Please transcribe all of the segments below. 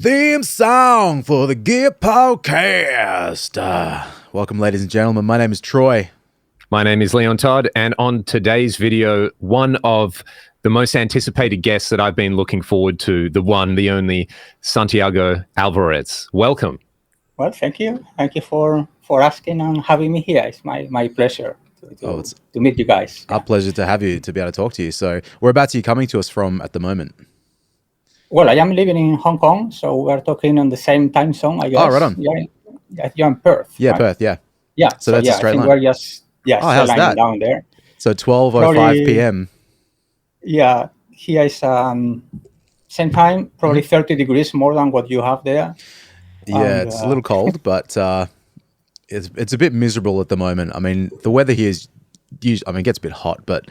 Theme song for the Gear Podcast. Welcome, ladies and gentlemen. My name is Troy. My name is Leon Todd, and on today's video, one of the most anticipated guests that I've been looking forward to, the one, the only, Santiago Alvarez. Welcome. Well, thank you. Thank you for asking and having me here. It's my pleasure to meet you guys. Our pleasure to have you, to be able to talk to you. So whereabouts are you coming to us from at the moment? Well, I am living in Hong Kong, so we're talking on the same time zone, I guess. Oh, right on. You're in Perth. Yeah, right? Perth, yeah. Yeah. So that's a straight line. We're just how's that? down there. So 12:05 p.m. Yeah, here is same time, probably 30 degrees more than what you have there. Yeah, it's a little cold, but it's a bit miserable at the moment. I mean, the weather here is usually, it gets a bit hot, but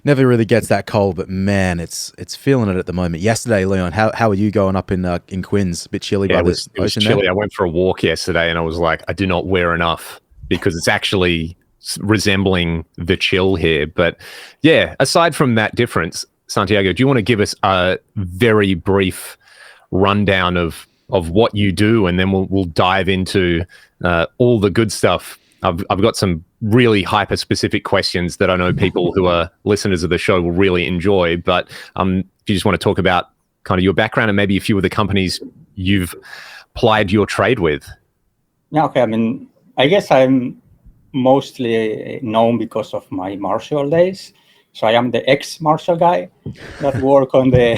never really gets that cold. But man, it's feeling it at the moment. Yesterday, Leon, how are you going up in Quinns? A bit chilly by the ocean. It was chilly. I went for a walk yesterday, and I was like, I do not wear enough because it's actually resembling the chill here. But yeah, aside from that difference, Santiago, do you want to give us a very brief rundown of what you do, and then we'll dive into all the good stuff. I've got some really hyper specific questions that I know people who are listeners of the show will really enjoy. But if you just want to talk about kind of your background and maybe a few of the companies you've plied your trade with. Yeah, okay. I guess I'm mostly known because of my Marshall days. So I am the ex-Marshall guy that work on the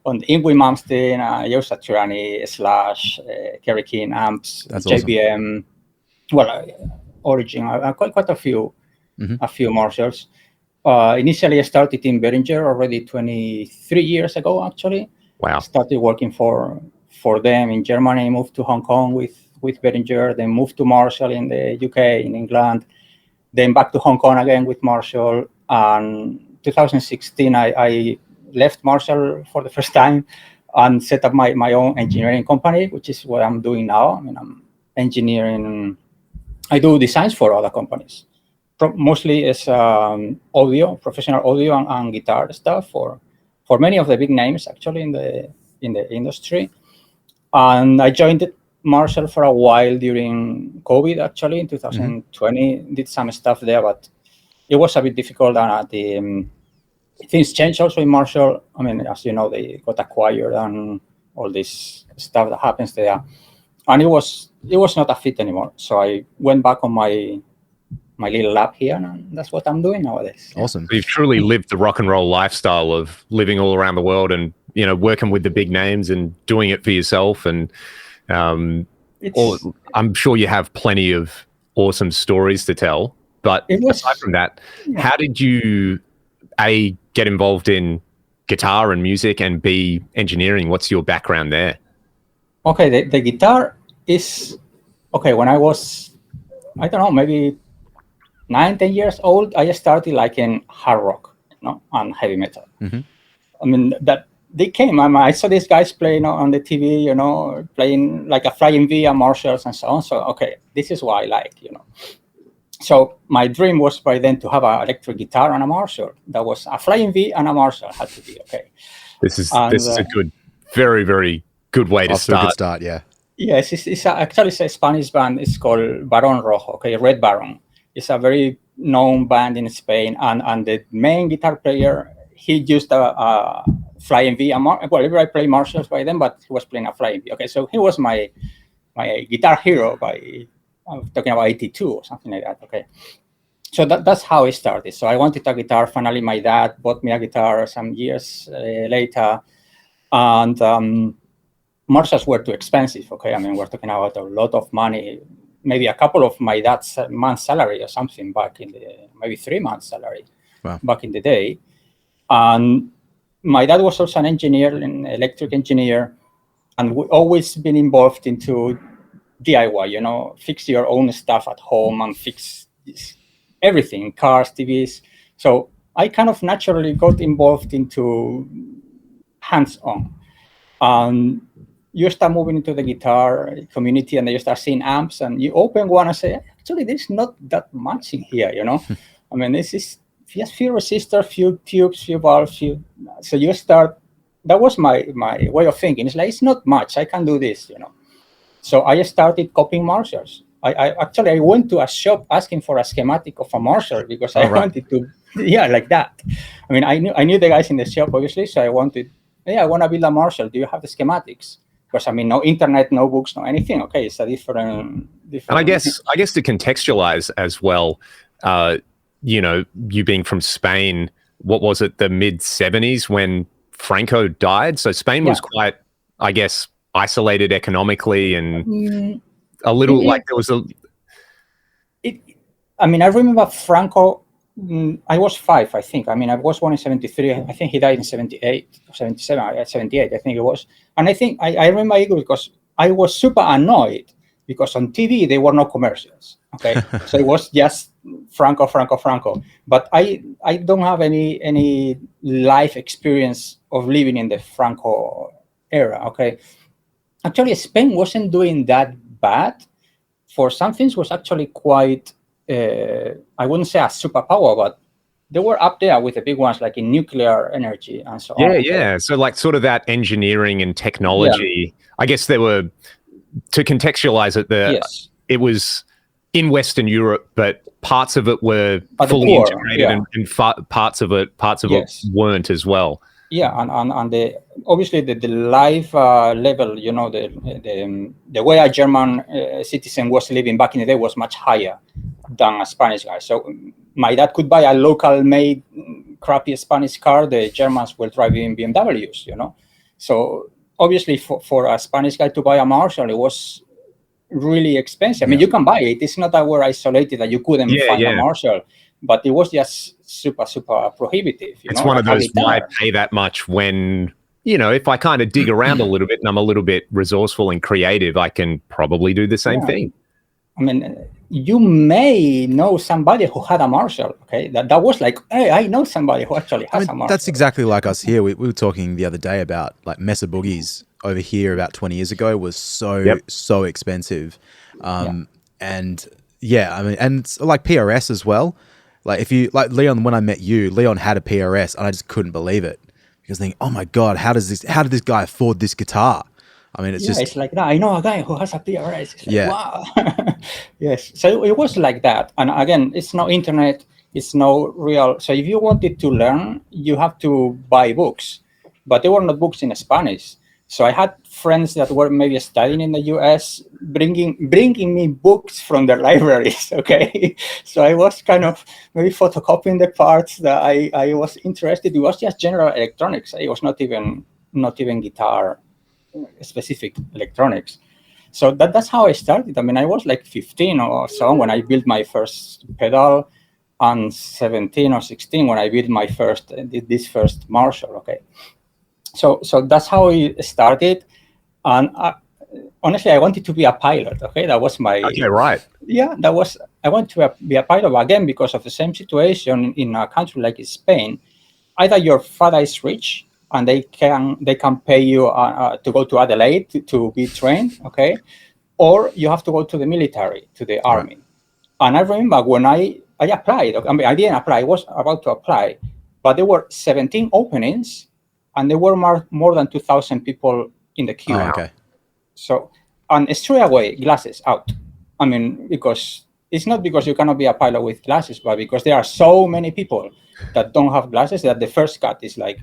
Yngwie Malmsteen, Yosha Slash, Kerry King amps, That's JVM. Awesome. Well, Origin. Quite a few Marshalls. Initially, I started in Behringer already 23 years ago. Actually, wow. I started working for them in Germany. Moved to Hong Kong with Behringer. Then moved to Marshall in the UK, in England. Then back to Hong Kong again with Marshall. And 2016, I left Marshall for the first time and set up my own engineering company, which is what I'm doing now. I'm engineering. I do designs for other companies. Mostly it's audio, professional audio and guitar stuff for many of the big names actually in the industry. And I joined Marshall for a while during COVID actually in 2020. Did some stuff there, but it was a bit difficult, and things changed also in Marshall. As you know, they got acquired and all this stuff that happens there, and it was not a fit anymore. So I went back on my little lab here, and that's what I'm doing nowadays. Awesome. You've truly lived the rock and roll lifestyle of living all around the world and working with the big names and doing it for yourself. And I'm sure you have plenty of awesome stories to tell. But aside from that, how did you, A, get involved in guitar and music, and B, engineering? What's your background there? Okay, the guitar is, when I was, I don't know, maybe 9-10 years old, I started liking hard rock, and heavy metal. That they came, I saw these guys playing on the TV, playing like a Flying V and Marshalls and so on. So, okay, this is what I like, So my dream was by then to have an electric guitar and a Marshall. That was a Flying V and a Marshall had to be okay. This is a good, very, very good way to start. A good start, yeah. Yes, actually it's a Spanish band. It's called Barón Rojo, Red Baron. It's a very known band in Spain, and the main guitar player, he used a Flying V. I played Marshalls by then, but he was playing a Flying V. Okay, so he was my guitar hero I'm talking about 82 or something like that. Okay, so that's how it started. So I wanted a guitar. Finally, my dad bought me a guitar some years later, and Marshalls were too expensive. Okay, we're talking about a lot of money, maybe a couple of my dad's month's salary or something back in maybe 3 months' salary. Wow. Back in the day. And my dad was also an engineer, an electric engineer, and we always been involved into DIY, fix your own stuff at home and fix everything, cars, TVs. So I kind of naturally got involved into hands-on. And you start moving into the guitar community, and then you start seeing amps, and you open one and say, actually, there's not that much in here, This is just few resistors, few tubes, few valves, so you start that was my way of thinking. It's like, it's not much, I can do this, you know. So I started copying Marshalls. I went to a shop asking for a schematic of a Marshall because I wanted to, like that. I mean, I knew the guys in the shop, obviously, so I wanted, I want to build a Marshall. Do you have the schematics? Because I mean, no internet, no books, no anything. Okay, it's a different. And I guess to contextualize as well, you know, you being from Spain, what was it, the mid 70s when Franco died? So Spain was quite, I guess, isolated economically and a little like there was a. I mean, I remember Franco. I was 5, I think. I mean, I was born in 73. I think he died in 78 or 77. 78, I think it was. And I think I remember it because I was super annoyed because on TV there were no commercials. Okay, so it was just Franco. But I don't have any life experience of living in the Franco era. Okay, actually, Spain wasn't doing that bad. For some things, was actually quite. I wouldn't say a superpower, but they were up there with the big ones, like in nuclear energy and so on. Yeah. So like sort of that engineering and technology. Yeah. I guess there were, to contextualize it, it was in Western Europe, but parts of it were fully integrated and parts of it weren't as well. Yeah, and obviously the life level, you know, the way a German citizen was living back in the day was much higher than a Spanish guy. So my dad could buy a local made crappy Spanish car. The Germans were driving BMWs, you know. So obviously for a Spanish guy to buy a Marshall, it was really expensive. I mean, you can buy it. It's not that we're isolated that you couldn't find a Marshall, but it was just super prohibitive. It's one of those, why pay that much when, you know, if I kind of dig around a little bit and I'm a little bit resourceful and creative, I can probably do the same thing. I mean, you may know somebody who had a Marshall, okay? That was like, hey, I know somebody who actually has a Marshall. That's exactly like us here. We were talking the other day about like Mesa Boogies over here about 20 years ago was so expensive. And yeah, I mean, and it's like PRS as well. Like if you, like Leon, when I met you, Leon had a PRS and I just couldn't believe it because thinking, oh my God, how did this guy afford this guitar? I mean, it's like that. I know a guy who has a PRS. It's like, wow. Yes. So it was like that. And again, it's no internet. It's no real. So if you wanted to learn, you have to buy books, but they were not books in Spanish. So I had friends that were maybe studying in the US, bringing me books from their libraries. Okay, so I was kind of maybe photocopying the parts that I was interested. It was just general electronics. It was not even guitar specific electronics. So that's how I started. I mean, I was like 15 or so when I built my first pedal, and 17 or 16 when I built my first Marshall. Okay. So that's how it started, and honestly, I wanted to be a pilot. Okay, that was my. Okay, right. Yeah, that was. I wanted to be a pilot again because of the same situation in a country like Spain. Either your father is rich and they can pay you to go to Adelaide to be trained. Okay, or you have to go to the military, to the army. Right. And I remember when I applied. I mean, I didn't apply. I was about to apply, but there were 17 openings. And there were more than 2,000 people in the queue. Oh, okay. So, and straight away, glasses out. I mean, because it's not because you cannot be a pilot with glasses, but because there are so many people that don't have glasses that the first cut is like,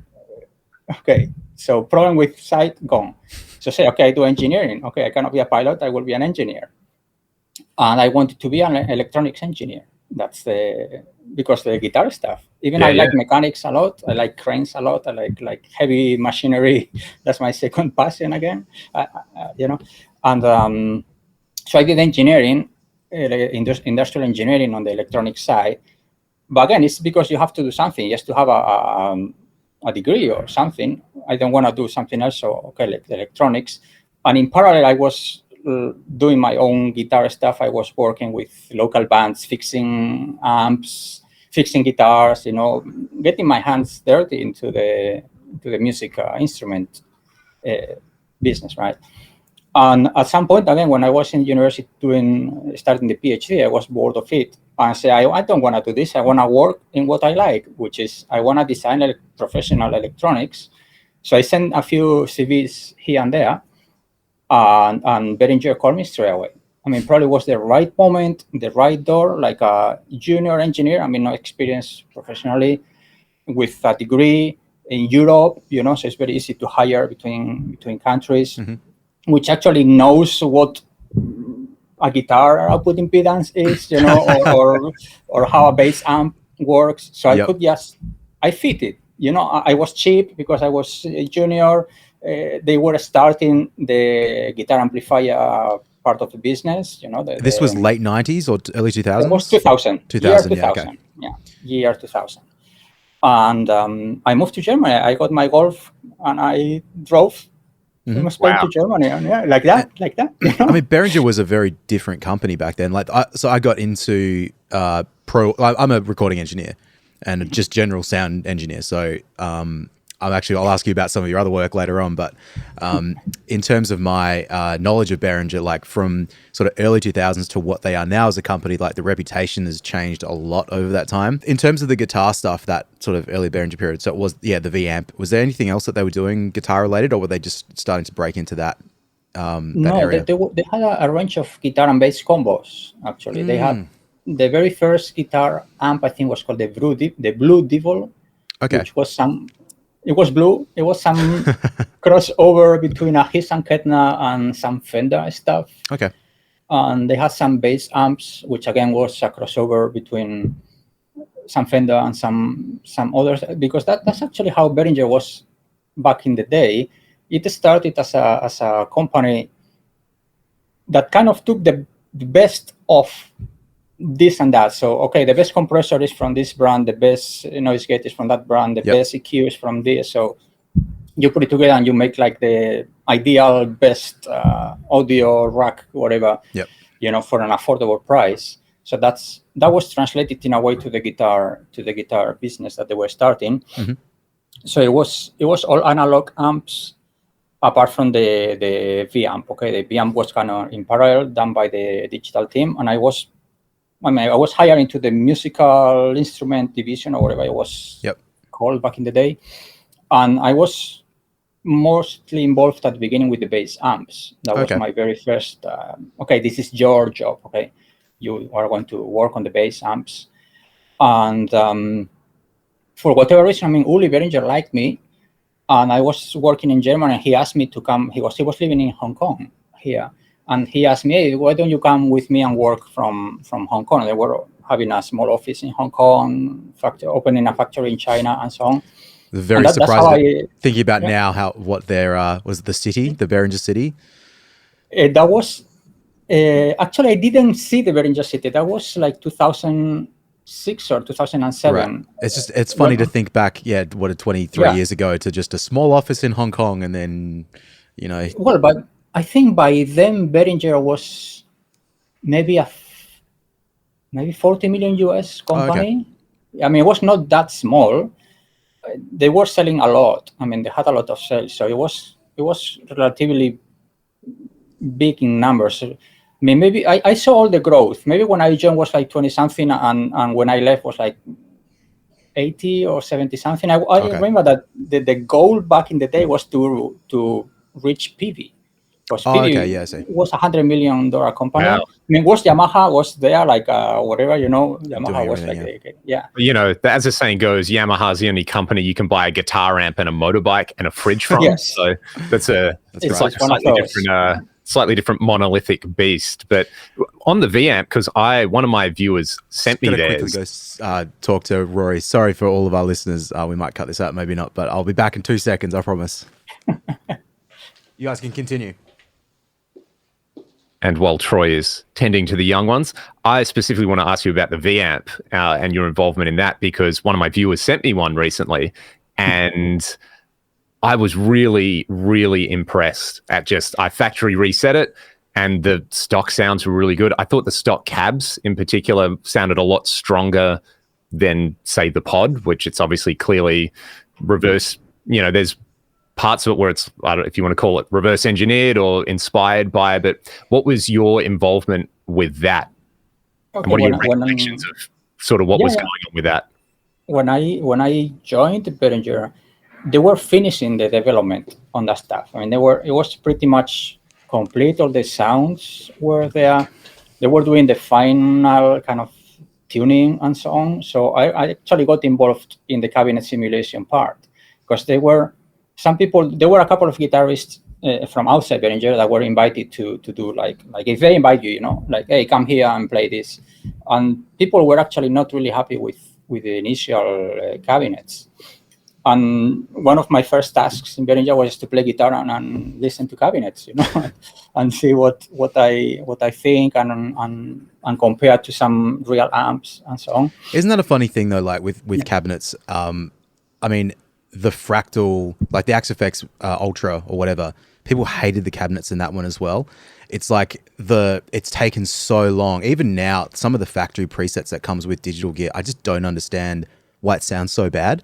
okay, so problem with sight, gone. So say, okay, I do engineering. Okay, I cannot be a pilot. I will be an engineer. And I wanted to be an electronics engineer. That's because the guitar stuff. Even I like mechanics a lot. I like cranes a lot. I like heavy machinery. That's my second passion again. You know, and so I did engineering, industrial engineering on the electronic side. But again, it's because you have to do something. Just to have a degree or something. I don't want to do something else. So okay, like electronics. And in parallel, I was doing my own guitar stuff. I was working with local bands, fixing amps, fixing guitars, you know, getting my hands dirty into the music instrument business, right? And at some point, again, when I was in university starting the PhD, I was bored of it. And I said, I don't want to do this. I want to work in what I like, which is I want to design professional electronics. So I sent a few CVs here and there, and Behringer called me straight away. I mean, probably was the right moment, the right door, like a junior engineer. I mean, no experience professionally, with a degree in Europe, so it's very easy to hire between countries, which actually knows what a guitar output impedance is, or how a bass amp works. So I could I fit it. I was cheap because I was a junior. They were starting the guitar amplifier part of the business. This was late 90s or early 2000s? It was 2000. 2000, year 2000. Okay. Yeah, year 2000. And I moved to Germany. I got my Golf and I drove from Spain to Germany, and like that. I mean, Behringer was a very different company back then. So I got into I'm a recording engineer and just general sound engineer. So I'll ask you about some of your other work later on. But in terms of my knowledge of Behringer, like from sort of early 2000s to what they are now as a company, like the reputation has changed a lot over that time. In terms of the guitar stuff, that sort of early Behringer period, so it was, the V-amp. Was there anything else that they were doing guitar related, or were they just starting to break into that area? They had a range of guitar and bass combos, actually. They had the very first guitar amp, I think, was called the Blue Devil, which was it was blue. It was some crossover between a Hiss and Kettner and some Fender stuff. Okay. And they had some bass amps, which again was a crossover between some Fender and some others, because that's actually how Behringer was back in the day. It started as a company that kind of took the best of this and that. So, okay, the best compressor is from this brand, the best noise gate is from that brand, the best EQ is from this. So you put it together and you make like the ideal best audio rack, whatever, for an affordable price. So that was translated in a way to the guitar business that they were starting. So it was all analog amps, apart from the V-amp. Okay, the V-amp was kind of in parallel, done by the digital team, and I was hired into the musical instrument division, or whatever it was called back in the day. And I was mostly involved at the beginning with the bass amps. That was my very first, this is your job, okay? You are going to work on the bass amps. And for whatever reason, Uli Behringer liked me. And I was working in Germany, and he asked me to come. He was living in Hong Kong here. And he asked me, hey, why don't you come with me and work from Hong Kong? They were having a small office in Hong Kong, opening a factory in China, and so on. Very surprised thinking about now what their was the city, the Behringer city. That was actually, I didn't see the Behringer city. That was like 2006 or 2007. Right. It's funny to think back. 23 years ago to just a small office in Hong Kong, and then Well, but I think by then Behringer was maybe 40 million US company. It was not that small. They were selling a lot. They had a lot of sales, so it was relatively big in numbers. Maybe I saw all the growth. Maybe when I joined was like 20 something, and when I left was like 80 or 70 something. I remember that the goal back in the day was to reach PV. Because PV was $100 million company. Wow. Was Yamaha was there like whatever, Yamaha was like as the saying goes, Yamaha's the only company you can buy a guitar amp and a motorbike and a fridge from. Yes. So it's like a slightly different monolithic beast. But on the V-amp, because one of my viewers sent me theirs. Quickly go talk to Rory. Sorry for all of our listeners. We might cut this out, maybe not, but I'll be back in 2 seconds, I promise. You guys can continue. And while Troy is tending to the young ones, I specifically want to ask you about the V-amp and your involvement in that, because one of my viewers sent me one recently, and I was really, really impressed at I factory reset it, and the stock sounds were really good. I thought the stock cabs in particular sounded a lot stronger than, say, the pod, which it's obviously clearly reverse. There's parts of it where it's, I don't know if you want to call it reverse engineered or inspired by, but what was your involvement with that? And what are your recollections of sort of what was going on with that? When I joined Behringer, they were finishing the development on that stuff. I mean, it was pretty much complete. All the sounds were there. They were doing the final kind of tuning and so on. So I actually got involved in the cabinet simulation part, because there were a couple of guitarists from outside Behringer that were invited to do like if they invite you, like, hey, come here and play this. And people were actually not really happy with the initial cabinets. And one of my first tasks in Behringer was to play guitar and listen to cabinets, and see what I think and compare to some real amps and so on. Isn't that a funny thing though? Like with cabinets, I mean, the Fractal, like the Axe FX Ultra or whatever, people hated the cabinets in that one as well. It's like it's taken so long. Even now, some of the factory presets that comes with digital gear, I just don't understand why it sounds so bad.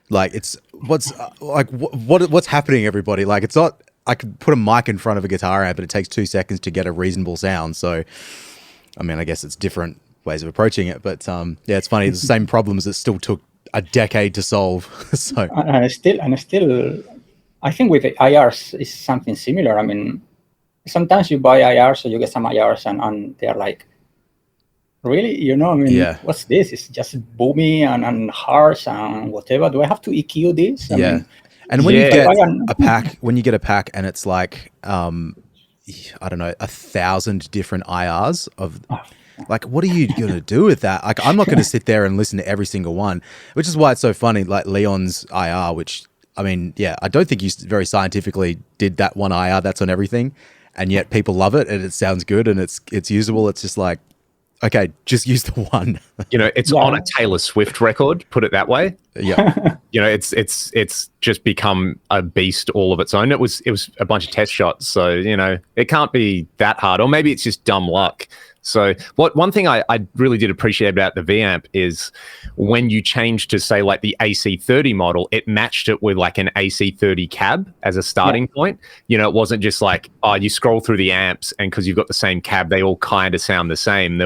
Like what's happening, everybody? Like, it's not, I could put a mic in front of a guitar amp, but it takes 2 seconds to get a reasonable sound. So, I mean, I guess it's different ways of approaching it, but yeah, it's funny. It's the same problems that still took a decade to solve. So, and still, I think with the IRs is something similar. I mean, sometimes you buy IRs, so you get some IRs, and they're like, really? I mean, yeah. What's this? It's just boomy and harsh and whatever. Do I have to EQ this? I mean, and when you get a pack, and it's like, I don't know, 1,000 different IRs of, like, what are you going to do with that? Like, I'm not going to sit there and listen to every single one, which is why it's so funny. Like Leon's IR, which, I mean, yeah, I don't think you very scientifically did that one IR that's on everything, and yet people love it and it sounds good and it's usable. It's just like, okay, just use the one. It's on a Taylor Swift record, put it that way. Yeah. It's just become a beast all of its own. It was a bunch of test shots, so it can't be that hard, or maybe it's just dumb luck. So one thing I really did appreciate about the V-Amp is when you changed to, say, like the AC30 model, it matched it with like an AC30 cab as a starting point. It wasn't just like, oh, you scroll through the amps and because you've got the same cab, they all kind of sound the same.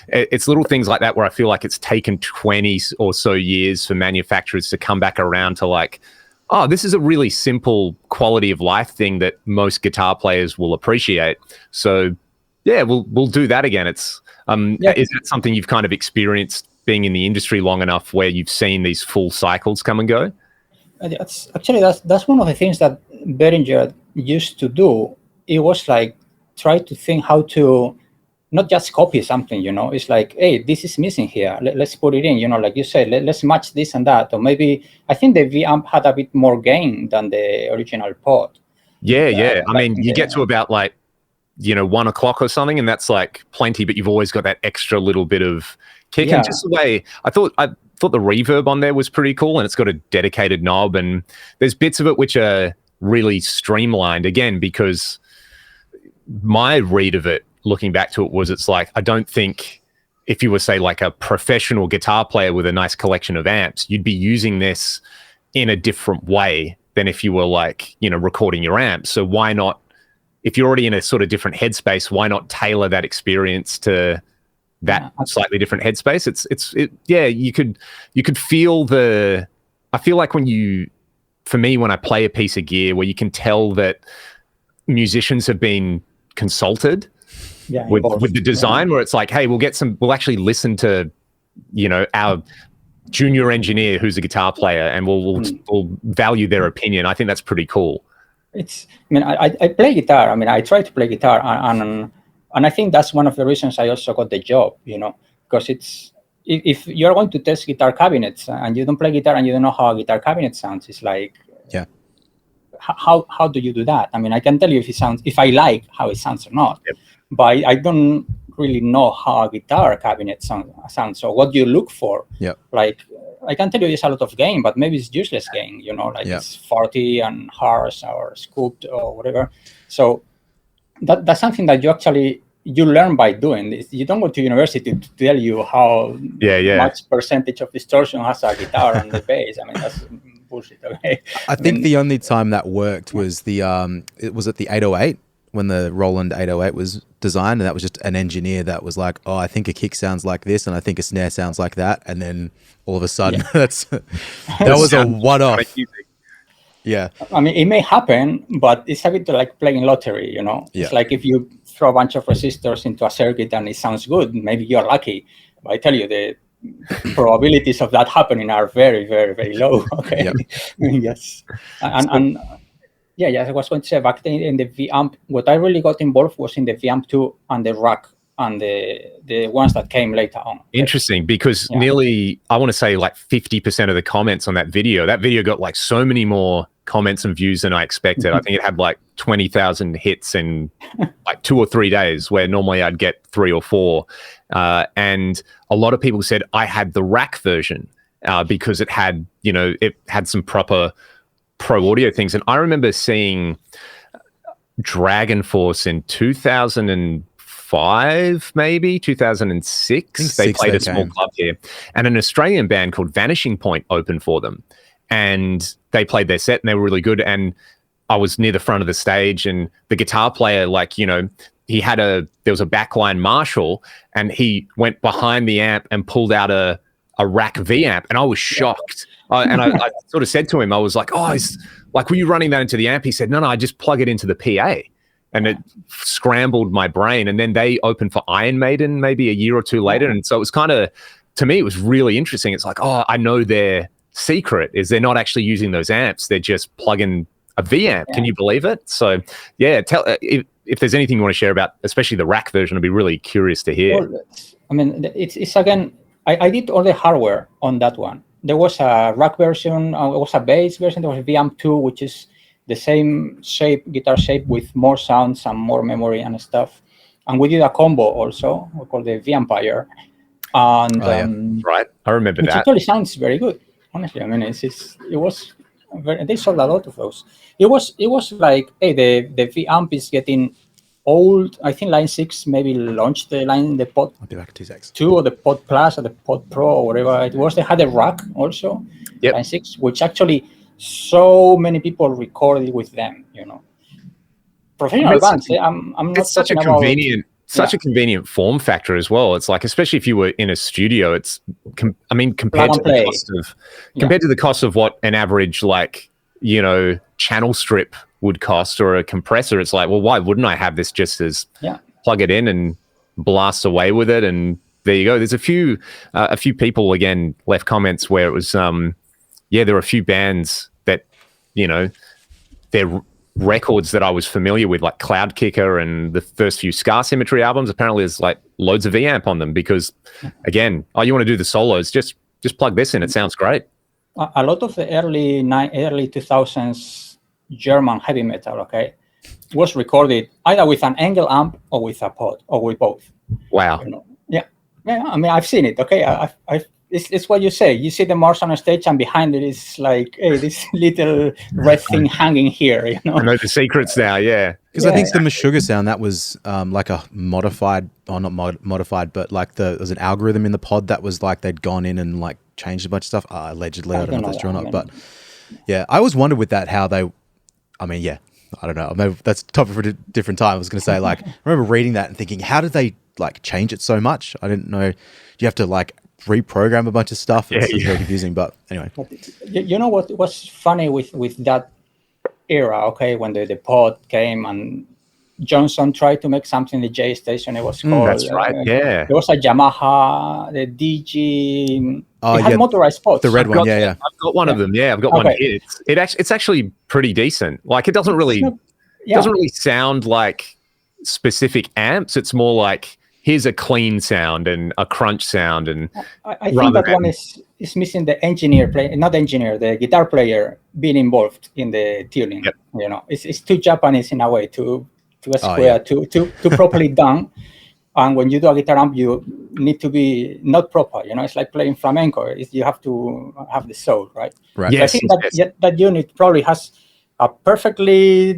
It's little things like that where I feel like it's taken 20 or so years for manufacturers to come back around to like, oh, this is a really simple quality of life thing that most guitar players will appreciate. So yeah, we'll do that again. It's is that something you've kind of experienced being in the industry long enough where you've seen these full cycles come and go? That's one of the things that Behringer used to do. It was like try to think how to not just copy something. It's like, hey, this is missing here. Let's put it in. Like you said, let's match this and that. Or maybe I think the V-Amp had a bit more gain than the original pod. Yeah. I mean, you get to about like 1 o'clock or something, and that's like plenty, but you've always got that extra little bit of kick. And just the way I thought the reverb on there was pretty cool, and it's got a dedicated knob, and there's bits of it which are really streamlined again, because my read of it looking back to it was, it's like, I don't think if you were, say, like a professional guitar player with a nice collection of amps, you'd be using this in a different way than if you were like, recording your amps. So why not, if you're already in a sort of different headspace, why not tailor that experience to that slightly different headspace? You could feel I feel like for me, when I play a piece of gear where you can tell that musicians have been consulted with the design, where it's like, hey, we'll actually listen to, our junior engineer who's a guitar player, and we'll value their opinion. I think that's pretty cool. I play guitar. I mean, I try to play guitar, and I think that's one of the reasons I also got the job, because if you're going to test guitar cabinets and you don't play guitar and you don't know how a guitar cabinet sounds, it's like, how do you do that? I mean, I can tell you if I like how it sounds or not, but I don't really know how a guitar cabinet sounds. So what do you look for? Like, I can tell you there's a lot of gain, but maybe it's useless gain, it's 40 and harsh or scooped or whatever. So that's something that you learn by doing. You don't go to university to tell you how much percentage of distortion has a guitar and the bass. I mean, that's bullshit. Okay? I think the only time that worked was it was at the 808 when the Roland 808 was designed, and that was just an engineer that was like, oh, I think a kick sounds like this, and I think a snare sounds like that, and then all of a sudden that was a one-off. Yeah. I mean, it may happen, but it's a bit like playing lottery, you know? Yeah. It's like if you throw a bunch of resistors into a circuit and it sounds good, maybe you're lucky. But I tell you, the probabilities of that happening are very, very, very low. Okay. Yep. Yes. And yeah, I was going to say back then in the V-amp, what I really got involved was in the V-amp 2 and the rack and the ones that came later on. Interesting, because nearly, I want to say like 50% of the comments on that video got like so many more comments and views than I expected. I think it had like 20,000 hits in like 2 or 3 days, where normally I'd get 3 or 4. And a lot of people said I had the rack version because it had, you know, it had some proper pro audio things. And I remember seeing Dragon Force in 2005, maybe 2006. They played a small club here, and an Australian band called Vanishing Point opened for them, and they played their set and they were really good. And I was near the front of the stage, and the guitar player, like, you know, there was a backline Marshall, and he went behind the amp and pulled out a rack V amp, and I was shocked. And I sort of said to him, I was like, "Oh, were you running that into the amp?" He said, "No, I just plug it into the PA." And it scrambled my brain. And then they opened for Iron Maiden maybe a year or two later. And so it was kind of, to me, it was really interesting. It's like, oh, I know their secret is they're not actually using those amps. They're just plugging a V amp. Yeah. Can you believe it? So yeah, if there's anything you want to share about, especially the rack version, I'd be really curious to hear. Well, I mean, it's again, I did all the hardware on that one. There was a rack version, it was a bass version, there was a V-amp 2, which is the same shape, guitar shape, with more sounds and more memory and stuff. And we did a combo also, we call the V-Empire. And right, I remember that. It actually sounds very good, honestly. I mean, they sold a lot of those. It was like, hey, the V-amp is getting old. I think Line 6 maybe launched the Pod 2 or the Pod Plus or the Pod Pro or whatever it was. They had a rack also, Line 6, which actually so many people recorded with them, you know. Professional bands. I'm not. It's such a convenient, a convenient form factor as well. It's like, especially if you were in a studio, it's, I mean, compared to the cost of what an average, like, you know, channel strip would cost, or a compressor, it's like, well, why wouldn't I have this just as plug it in and blast away with it? And there you go. There's a few people again left comments where it was, there were a few bands that, you know, they're records that I was familiar with, like Cloud Kicker and the first few Scar Symmetry albums. Apparently there's like loads of V-amp on them because, again, you want to do the solos, just plug this in. It sounds great. A lot of the early 2000s German heavy metal, was recorded either with an Engel amp or with a pod or with both. Wow. You know? Yeah. I mean, I've seen it. It's what you say. You see the Marshall on stage, and behind it is like, hey, this little red thing hanging here. You know, I know the secrets now. Yeah, because I think the Meshuggah sound, that was like a modified, or not modified, but like there's an algorithm in the pod that was like they'd gone in and like changed a bunch of stuff. Allegedly, I don't know if that's true or not, but yeah, I always wondered with that how they. I mean, yeah, I don't know. Maybe that's a topic for a different time. I was going to say, like, I remember reading that and thinking, how did they like change it so much? I didn't know. You have to like reprogram a bunch of stuff. It's very confusing, but anyway. You know what was funny with that era, when the pod came and Johnson tried to make something, the J Station, it was called. That's right, yeah. There was a Yamaha, the DG. It had motorized pods. The red one, yeah. I've got one of them, I've got one here. It's actually pretty decent. Like, it doesn't really sound like specific amps. It's more like, here's a clean sound and a crunch sound. And I think that one is missing the the guitar player being involved in the tuning. Yep. You know, it's too Japanese in a way, to a square, to properly done. And when you do a guitar amp, you need to be not proper. You know, it's like playing flamenco. You have to have the soul, right? Right. Yes, I think that unit probably has a perfectly,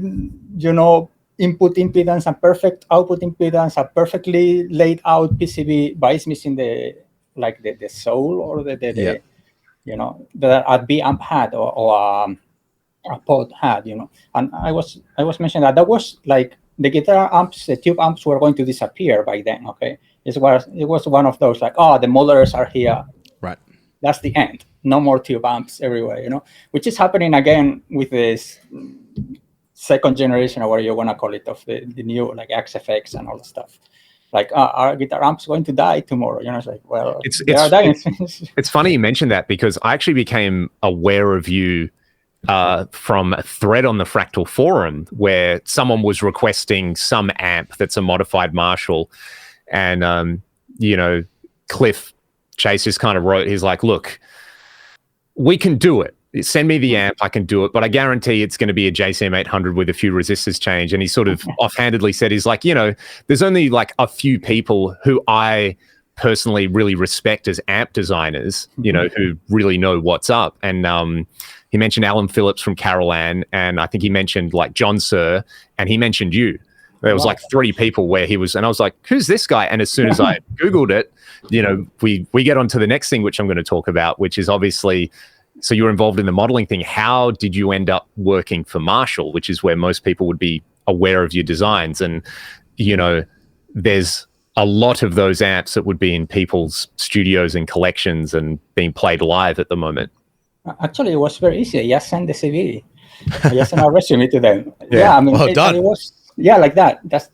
input impedance and perfect output impedance, a perfectly laid out PCB, but it's missing the soul or the that a B amp had or a pod had, And I was mentioning that was like the guitar amps, the tube amps were going to disappear by then. It was one of those like, the modelers are here. Right. that's the end. No more tube amps everywhere, which is happening again with this second generation, or what you want to call it, of the new like XFX and all the stuff. Like, our guitar amp's going to die tomorrow. It's like, well, they are dying. It's funny you mentioned that, because I actually became aware of you from a thread on the Fractal forum where someone was requesting some amp that's a modified Marshall, and Cliff Chase just kind of wrote, he's like, look, we can do it. Send me the amp, I can do it, but I guarantee it's going to be a JCM 800 with a few resistors change. And he sort of offhandedly said, he's like, there's only like a few people who I personally really respect as amp designers, who really know what's up. And he mentioned Alan Phillips from Carol Ann, and I think he mentioned like John Sir, and he mentioned you. There was like 3 people where he was, and I was like, who's this guy? And as soon as I Googled it, we get on to the next thing, which I'm going to talk about, which is obviously, so you're involved in the modeling thing. How did you end up working for Marshall, which is where most people would be aware of your designs? And, there's a lot of those amps that would be in people's studios and collections and being played live at the moment. Actually, it was very easy. I just sent the CV. I just sent a resume to them. Yeah, I mean, well done. it was, like that. That's,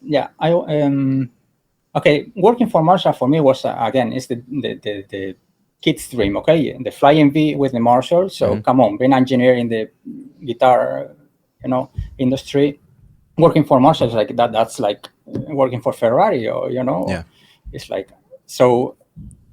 okay, working for Marshall for me was, again, it's the kid's dream, okay? The flying V with the Marshall. So come on, being an engineer in the guitar, industry, working for Marshall is like that. That's like working for Ferrari, or it's like, so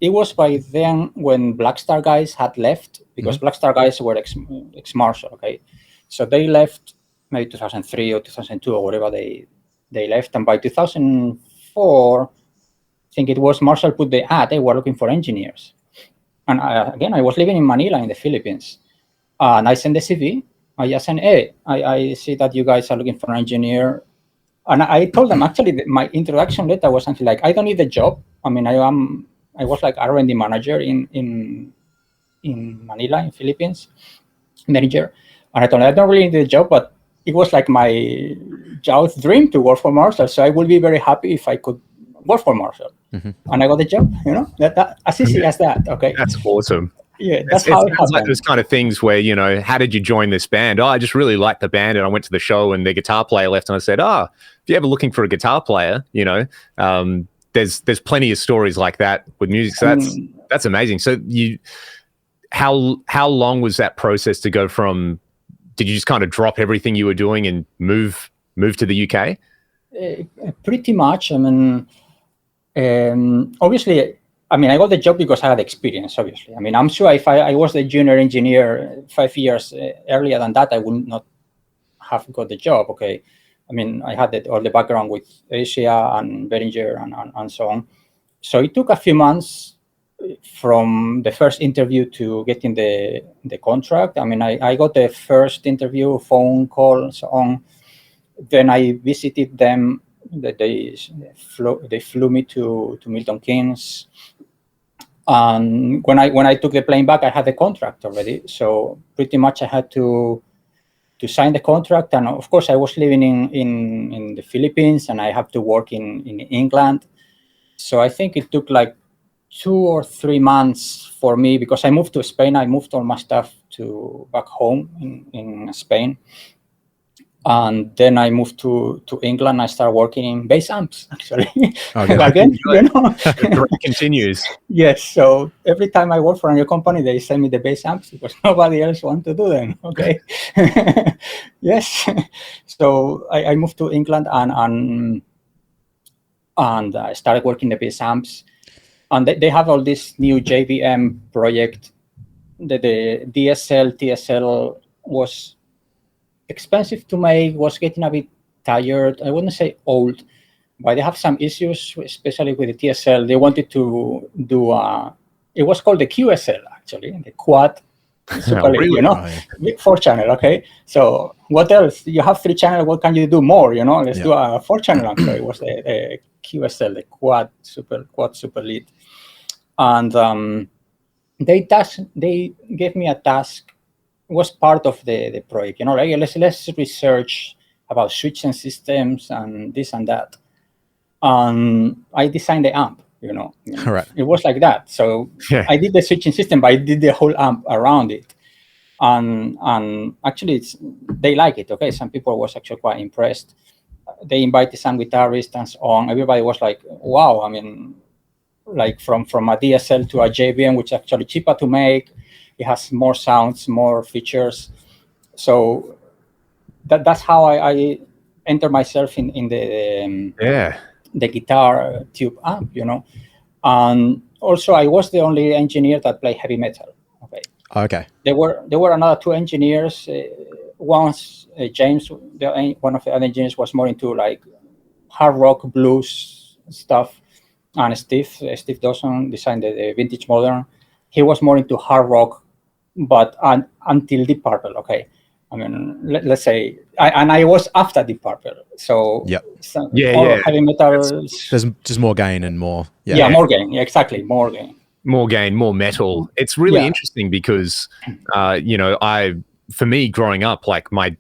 it was by then when Black Star guys had left, because Black Star guys were ex-Marshall, okay? So they left maybe 2003 or 2002 or whatever they left. And by 2004, I think it was, Marshall put the ad, they were looking for engineers. And again, I was living in Manila in the Philippines. And I sent the CV. I just said, hey, I see that you guys are looking for an engineer. And I told them, actually, my introduction letter was something like, I don't need the job. I mean, I was like R&D manager in Manila, in Philippines, manager. And I told them, I don't really need the job, but it was like my youth dream to work for Marshall. So I would be very happy if I could work for Marshall. And I got the job, that as easy as that. Okay. That's awesome. Yeah, that's how it happened. Like those kind of things where, how did you join this band? Oh, I just really liked the band, and I went to the show and the guitar player left, and I said, if you're ever looking for a guitar player, there's plenty of stories like that with music. So that's amazing. So how long was that process to go from, did you just kind of drop everything you were doing and move to the UK? Pretty much. I mean, obviously, I got the job because I had experience, obviously. I mean, I'm sure if I was the junior engineer 5 years earlier than that, I would not have got the job, okay? I mean, I had all the background with Asia and Behringer and so on. So it took a few months from the first interview to getting the contract. I mean, I got the first interview, phone call, and so on. Then I visited them. They flew me to Milton Keynes. And when I took the plane back, I had the contract already. So pretty much I had to sign the contract. And of course, I was living in the Philippines, and I have to work in England. So I think it took like 2 or 3 months for me, because I moved to Spain. I moved all my stuff back home in Spain. And then I moved to England. I started working in bass amps, actually. Okay. Again, It continues. Yes. So every time I work for a new company, they send me the bass amps because nobody else wants to do them. Okay. Yes. So I moved to England and I started working the bass amps. And they have all this new JVM project. The DSL, TSL was expensive to make, was getting a bit tired. I wouldn't say old, but they have some issues, especially with the TSL. They wanted to do it was called the QSL, actually, the quad super really? 4-channel. Okay, so what else? You have 3-channel. What can you do more? Let's do a 4-channel. So it was the QSL, the quad super lead, and they gave me a task. Was part of the project, like let's research about switching systems and this and that. I designed the amp, Right. It was like that. So I did the switching system, but I did the whole amp around it. And actually they like it. Okay, some people was actually quite impressed. They invited some guitarists and so on. Everybody was like, wow. I mean, like from a DSL to a JVM, which is actually cheaper to make. It has more sounds, more features. So that's how I enter myself in the guitar tube amp, And also I was the only engineer that played heavy metal. Okay. There were another 2 engineers. Once James, one of the other engineers, was more into like hard rock, blues stuff, and Steve Dawson designed the vintage modern. He was more into hard rock, but until Deep Purple. Okay, I mean, let's say, I was after Deep Purple. So heavy metal. There's just more gain and more. More gain. Yeah, exactly, more gain. More gain, more metal. It's really interesting because, for me growing up, like one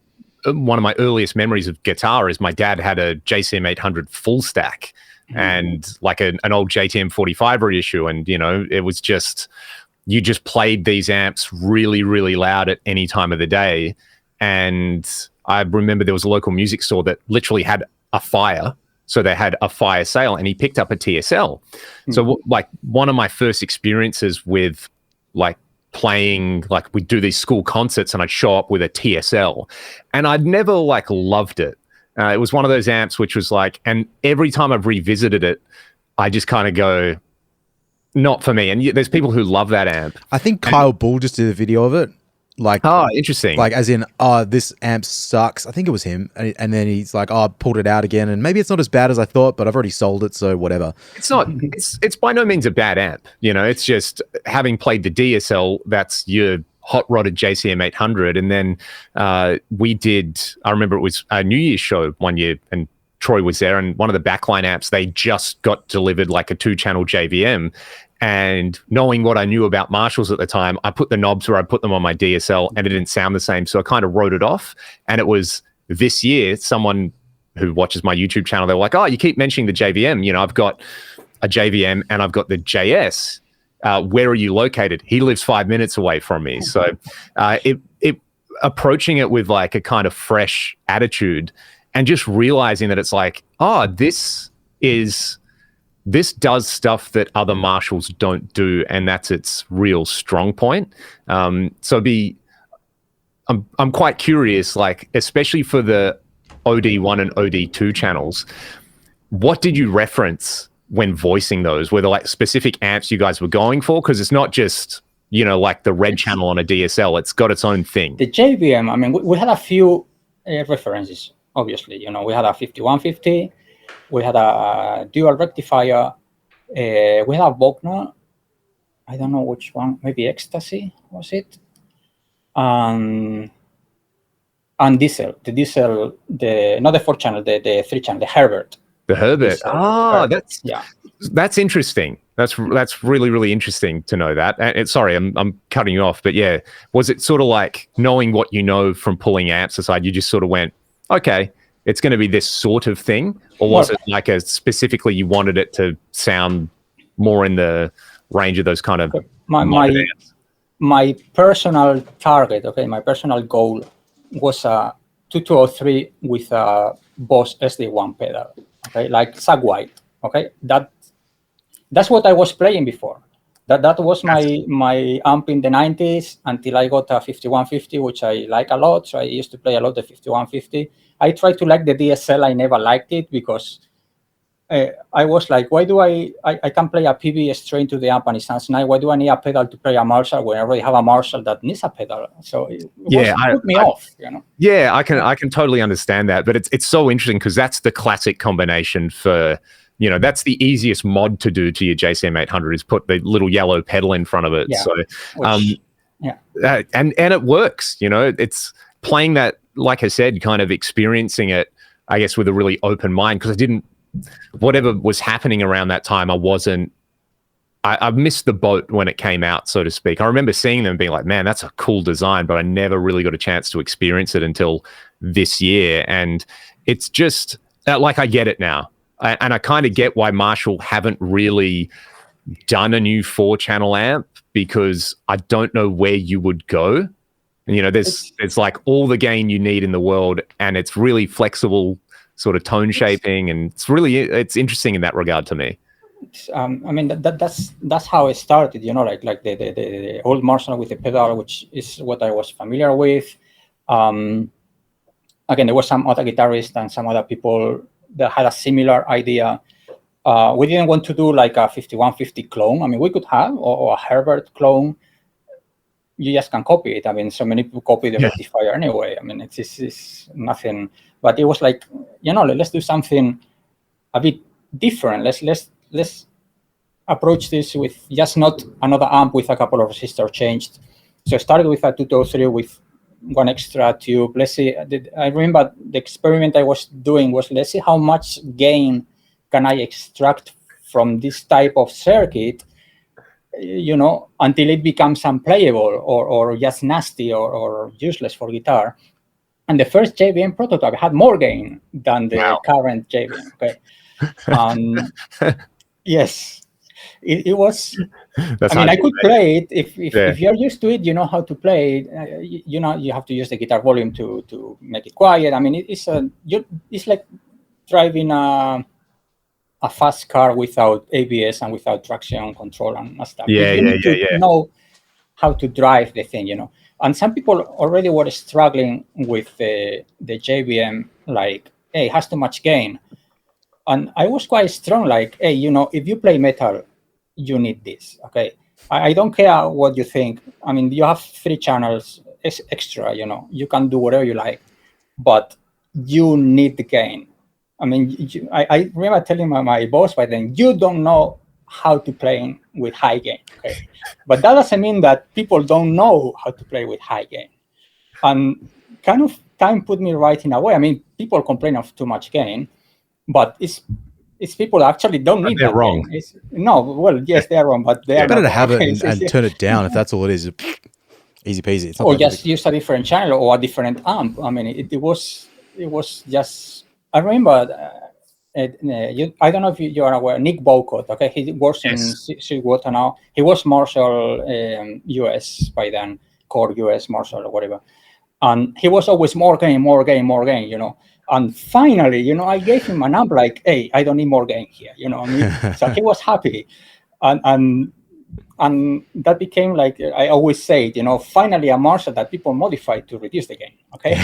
of my earliest memories of guitar is my dad had a JCM 800 full stack and like an old JTM 45 reissue. And, it was just, you just played these amps really, really loud at any time of the day. And I remember there was a local music store that literally had a fire. So they had a fire sale and he picked up a TSL. So like one of my first experiences with like playing, like we'd do these school concerts and I'd show up with a TSL and I'd never like loved it. It was one of those amps which was like, and every time I've revisited it, I just kind of go, not for me. And there's people who love that amp. I think Kyle Bull just did a video of it. Like, oh, interesting. Like, as in, this amp sucks. I think it was him. And then he's like, I pulled it out again. And maybe it's not as bad as I thought, but I've already sold it. So whatever. It's not, it's by no means a bad amp. It's just having played the DSL, that's your hot rodded JCM 800. And then I remember it was a New Year's show one year and Troy was there and one of the backline amps, they just got delivered like a 2-channel JVM. And knowing what I knew about Marshalls at the time, I put the knobs where I put them on my DSL and it didn't sound the same. So I kind of wrote it off. And it was this year, someone who watches my YouTube channel, they were like, oh, you keep mentioning the JVM. I've got a JVM and I've got the JS. Where are you located? He lives 5 minutes away from me. So it approaching it with like a kind of fresh attitude and just realizing that it's like, oh, this does stuff that other Marshalls don't do, and that's its real strong point. So I'm quite curious, like especially for the OD1 and OD2 channels, what did you reference when voicing those? Were there like specific amps you guys were going for? Because it's not just like the red channel on a DSL; it's got its own thing. The JVM, I mean, we had a few references. Obviously, we had a 5150. We had a dual rectifier. We had a Wagner. I don't know which one. Maybe Ecstasy was it? And Diesel. The Diesel. Not the 4-channel. The 3-channel. The Herbert. The Herbert. Diesel, Herbert. That's that's interesting. That's really, really interesting to know that. And sorry, I'm cutting you off, but yeah, was it sort of like knowing what you know from pulling amps aside? You just sort of went, okay, it's going to be this sort of thing, or was it like specifically you wanted it to sound more in the range of those kind of my personal target, my personal goal was a 2203 with a Boss SD1 pedal, like Zach White, that's what I was playing before. That was my amp in the 90s until I got a 5150, which I like a lot. So I used to play a lot the 5150. I tried to like the DSL. I never liked it because I was like, why do I can play a PB straight to the amp and it sounds nice. Why do I need a pedal to play a Marshall when I already have a Marshall that needs a pedal? So it put me off. Yeah, I can totally understand that. But it's so interesting because that's the classic combination for, that's the easiest mod to do to your JCM 800 is put the little yellow pedal in front of it. Yeah. So, and it works, it's playing that, like I said, kind of experiencing it, I guess, with a really open mind, because whatever was happening around that time, I missed the boat when it came out, so to speak. I remember seeing them being like, man, that's a cool design, but I never really got a chance to experience it until this year. And it's just like, I get it now. and I kind of get why Marshall haven't really done a new 4-channel amp, because I don't know where you would go. You know, there's like all the gain you need in the world, and it's really flexible sort of tone shaping, and it's interesting in that regard to me. I mean, that's how it started, you know, like the old Marshall with the pedal, which is what I was familiar with. Again, there were some other guitarists and some other people that had a similar idea. We didn't want to do like a 5150 clone. I mean, we could have, or a Herbert clone. You just can copy it. I mean, so many people copy the rectifier anyway. I mean, it's nothing. But it was like, you know, let's do something a bit different. Let's approach this with just not another amp with a couple of resistors changed. So I started with a 223 with one extra tube. Let's see. I remember the experiment I was doing was, let's see how much gain can I extract from this type of circuit, you know, until it becomes unplayable or just nasty or useless for guitar. And the first JVM prototype had more gain than the current JVM. Okay. Yes, it was. I mean, I could play it if you're used to it. You know how to play it. You know, you have to use the guitar volume to make it quiet. I mean, it's like driving a fast car without ABS and without traction control and stuff. You need to know how to drive the thing, you know. And some people already were struggling with the JVM, like, hey, it has too much gain. And I was quite strong, like, hey, you know, if you play metal, you need this, okay? I don't care what you think. I mean, you have 3 channels extra, you know. You can do whatever you like, but you need the gain. I mean, I remember telling my boss by then, you don't know how to play with high gain, okay? But that doesn't mean that people don't know how to play with high gain. And kind of time put me right in a way. I mean, people complain of too much gain, but it's people actually don't need they're that wrong. No, well, yes, they're wrong, but they're better to have it and turn it down if that's all it is. Easy peasy. It's not or just use a different channel or a different amp. I mean, it was just. I remember. I don't know if you are aware. Nick Bowcott, okay, he works in Sweetwater now. He was Marshall US by then, Core US Marshall or whatever, and he was always more gain, you know. And finally, you know, I gave him an amp like, hey, I don't need more gain here, you know what I mean? So he was happy. And that became like, I always say, you know, finally a Marshall that people modified to reduce the gain, okay?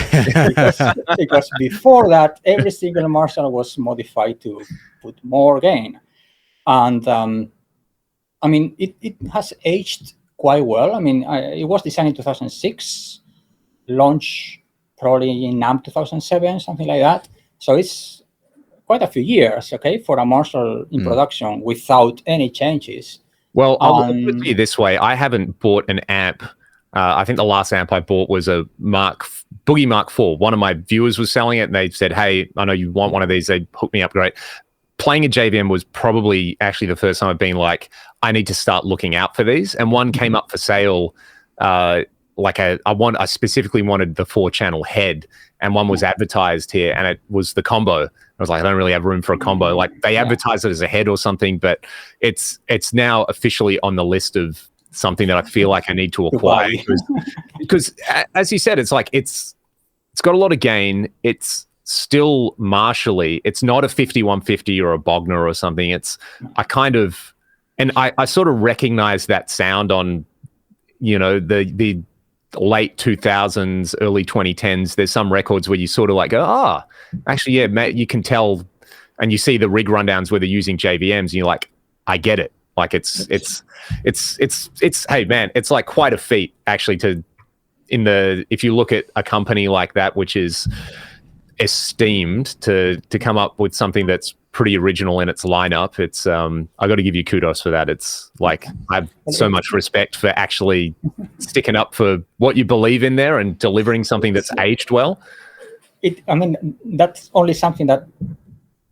because before that, every single Marshall was modified to put more gain. And I mean, it has aged quite well. I mean, it was designed in 2006, launched probably in NAMM 2007, something like that. So it's quite a few years, okay, for a Marshall in production without any changes. Well, I'll put it to you this way. I haven't bought an amp. I think the last amp I bought was a Boogie Mark IV. One of my viewers was selling it, and they said, hey, I know you want one of these. They hooked me up great. Playing a JVM was probably actually the first time I've been like, I need to start looking out for these. And one came up for sale. I specifically wanted the 4-channel head, and one was advertised here, and it was the combo. I was like, I don't really have room for a combo. Like they advertised it as a head or something, but it's now officially on the list of something that I feel like I need to acquire because as you said, it's like it's got a lot of gain. It's still Marshall-y. It's not a 5150 or a Bogner or something. I sort of recognize that sound on, you know, the late 2000s, early 2010s. There's some records where you sort of like go, actually, yeah, mate, you can tell, and you see the rig rundowns where they're using JVMs, and you're like, I get it. Like it's hey man, it's like quite a feat actually if you look at a company like that, which is esteemed, to come up with something that's pretty original in its lineup. It's I got to give you kudos for that. It's like I have so much respect for actually sticking up for what you believe in there and delivering something that's aged well. I mean, that's only something that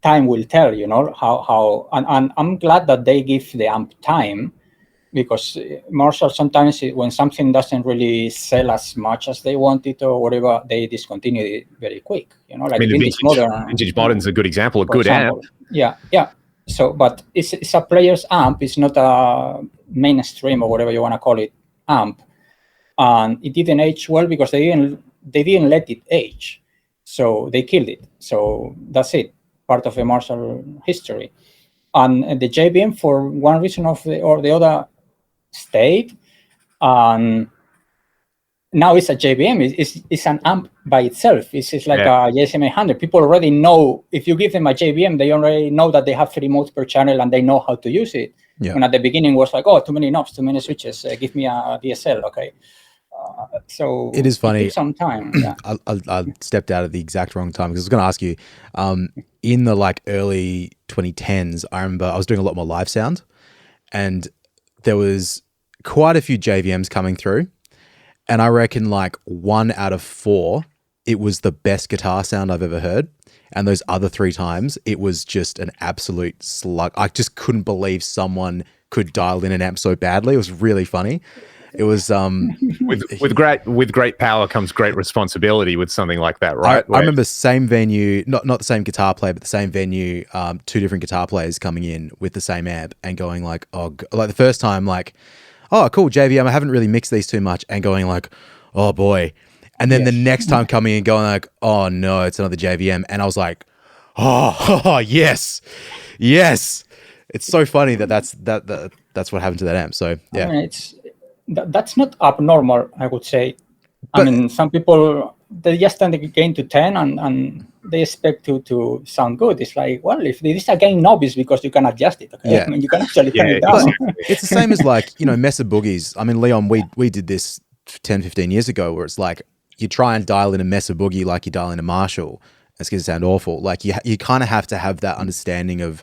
time will tell, you know, how and I'm glad that they give the amp time because Marshall sometimes when something doesn't really sell as much as they want it or whatever, they discontinue it very quick. Like I mean, Vintage Modern. Vintage Modern's a good example, a for good example. amp. Yeah. So, but it's a player's amp. It's not a mainstream or whatever you want to call it amp, and it didn't age well because they didn't let it age, so they killed it. So that's it. Part of the Marshall history, and the JVM for one reason or the other stayed, and now it's a JVM. It's an amp by itself. It's like a JSM 800. People already know, if you give them a JVM, they already know that they have 3 modes per channel and they know how to use it. Yeah. And at the beginning was like, oh, too many knobs, too many switches. Give me a DSL, okay. So it is funny. It took some time. Yeah. I stepped out at the exact wrong time because I was going to ask you. In the early 2010s, I remember I was doing a lot more live sound, and there was quite a few JVMs coming through. And I reckon 1 out of 4, it was the best guitar sound I've ever heard. And those other 3 times, it was just an absolute slug. I just couldn't believe someone could dial in an amp so badly. It was really funny. It was with great power comes great responsibility with something like that, right? I remember same venue, not the same guitar player, but the same venue, 2 different guitar players coming in with the same amp and going the first time oh, cool, JVM, I haven't really mixed these too much, and going oh boy. And then the next time coming in going oh no, it's another JVM. And I was like, oh yes. It's so funny that's what happened to that amp. So yeah. I mean, that's not abnormal, I would say. But, I mean, some people, they just turn the gain to 10 and they expect to sound good. It's like, well, if this is a gain knob, it's because you can adjust it. Okay? Yeah. I mean, you can actually turn it down. It's the same as Mesa boogies. I mean, Leon, we did this 10, 15 years ago where it's you try and dial in a Mesa boogie like you dial in a Marshall. It's going to sound awful. You kind of have to have that understanding of,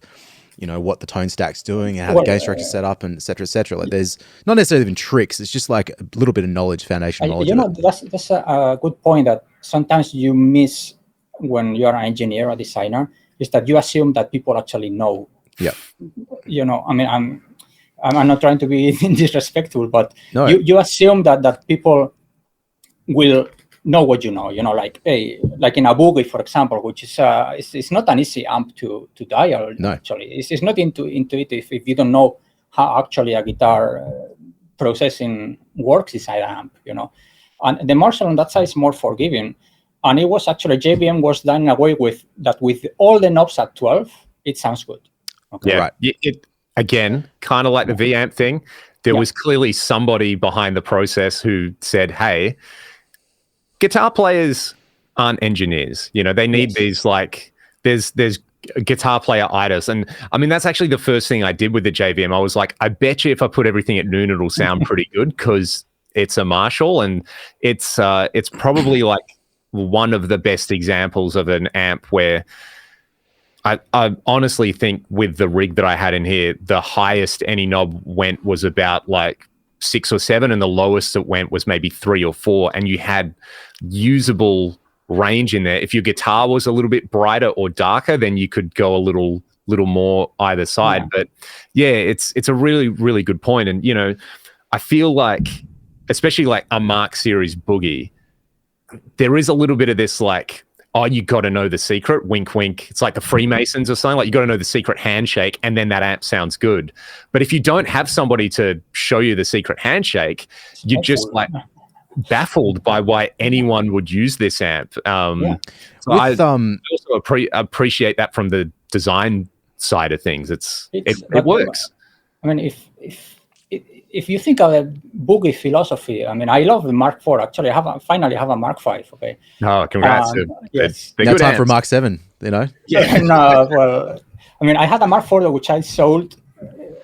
what the tone stack's doing and how the gain structure's set up and et cetera, et cetera. There's not necessarily even tricks. It's just a little bit of knowledge, foundation knowledge. That's a good point that sometimes you miss when you're an engineer or designer, is that you assume that people actually know. Yeah. I mean, I'm not trying to be disrespectful, but no. you assume that people will know what you know, like in a Boogie, for example, which is it's not an easy amp to dial. No. Actually, it's not intuitive if you don't know how actually a guitar processing works inside an amp, And the Marshall on that side is more forgiving, and it was actually JVM was done in a way with all the knobs at 12, it sounds good. Okay. Yeah, right. It again, kind of like the V amp thing. There was clearly somebody behind the process who said, "Hey, guitar players aren't engineers. They need these there's guitar player itis." And I mean, that's actually the first thing I did with the JVM. I was like, I bet you if I put everything at noon, it'll sound pretty good because it's a Marshall, and it's probably one of the best examples of an amp where I honestly think with the rig that I had in here, the highest any knob went was about 6 or 7, and the lowest it went was maybe 3 or 4, and you had usable range in there. If your guitar was a little bit brighter or darker, then you could go a little more either side. Yeah. But yeah, it's a really, really good point. And I feel especially a Mark series Boogie, there is a little bit of this oh, you got to know the secret, wink, wink. It's like the Freemasons or something. You got to know the secret handshake, and then that amp sounds good. But if you don't have somebody to show you the secret handshake, you're just baffled by why anyone would use this amp. So I also appreciate that from the design side of things. It works. I mean, if you think of a Boogie philosophy, I mean, I love the Mark IV. Actually, I finally have a Mark V. Okay. Oh, congrats! Yes. Now time for Mark 7. Yeah. No. Well, I mean, I had a Mark IV which I sold,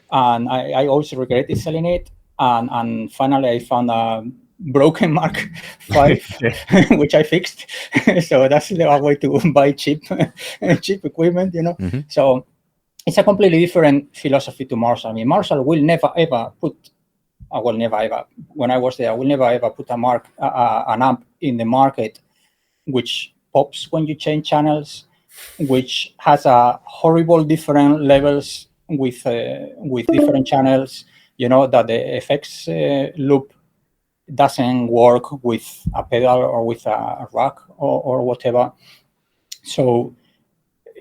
and I also regretted selling it. And finally, I found a broken Mark V, which I fixed. So that's the way to buy cheap equipment, Mm-hmm. So it's a completely different philosophy to Marshall. I mean, Marshall will never ever put. When I was there, I will never ever put an amp in the market which pops when you change channels, which has a horrible different levels with different channels. that the effects loop doesn't work with a pedal or with a rack or whatever. So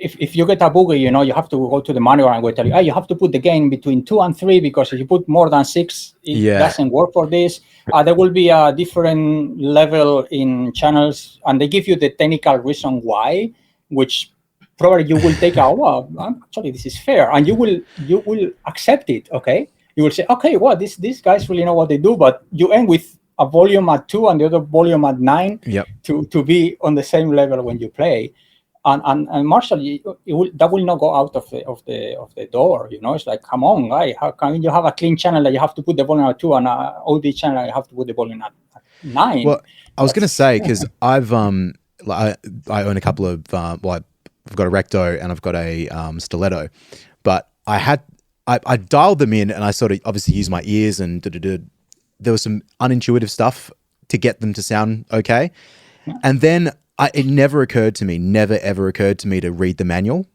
if you get a Boogie, you have to go to the manual and go tell you, you have to put the gain between 2 and 3, because if you put more than 6, it doesn't work for this. There will be a different level in channels, and they give you the technical reason why, which probably you will take out. Well, actually, this is fair, and you will accept it. Okay, you will say, okay, well, these guys really know what they do, but you end with a volume at 2 and the other volume at 9 to be on the same level when you play. And Marshall, that will not go out of the door. It's like, come on, guy, how can you have a clean channel that you have to put the volume at 2 and an OD channel that you have to put the volume at 9? Well, I was going to say, because I've I own a couple of I've got a Recto and I've got a Stiletto, but I dialed them in and I sort of obviously used my ears and there was some unintuitive stuff to get them to sound okay, and then. It never ever occurred to me to read the manual.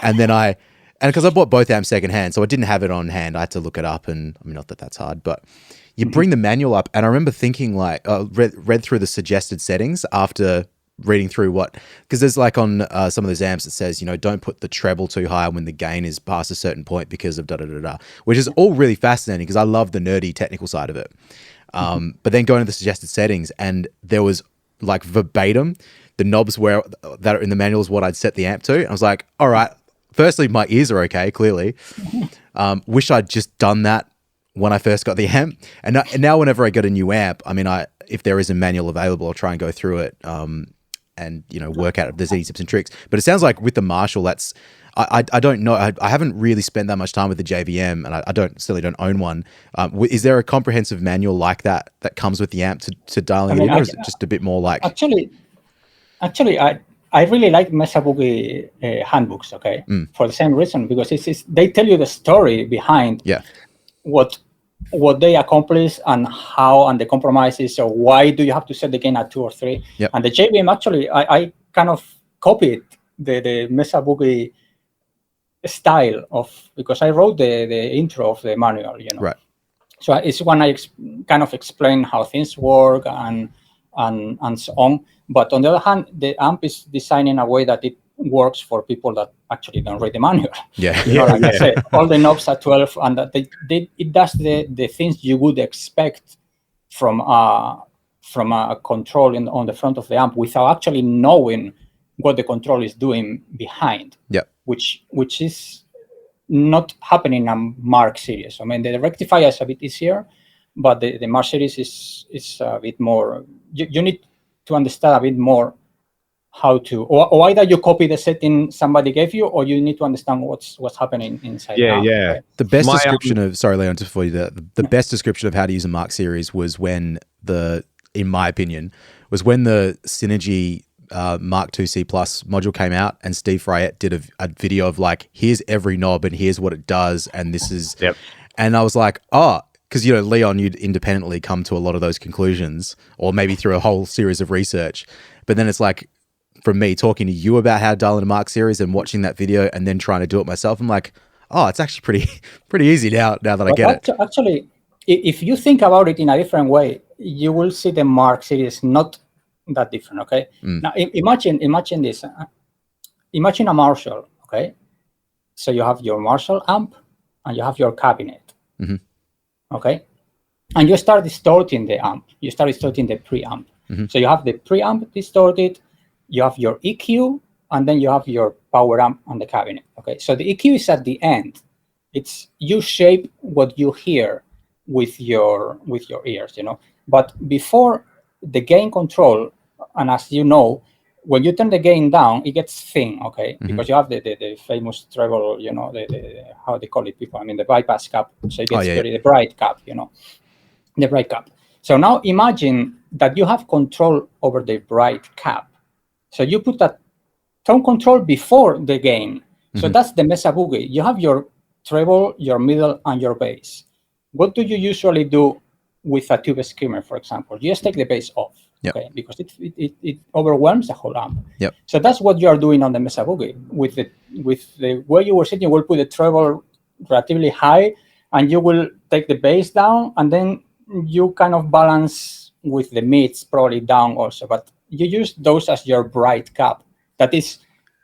And then because I bought both amps secondhand, so I didn't have it on hand. I had to look it up, and I mean, not that that's hard, but you bring the manual up, and I remember thinking like, read through the suggested settings after reading through because there's like on some of those amps it says, don't put the treble too high when the gain is past a certain point because of da-da-da-da, which is all really fascinating because I love the nerdy technical side of it. But then going to the suggested settings, and there was like verbatim, the knobs that are in the manual is what I'd set the amp to. And I was like, all right, firstly, my ears are okay, clearly. Wish I'd just done that when I first got the amp. And now whenever I get a new amp, I mean, if there is a manual available, I'll try and go through it and, work out if there's any tips and tricks. But it sounds like with the Marshall, I don't know. I haven't really spent that much time with the JVM, and I certainly don't own one. Is there a comprehensive manual like that comes with the amp to dialing it in, or is it just a bit more like? Actually, I really like Mesa Boogie handbooks. Okay, for the same reason, because they tell you the story behind what they accomplish and how, and the compromises. So why do you have to set the gain at 2 or 3? Yep. And the JVM, actually, I kind of copied the Mesa Boogie style because I wrote the intro of the manual, Right. So it's when I kind of explain how things work and so on. But on the other hand, the amp is designed in a way that it works for people that actually don't read the manual. Like I said, all the knobs are 12, and that it does the things you would expect from a control on the front of the amp without actually knowing what the control is doing behind. Which is not happening in a Mark series. I mean, the rectifier is a bit easier, but the Mark series is a bit more. You need to understand a bit more how to, or either you copy the setting somebody gave you, or you need to understand what's happening inside. Right? The best description of Leon, just for you, the best description of how to use a Mark series was when in my opinion, was when the Synergy Mark II C Plus module came out, and Steve Fryette did a video of like, here's every knob and here's what it does, and this is, and I was like, because Leon, you'd independently come to a lot of those conclusions, or maybe through a whole series of research, but then it's like, from me talking to you about how to dial in a Mark series and watching that video and then trying to do it myself, I'm like, it's actually pretty easy now that I get it. Actually, if you think about it in a different way, you will see the Mark series not that different. Okay. Now imagine this. Imagine a Marshall. Okay. So you have your Marshall amp and you have your cabinet. Okay. And you start distorting the amp. You start distorting the preamp. So you have the preamp distorted, you have your EQ, and then you have your power amp on the cabinet. Okay. So the EQ is at the end. It's you shape what you hear with your ears, But before the gain control, and as you know, when you turn the gain down, it gets thin, okay? Because you have the famous treble, the how they call it, people. I mean, the bypass cap. So it gets the bright cap, the bright cap. So now imagine that you have control over the bright cap. So you put that tone control before the gain. So that's the Mesa Boogie. You have your treble, your middle, and your bass. What do you usually do with a tube screamer, for example? You just take the bass off, okay? Because it overwhelms the whole amp. So that's what you are doing on the Mesa Boogie. With the way you were sitting, you will put the treble relatively high, and you will take the bass down, and then you kind of balance with the mids probably down also. But you use those as your bright cap that is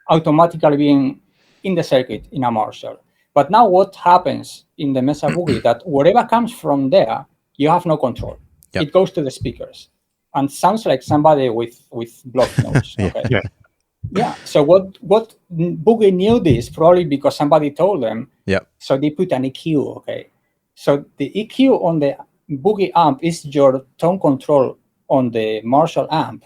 automatically being in the circuit in a Marshall. But now what happens in the Mesa Boogie that whatever comes from there, you have no control. Yep. It goes to the speakers and sounds like somebody with blocked notes. Okay. Yeah. Yeah. So what Boogie knew this probably because somebody told them. Yep. So they put an EQ. Okay. So the EQ on the Boogie amp is your tone control on the Marshall amp,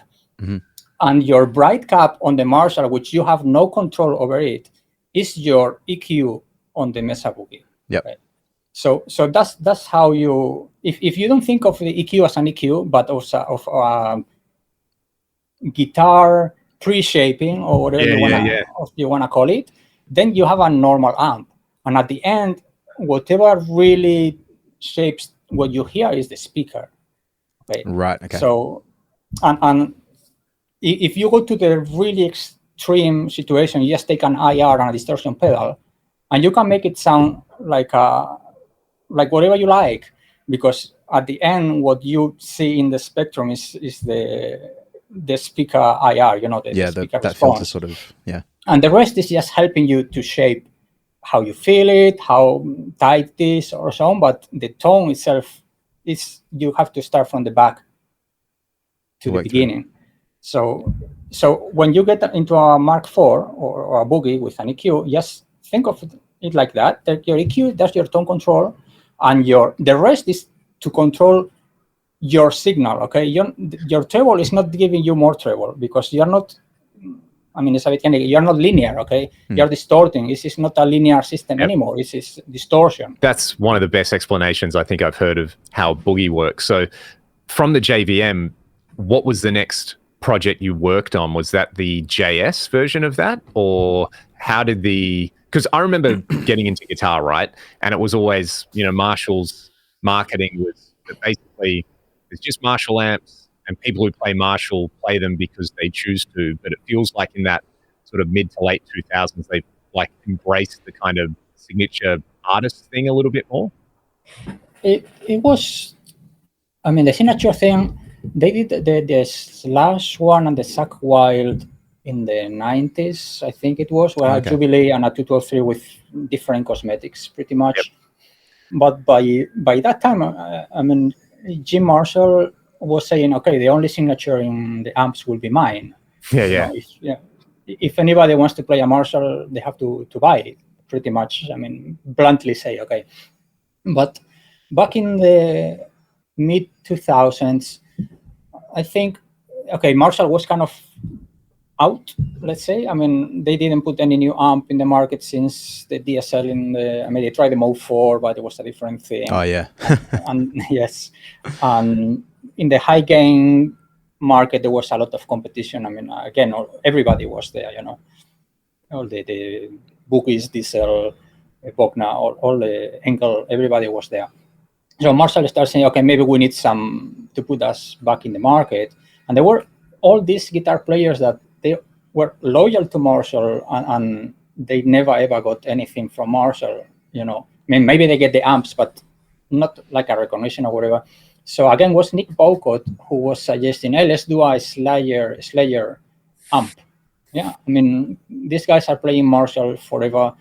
and your bright cap on the Marshall, which you have no control over it, is your EQ on the Mesa Boogie. Yep. Okay? So that's how you, if you don't think of the EQ as an EQ, but also of guitar pre-shaping or whatever you wanna call it, then you have a normal amp. And at the end, whatever really shapes what you hear is the speaker. Okay. Right. Okay. So, and if you go to the really extreme situation, you just take an IR and a distortion pedal, and you can make it sound like whatever you like, because at the end, what you see in the spectrum is the speaker IR, the speaker that response. filter sort of, yeah. And the rest is just helping you to shape how you feel it, how tight it is, or so on. But the tone itself is, you have to start from the back to the beginning. So when you get into a Mark IV or a Boogie with an EQ, just think of it like that. That your EQ, that's your tone control, and the rest is to control your signal. Okay, your treble is not giving you more treble because you're not. I mean, it's a bit kind of, you're not linear. Okay, you're distorting. This is not a linear system anymore. This is distortion. That's one of the best explanations I think I've heard of how Boogie works. So, from the JVM, what was the next project you worked on? Was that the JS version of that, or how did because I remember getting into guitar, right? And it was always, Marshall's marketing was that basically it's just Marshall amps, and people who play Marshall play them because they choose to. But it feels like in that sort of mid to late 2000s, they've like embraced the kind of signature artist thing a little bit more. It was, I mean, the signature thing, they did the Slash one and the Zack Wild in the 90s, I think it was, where a Jubilee and a 223 with different cosmetics, pretty much. Yep. But by that time, I mean, Jim Marshall was saying, okay, the only signature in the amps will be mine. Yeah. So if anybody wants to play a Marshall, they have to buy it, pretty much. I mean, bluntly say, okay. But back in the mid 2000s, I think, okay, Marshall was kind of out, let's say. I mean, they didn't put any new amp in the market since the DSL I mean, they tried the Mode 4, but it was a different thing. Oh, yeah. and yes. And in the high gain market, there was a lot of competition. I mean, again, everybody was there, all the Boogies, Diesel, Bogna, all the Enkel, everybody was there. So Marshall started saying, okay, maybe we need some to put us back in the market. And there were all these guitar players that they were loyal to Marshall, and they never ever got anything from Marshall, I mean, maybe they get the amps, but not like a recognition or whatever. So again, was Nick Bowcott who was suggesting, hey, let's do a Slayer amp. Yeah, I mean, these guys are playing Marshall forever.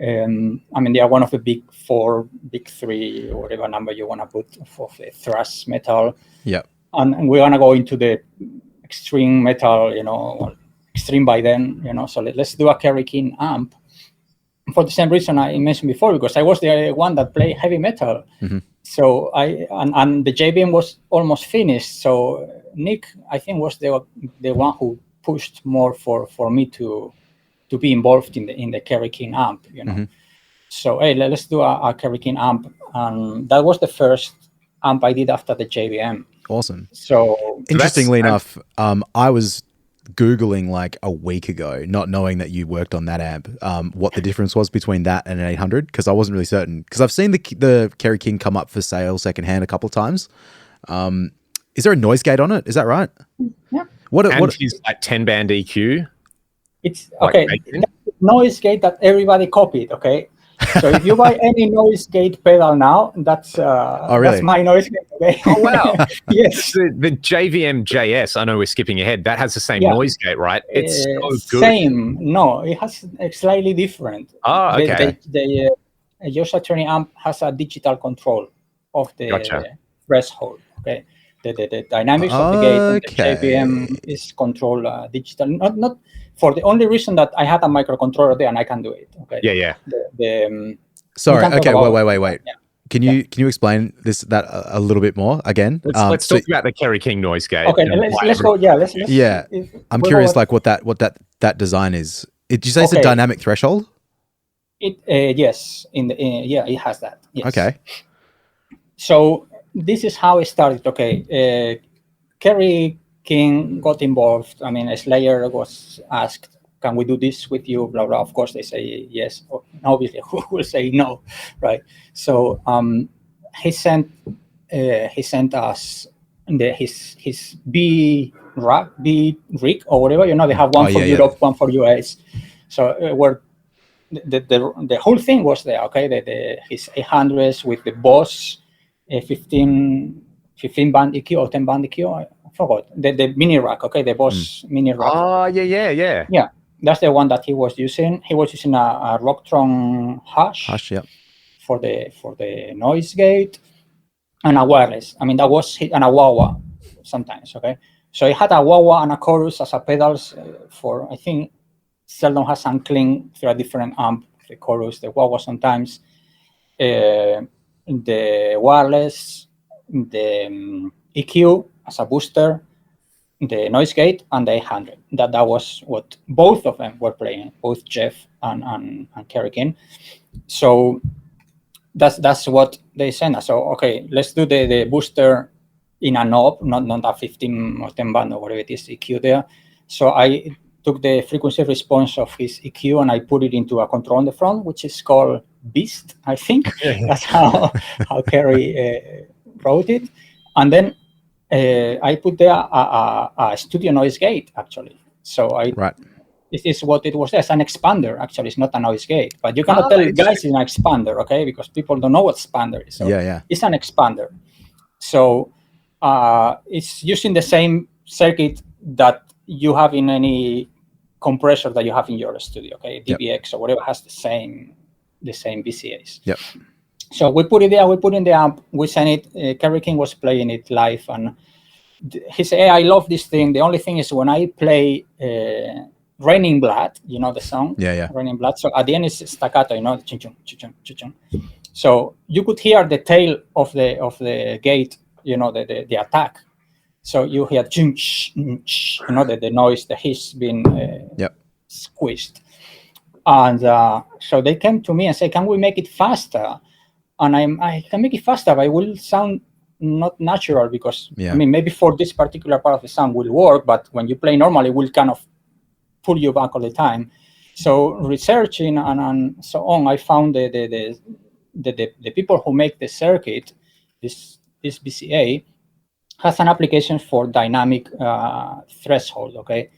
I mean, they are one of the big four, big three, or whatever number you want to put for the thrash metal. Yeah. And we're going to go into the extreme metal, extreme by then, so let's do a Kerry King amp. For the same reason I mentioned before, because I was the one that played heavy metal. Mm-hmm. So and the JVM was almost finished. So Nick, I think, was the one who pushed more for me to be involved in the Kerry King amp, Mm-hmm. So hey, let's do a Kerry King amp, and that was the first amp I did after the JVM. Awesome. So interestingly enough, I was Googling like a week ago, not knowing that you worked on that amp, what the difference was between that and an 800, because I wasn't really certain. Because I've seen the Kerry King come up for sale secondhand a couple of times. Is there a noise gate on it? Is that right? Yeah. What is like 10-band EQ? It's okay. Noise gate that everybody copied. Okay, So if you buy any noise gate pedal now, that's really? that's my noise gate. Okay? Oh wow! Yes. The JVM JS. I know we're skipping ahead. That has the same noise gate, right? It's so good. Same. No, it has a slightly different. Oh, okay. The Joshua Training amp has a digital control of the threshold. Okay. The dynamics of the gate and the JVM is controlled digital. Not for the only reason that I had a microcontroller there and I can do it. Okay. Yeah. Sorry. Okay. Wait. Yeah. Can you explain that a little bit more again? Let's talk about the Kerry King noise gate. Okay, let's go. Yeah, let's. Yeah, I'm curious, like what that design is. Did you say it's a dynamic threshold? Yes, it has that. Yes. Okay. So this is how it started. Okay, Kerry King got involved. I mean, Slayer was asked, "Can we do this with you?" Blah blah. Of course, they say yes. Obviously, who will say no, right? So he sent us his B rig or whatever. You know, they have one for Europe, one for US. So where the whole thing was there. Okay, his 800s with the Boss 15 band EQ or 10 band EQ. I forgot the mini rack. Okay, the Boss mini rack. Oh yeah. That's the one that he was using. He was using a Rocktron Hush, for the noise gate, and a wireless. I mean, that was and a wah-wah sometimes. Okay, so he had a wah-wah and a chorus as a pedals for, I think, seldom has some cling through a different amp. The chorus, the wah-wah sometimes, the wireless, the EQ as a booster, the noise gate, and the 800. That was what both of them were playing, both Jeff and Kerry King. So that's what they sent us. So okay, let's do the booster in a knob, not a 15 or 10 band or whatever it is EQ there. So I took the frequency response of his EQ and I put it into a control on the front, which is called Beast, I think. That's how Kerry wrote it. And then I put there a studio noise gate, actually. So this is what it was. It's an expander, actually. It's not a noise gate. But you cannot tell guys it's an expander, okay? Because people don't know what expander is. So it's an expander. So it's using the same circuit that you have in any compressor that you have in your studio, okay? DBX or whatever has the same VCAs. Yep. So we put it there, we put in the amp, we sent it. Kerry King was playing it live, and he said, "Hey, I love this thing. The only thing is when I play Raining Blood, you know the song? Raining Blood. So at the end it's staccato, you know, ching-chung, ching-chung, ching-chung. So you could hear the tail of the gate, you know, the attack. So you hear ching, you know, the noise, the hiss being squeezed. And so they came to me and said, "Can we make it faster?" And I can make it faster, but it will sound not natural because, I mean, maybe for this particular part of the sound will work, but when you play normally, it will kind of pull you back all the time. So researching and so on, I found the people who make the circuit, this BCA, has an application for dynamic threshold, okay?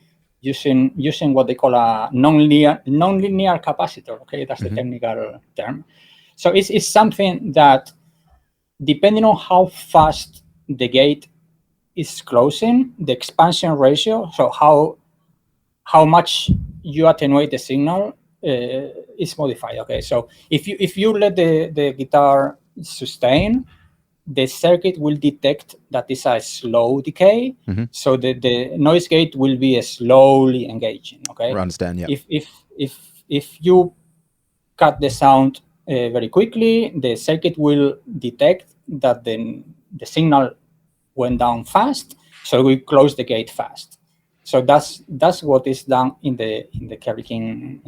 Using what they call a nonlinear capacitor, okay? That's the technical term. So it's something that, depending on how fast the gate is closing, the expansion ratio, so how much you attenuate the signal, is modified. Okay, so if you let the guitar sustain, the circuit will detect that it's a slow decay. So the noise gate will be slowly engaging. Okay, I understand. Yeah. If you cut the sound very quickly, the circuit will detect that the signal went down fast, so we close the gate fast. So that's what is done in the Kerry King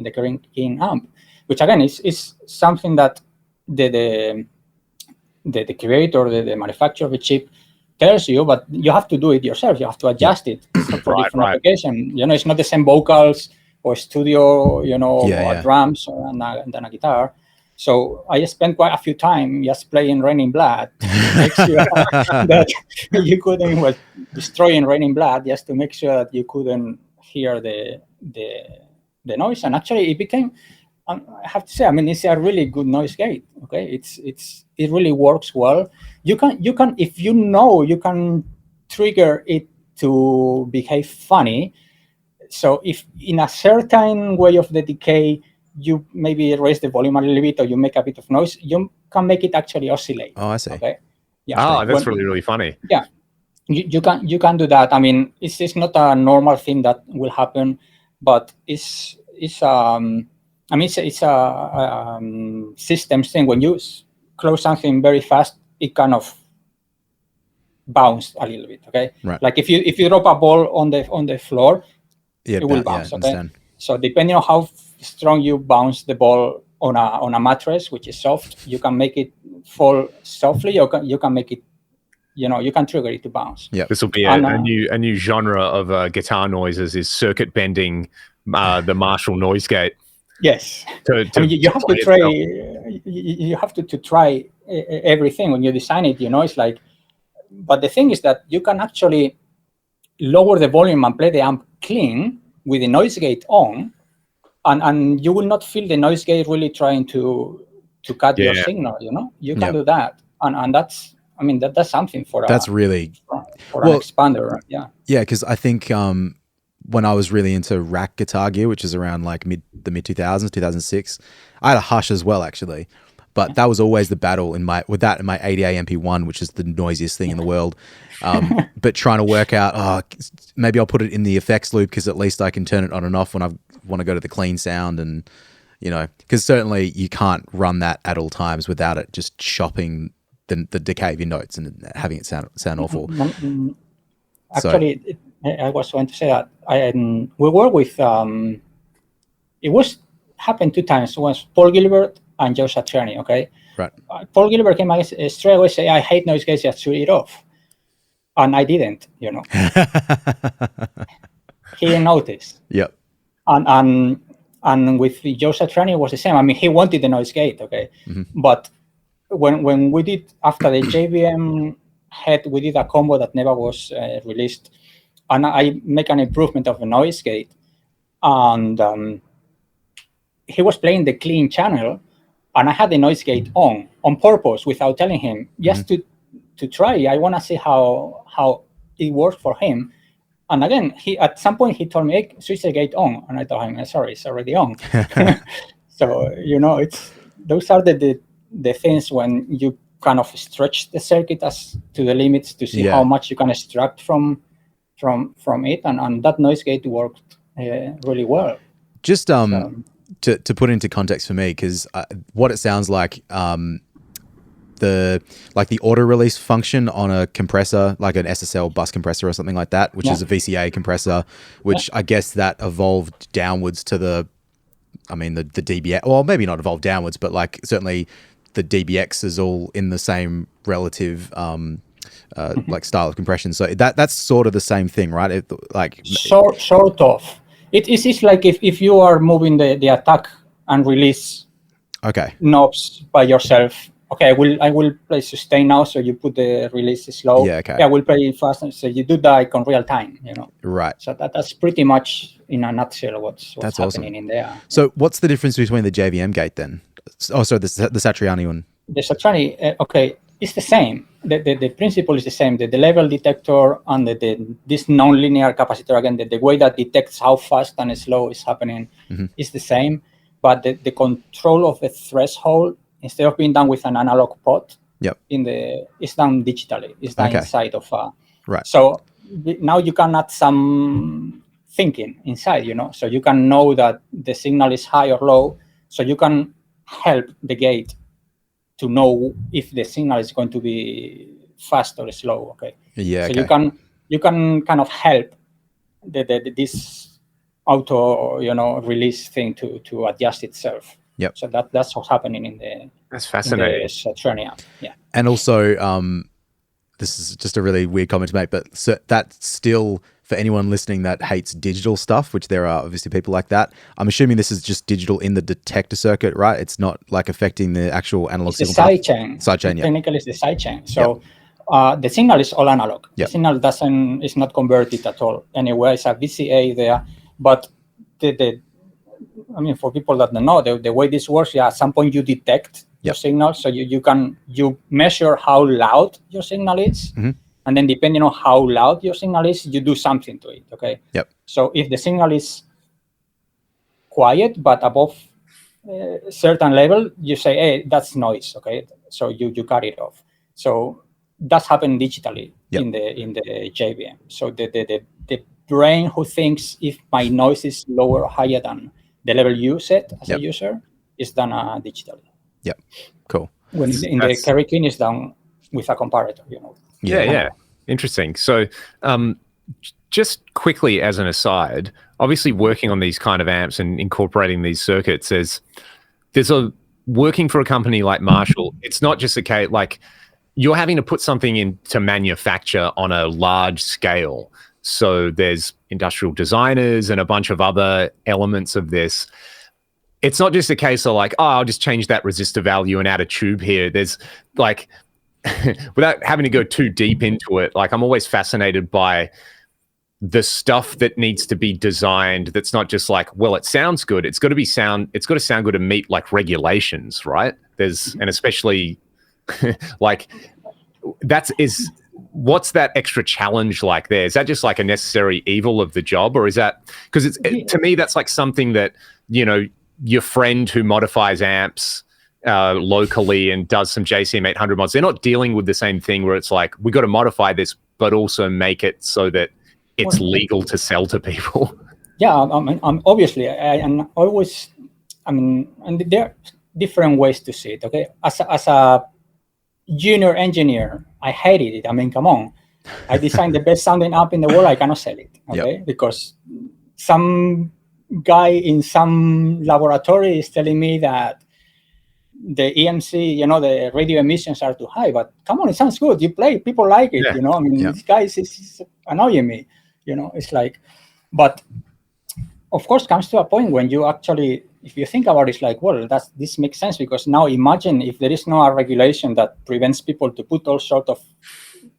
amp, which again is something that the creator, the manufacturer of the chip tells you, but you have to do it yourself. You have to adjust it for different application. You know, it's not the same vocals or studio, you know, or drums than a guitar. So I spent quite a few time just playing Raining Blood to make sure that you couldn't, destroying Raining Blood just to make sure that you couldn't hear the noise. And actually it became I have to say, I mean, it's a really good noise gate. Okay, it really works well. You can if you know, you can trigger it to behave funny. So if in a certain way of the decay, you maybe raise the volume a little bit or you make a bit of noise, you can make it actually oscillate. Oh, I see. Okay. Yeah. Oh, that's really funny. Yeah. You can do that. I mean, it's not a normal thing that will happen, but it's I mean, it's a systems thing. When you close something very fast, it kind of bounce a little bit. Okay. Right. Like if you drop a ball on the floor, it will bounce. Okay. Understand. So depending on how strong you bounce the ball on a mattress, which is soft, you can make it fall softly, or you can make it, you can trigger it to bounce. Yeah, this will be a new genre of guitar noises, is circuit bending the Marshall noise gate. Yes, I mean, you have to try. You have to try everything when you design it. It's like, but the thing is that you can actually lower the volume and play the amp clean with the noise gate on, and you will not feel the noise gate really trying to cut your signal. You can do that, and that's. I mean, that's something for that's really for an expander. Yeah, because I think when I was really into rack guitar gear, which is around like the mid 2000s, 2006, I had a Hush as well, actually. But that was always the battle in my 80A MP1, which is the noisiest thing in the world. But trying to work out, maybe I'll put it in the effects loop because at least I can turn it on and off when I want to go to the clean sound, and because certainly you can't run that at all times without it just chopping the decay of your notes and having it sound awful. Actually, I was going to say that we work with it happened 2 times. Once Paul Gilbert and Joe Satriani. Okay, right. Paul Gilbert came straight away say, "I hate noise gates, just shoot it off," and I didn't. He didn't notice. Yep. And with Joe Satriani it was the same. I mean, he wanted the noise gate. Okay, but when we did after the JVM head, we did a combo that never was released, and I make an improvement of the noise gate, and he was playing the clean channel, and I had the noise gate on purpose without telling him, just to try. I want to see how it worked for him. And again, at some point he told me, "Hey, switch the gate on," and I told him, "Sorry, it's already on." So those are the things when you kind of stretch the circuit as to the limits to see how much you can extract from it, and that noise gate worked really well. Just to put into context for me, because what it sounds like, the auto release function on a compressor, like an SSL bus compressor or something like that, which is a VCA compressor, which I guess that evolved downwards to the DBX. Well, maybe not evolved downwards, but like certainly the DBX is all in the same relative like style of compression. So that's sort of the same thing, right? Sort of. It is like if you are moving the attack and release knobs by yourself. Okay, I will play sustain now, so you put the release slow. Yeah, okay. I will play fast, so you do that on real time. Right. So that's pretty much in a nutshell what's happening awesome. In there. So what's the difference between the JVM gate then? Oh, sorry, the Satriani one. The Satriani, it's the same. The principle is the same. The level detector and this nonlinear capacitor, again, the way that detects how fast and slow is happening is the same, but the control of the threshold, instead of being done with an analog pot, it's done digitally. It's done inside of right. So now you can add some thinking inside, so you can know that the signal is high or low, so you can help the gate to know if the signal is going to be fast or slow. Okay. Yeah. So you can kind of help this auto release thing to adjust itself. Yep. So that's what's happening in the that's fascinating. In the Satriani app. Yeah. And also, this is just a really weird comment to make, but so that's still for anyone listening that hates digital stuff, which there are obviously people like that. I'm assuming this is just digital in the detector circuit, right? It's not like affecting the actual analog signal. It's the sidechain. Sidechain, yeah. Technically, it's the sidechain. So the signal is all analog. Yep. The signal is not converted at all anywhere. It's a VCA there, but the I mean, for people that don't know, the way this works, at some point you detect your signal, so you measure how loud your signal is, and then depending on how loud your signal is, you do something to it. Okay. Yep. So if the signal is quiet but above a certain level, you say, hey, that's noise. Okay. So you cut it off. So that's happened digitally in the JVM. So the brain who thinks if my noise is lower or higher than the level you set as a user is done digitally. Yep. Cool. When in the Kerry King is done with a comparator, Yeah. Interesting. So just quickly as an aside, obviously working on these kind of amps and incorporating these circuits, there's a working for a company like Marshall, it's not just a case like you're having to put something in to manufacture on a large scale. So there's industrial designers and a bunch of other elements of this. It's not just a case of like, oh, I'll just change that resistor value and add a tube here. There's like, without having to go too deep into it, like I'm always fascinated by the stuff that needs to be designed. That's not just like, well, it sounds good. It's got to sound good to meet like regulations, right? And especially like what's that extra challenge like there? Is that just like a necessary evil of the job, or is that because to me that's like something that your friend who modifies amps locally and does some JCM 800 mods, they're not dealing with the same thing where it's like we got to modify this but also make it so that it's legal to sell to people. Yeah, obviously, and always, and there are different ways to see it. Okay, as a junior engineer, I hated it. I mean, come on, I designed the best sounding amp in the world. I cannot sell it, okay, because some guy in some laboratory is telling me that the EMC, the radio emissions are too high. But come on, it sounds good. You play, people like it. This guy is annoying me. It's like, but of course comes to a point when you actually, if you think about it, it's like, well, this makes sense, because now imagine if there is no regulation that prevents people to put all sort of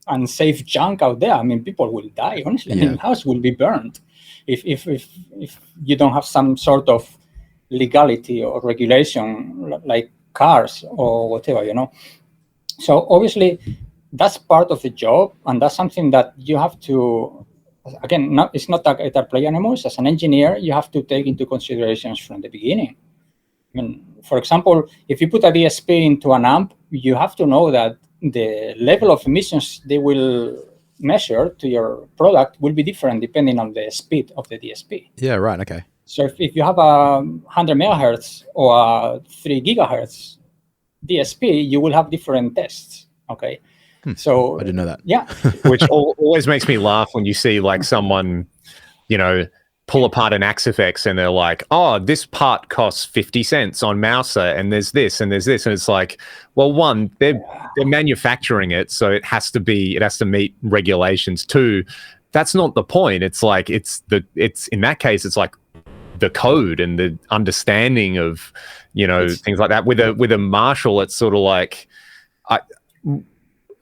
unsafe junk out there. I mean, people will die, honestly. The house will be burned if you don't have some sort of legality or regulation like cars or whatever, So obviously that's part of the job, and that's something that you have to, again, it's not a guitar player anymore. As an engineer, you have to take into considerations from the beginning. I mean, for example, if you put a DSP into an amp, you have to know that the level of emissions they will measure to your product will be different depending on the speed of the DSP. Yeah, right, okay. So if you have a 100 megahertz or a 3 gigahertz DSP, you will have different tests, okay? So I didn't know that. Yeah. Which always makes me laugh when you see like someone, pull apart an Axifex and they're like, oh, this part costs 50 cents on Mesa and there's this and there's this. And it's like, well, one, they're manufacturing it, so it has to meet regulations. Two, that's not the point. It's like, it's in that case, it's like the code and the understanding of, things like that. With a Marshall, it's sort of like,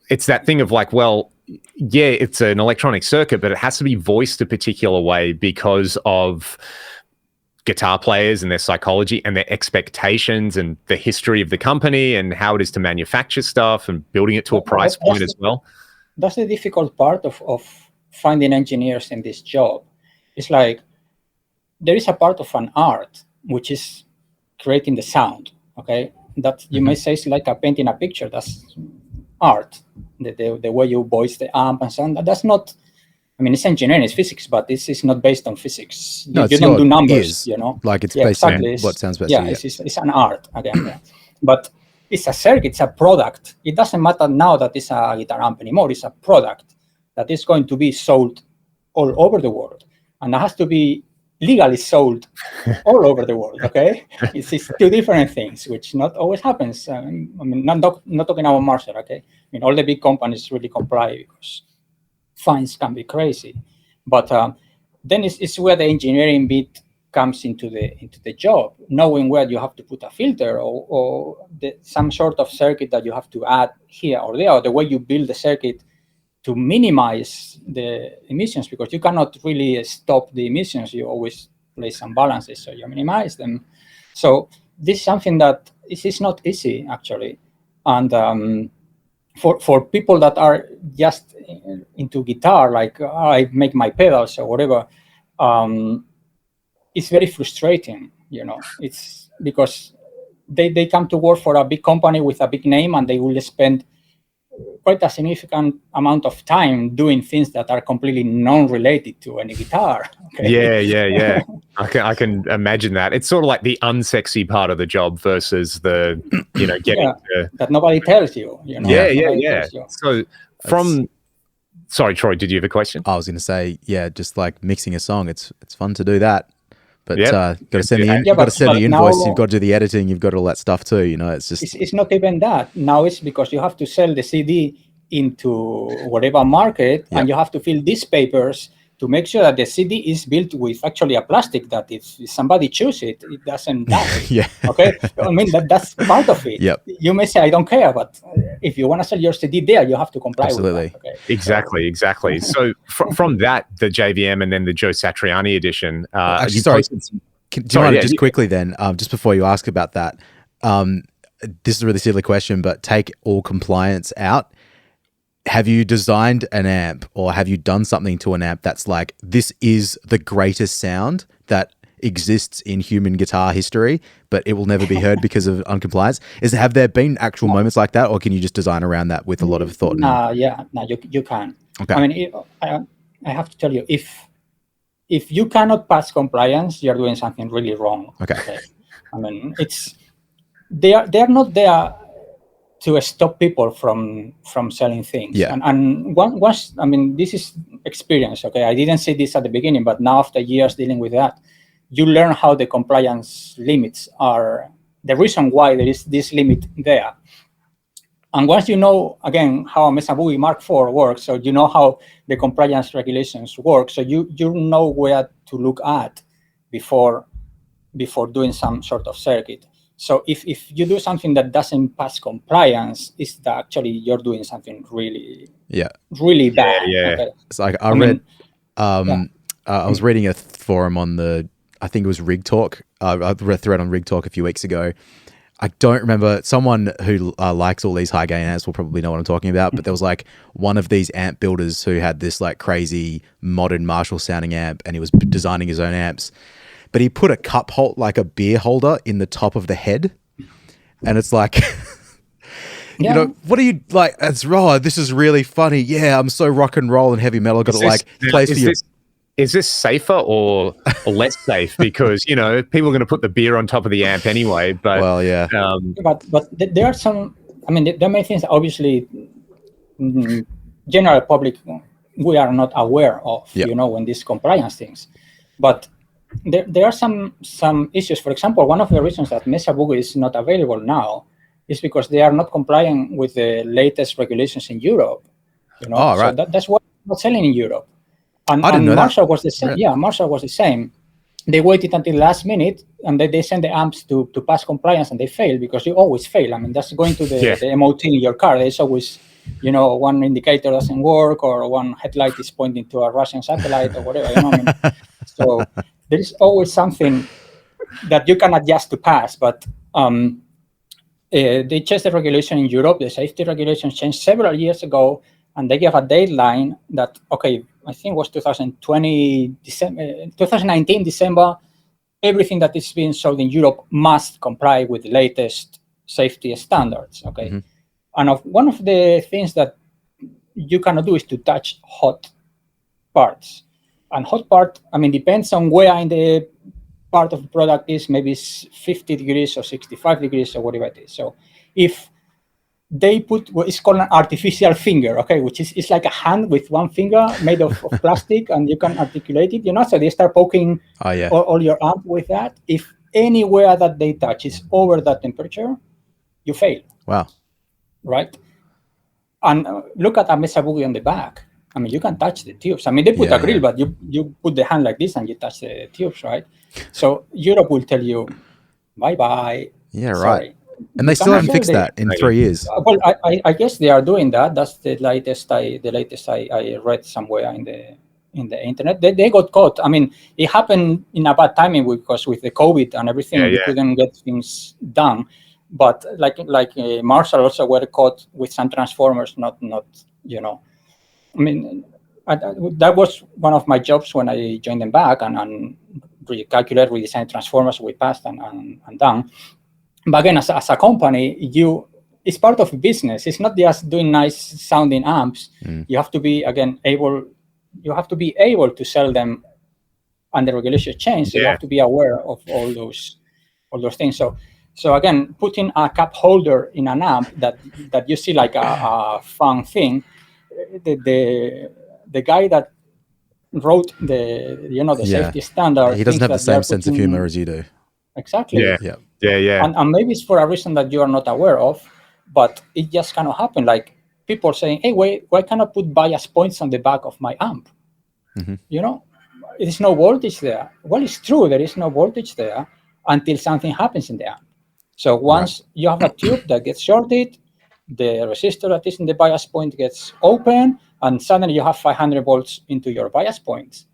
it's that thing of like, well, yeah, it's an electronic circuit, but it has to be voiced a particular way because of guitar players and their psychology and their expectations and the history of the company and how it is to manufacture stuff and building it to a price point as well. That's the difficult part of finding engineers in this job. It's like there is a part of an art, which is creating the sound, okay? That you may say is like a painting a picture. That's art, the way you voice the amp and so on. That's not, it's engineering, it's physics, but this is not based on physics. You don't do numbers, Like it's based on what sounds better. Yeah, it's an art, again. But it's a circuit, it's a product. It doesn't matter now that it's a guitar amp anymore. It's a product that is going to be sold all over the world. And that has to be legally sold all over the world, okay? It's two different things, which not always happens. Not talking about Marshall, okay? All the big companies really comply because fines can be crazy. But then it's where the engineering bit comes into the job, knowing where you have to put a filter or some sort of circuit that you have to add here or there, or the way you build the circuit to minimize the emissions, because you cannot really stop the emissions. You always play some balances, so you minimize them. So this is something that is not easy actually, and for people that are just into guitar, like I make my pedals or whatever, it's very frustrating. It's because they come to work for a big company with a big name, and they will spend quite a significant amount of time doing things that are completely non-related to any guitar. Okay? Yeah. I can imagine that. It's sort of like the unsexy part of the job versus the, getting to... that nobody tells you. Yeah. So sorry, Troy, did you have a question? I was going to say, just like mixing a song, it's fun to do that. But got to send the invoice. Now, you've got to do the editing. You've got all that stuff too. It's just it's not even that. Now it's because you have to sell the CD into whatever market, and you have to fill these papers to make sure that the CD is built with actually a plastic that if somebody chooses it doesn't die. Okay. I mean that's part of it. Yep. You may say I don't care, but if you want to sell your CD there, you have to comply with that. Okay? Exactly. So from that, the JVM and then the Joe Satriani edition. Actually, sorry. Do you mind just quickly then, just before you ask about that, this is a really silly question, but take all compliance out. Have you designed an amp or have you done something to an amp that's like, this is the greatest sound that exists in human guitar history, but it will never be heard because of uncompliance? Have there been actual moments like that, or can you just design around that with a lot of thought? You can. Okay. I mean, I have to tell you, if you cannot pass compliance, you're doing something really wrong. Okay. I mean, they're not there to stop people from selling things. Yeah. And once, I mean, this is experience. Okay, I didn't say this at the beginning, but now after years dealing with that, you learn how the compliance limits are, the reason why there is this limit there. And once you know, again, how a Mesa Boogie Mark IV works, so you know how the compliance regulations work, so you know where to look at before doing some sort of circuit. So if you do something that doesn't pass compliance, it's that actually you're doing something really bad. Okay. It's like I was reading a forum on I think it was Rig Talk. I read a thread on Rig Talk a few weeks ago. I don't remember. Someone who likes all these high gain amps will probably know what I'm talking about. But there was like one of these amp builders who had this like crazy modern Marshall sounding amp, and he was designing his own amps. But he put a cup hold, like a beer holder, in the top of the head, and it's like, what are you like? It's raw. This is really funny. Yeah, I'm so rock and roll and heavy metal. Got place for you. Is this safer or less safe? Because people are going to put the beer on top of the amp anyway. But but there are some. I mean, there are many things. Obviously, general public we are not aware of. When these compliance things, but. There are some issues. For example, one of the reasons that Mesa Boogie is not available now is because they are not complying with the latest regulations in Europe. Right. So that's why it's not selling in Europe. And, I didn't know Marshall that. was the same. Yeah, Marshall was the same. They waited until the last minute, and they sent the amps to pass compliance, and they failed because you always fail. I mean, that's going to the MOT in your car. There's always, one indicator doesn't work, or one headlight is pointing to a Russian satellite, or whatever. So there is always something that you can adjust to pass, but they changed the regulation in Europe. The safety regulations changed several years ago, and they gave a deadline that, I think it was 2019 December, everything that is being sold in Europe must comply with the latest safety standards, Mm-hmm. And one of the things that you cannot do is to touch hot parts. And hot part, depends on where in the part of the product is, maybe it's 50 degrees or 65 degrees or whatever it is. So if they put what is called an artificial finger, which is it's like a hand with one finger made of plastic, and you can articulate it, so they start poking all your amp with that. If anywhere that they touch is over that temperature, you fail. Wow. Right? And look at a Mesa Boogie on the back. You can touch the tubes. They put a grill, but you put the hand like this and you touch the tubes, right? So Europe will tell you, bye-bye. Yeah, right. And they still haven't fixed that in 3 years. Well, I guess they are doing that. That's the latest I read somewhere in in the internet. They got caught. I mean, it happened in a bad timing because with the COVID and everything, we couldn't get things done. But like Marshall also were caught with some transformers, not you know. I mean, that was one of my jobs when I joined them back and recalculate, redesign transformers. We passed and done. But again, as a company, it's part of business. It's not just doing nice sounding amps. You have to be able to sell them under regulation change. So you have to be aware of all those things. So again, putting a cup holder in an amp that you see like a fun thing, the guy that wrote the safety standard, he doesn't have the same sense of humor as you do. Exactly. Yeah. And maybe it's for a reason that you are not aware of, but it just kind of happened. Like people saying, "Hey, why can't I put bias points on the back of my amp?" You know, there's no voltage there. Well, it's true, there is no voltage there until something happens in the amp. So once you have a tube that gets shorted, the resistor that is in the bias point gets open, and suddenly you have 500 volts into your bias points.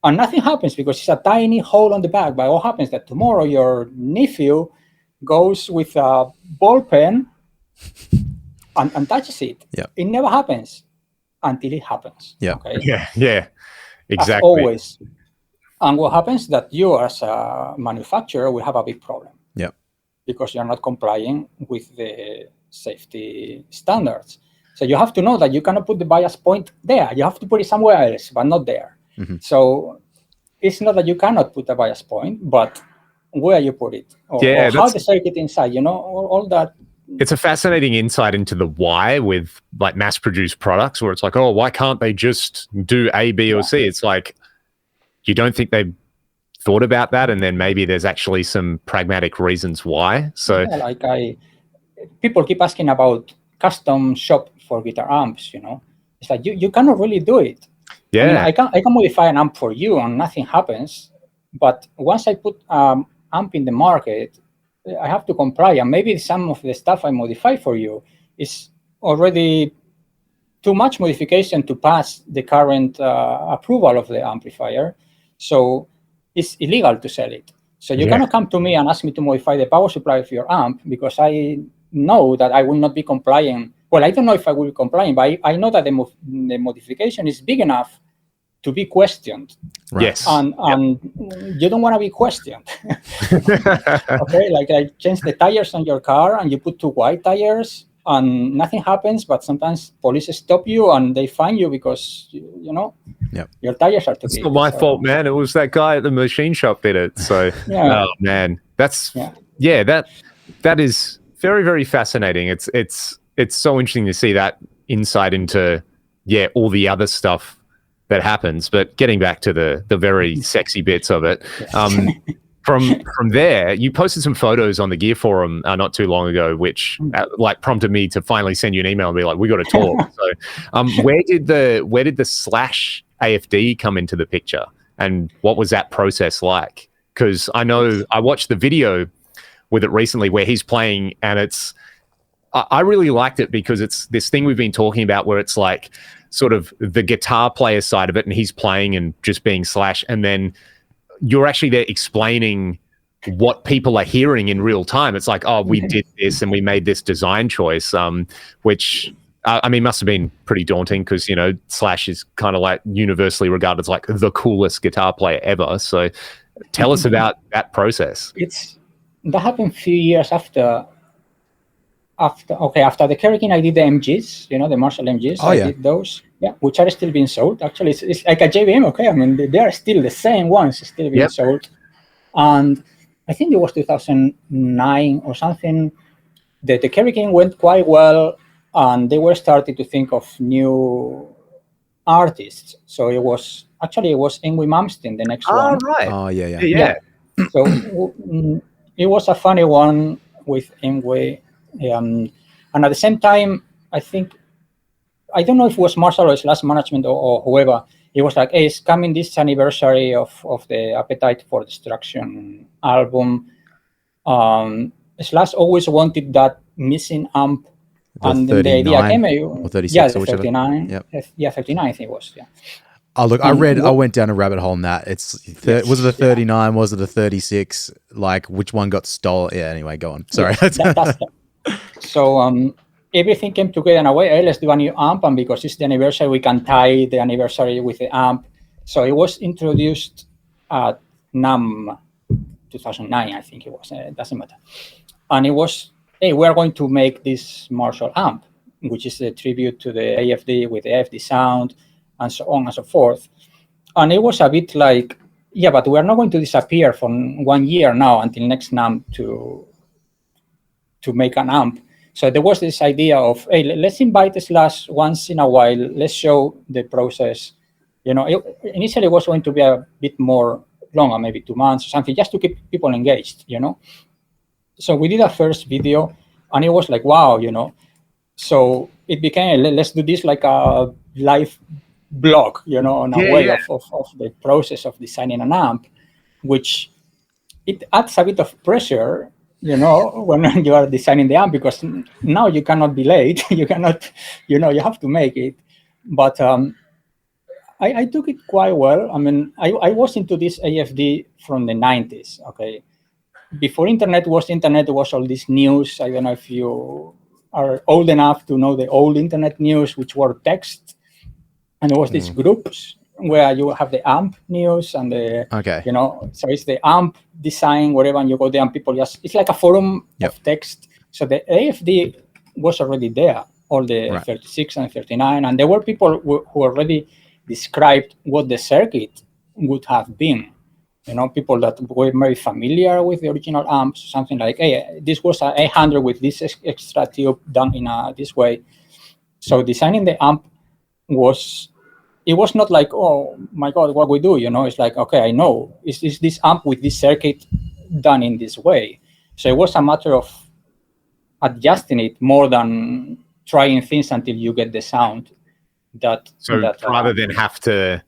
And nothing happens because it's a tiny hole on the back. But what happens that tomorrow your nephew goes with a ball pen and touches it. It never happens until it happens. Okay? Yeah, exactly. As always. And what happens that you as a manufacturer will have a big problem. Because you're not complying with the safety standards. So you have to know that you cannot put the bias point there. You have to put it somewhere else, but not there. So it's not that you cannot put a bias point, but where you put it, or how the circuit inside, all that. It's a fascinating insight into the why with like mass-produced products, where it's like, oh, why can't they just do A, B, or C? It's like, you don't think they've thought about that, and then maybe there's actually some pragmatic reasons why. So, people keep asking about custom shop for guitar amps. It's like you cannot really do it. I can modify an amp for you and nothing happens. But once I put amp in the market, I have to comply. And maybe some of the stuff I modify for you is already too much modification to pass the current approval of the amplifier. So it's illegal to sell it. So you cannot come to me and ask me to modify the power supply of your amp, because I know that I will not be complying. Well, I don't know if I will be complying, but I know that the modification is big enough to be questioned. Yes. And you don't want to be questioned. Okay, like I change the tires on your car and you put 2 white tires and nothing happens, but sometimes police stop you and they fine you because, your tires are too big. It's not my fault, man. It was that guy at the machine shop did it. So, oh, man. That's, that is very, very fascinating. It's so interesting to see that insight into, all the other stuff that happens. But getting back to the very sexy bits of it, from there, you posted some photos on the Gear Forum not too long ago, which prompted me to finally send you an email and be like, we got to talk. So, where did the Slash AFD come into the picture, and what was that process like? Because I know I watched the video with it recently where he's playing, and I really liked it because it's this thing we've been talking about where it's like sort of the guitar player side of it, and he's playing and just being Slash, and then you're actually there explaining what people are hearing in real time. It's like, oh, we did this and we made this design choice, which must have been pretty daunting because, Slash is kind of like universally regarded as like the coolest guitar player ever. So tell us about that process. That happened a few years after the Kerry King. I did the MGs, the Marshall MGs. I did those, which are still being sold. Actually, it's like a JVM. Okay, I mean they are still the same ones, still being sold. And I think it was 2009 or something. The Kerry King went quite well, and they were starting to think of new artists. So it was Yngwie Malmsteen, the next one. Right. Oh yeah. So it was a funny one with Yngwie. And at the same time, I don't know if it was Marshall or Slash management or whoever. It was like, hey, it's coming this anniversary of the Appetite for Destruction album. Slash always wanted that missing amp. And the idea came. Or 36 or 39. Yep. Yeah, 39 I think it was. Yeah. Oh, look, I went down a rabbit hole on that. Was it a 39? Was it a 36? Like, which one got stolen? Yeah, anyway, go on. Sorry. So everything came together in a way. Hey, let's do a new amp, and because it's the anniversary, we can tie the anniversary with the amp. So it was introduced at NAMM 2009, I think it was. It doesn't matter. And it was, hey, we're going to make this Marshall amp, which is a tribute to the AFD with the AFD sound, and so on and so forth. And it was a bit like, yeah, but we're not going to disappear for 1 year now until next NAMM to make an amp. So there was this idea of, hey, let's invite Slash once in a while. Let's show the process. Initially it was going to be a bit more longer, maybe 2 months or something, just to keep people engaged, So we did a first video, and it was like, wow, So it became, let's do this like a live blog, on a way of the process of designing an amp, which it adds a bit of pressure, when you are designing the amp, because now you cannot be late. You cannot, you have to make it. But I took it quite well. I mean, I was into this AFD from the 90s, okay? Before internet was all this news. I don't know if you are old enough to know the old internet news, which were text. And there was these groups where you have the amp news and so it's the amp design, whatever, and you go there and people it's like a forum of text. So the AFD was already there, all the 36 and 39, and there were people who already described what the circuit would have been. People that were very familiar with the original amps, something like, hey, this was a 800 with this extra tube done in this way. So designing the amp was not like, oh my God, what we do, It's like, okay, I know, is this amp with this circuit done in this way? So it was a matter of adjusting it more than trying things until you get the sound rather than have to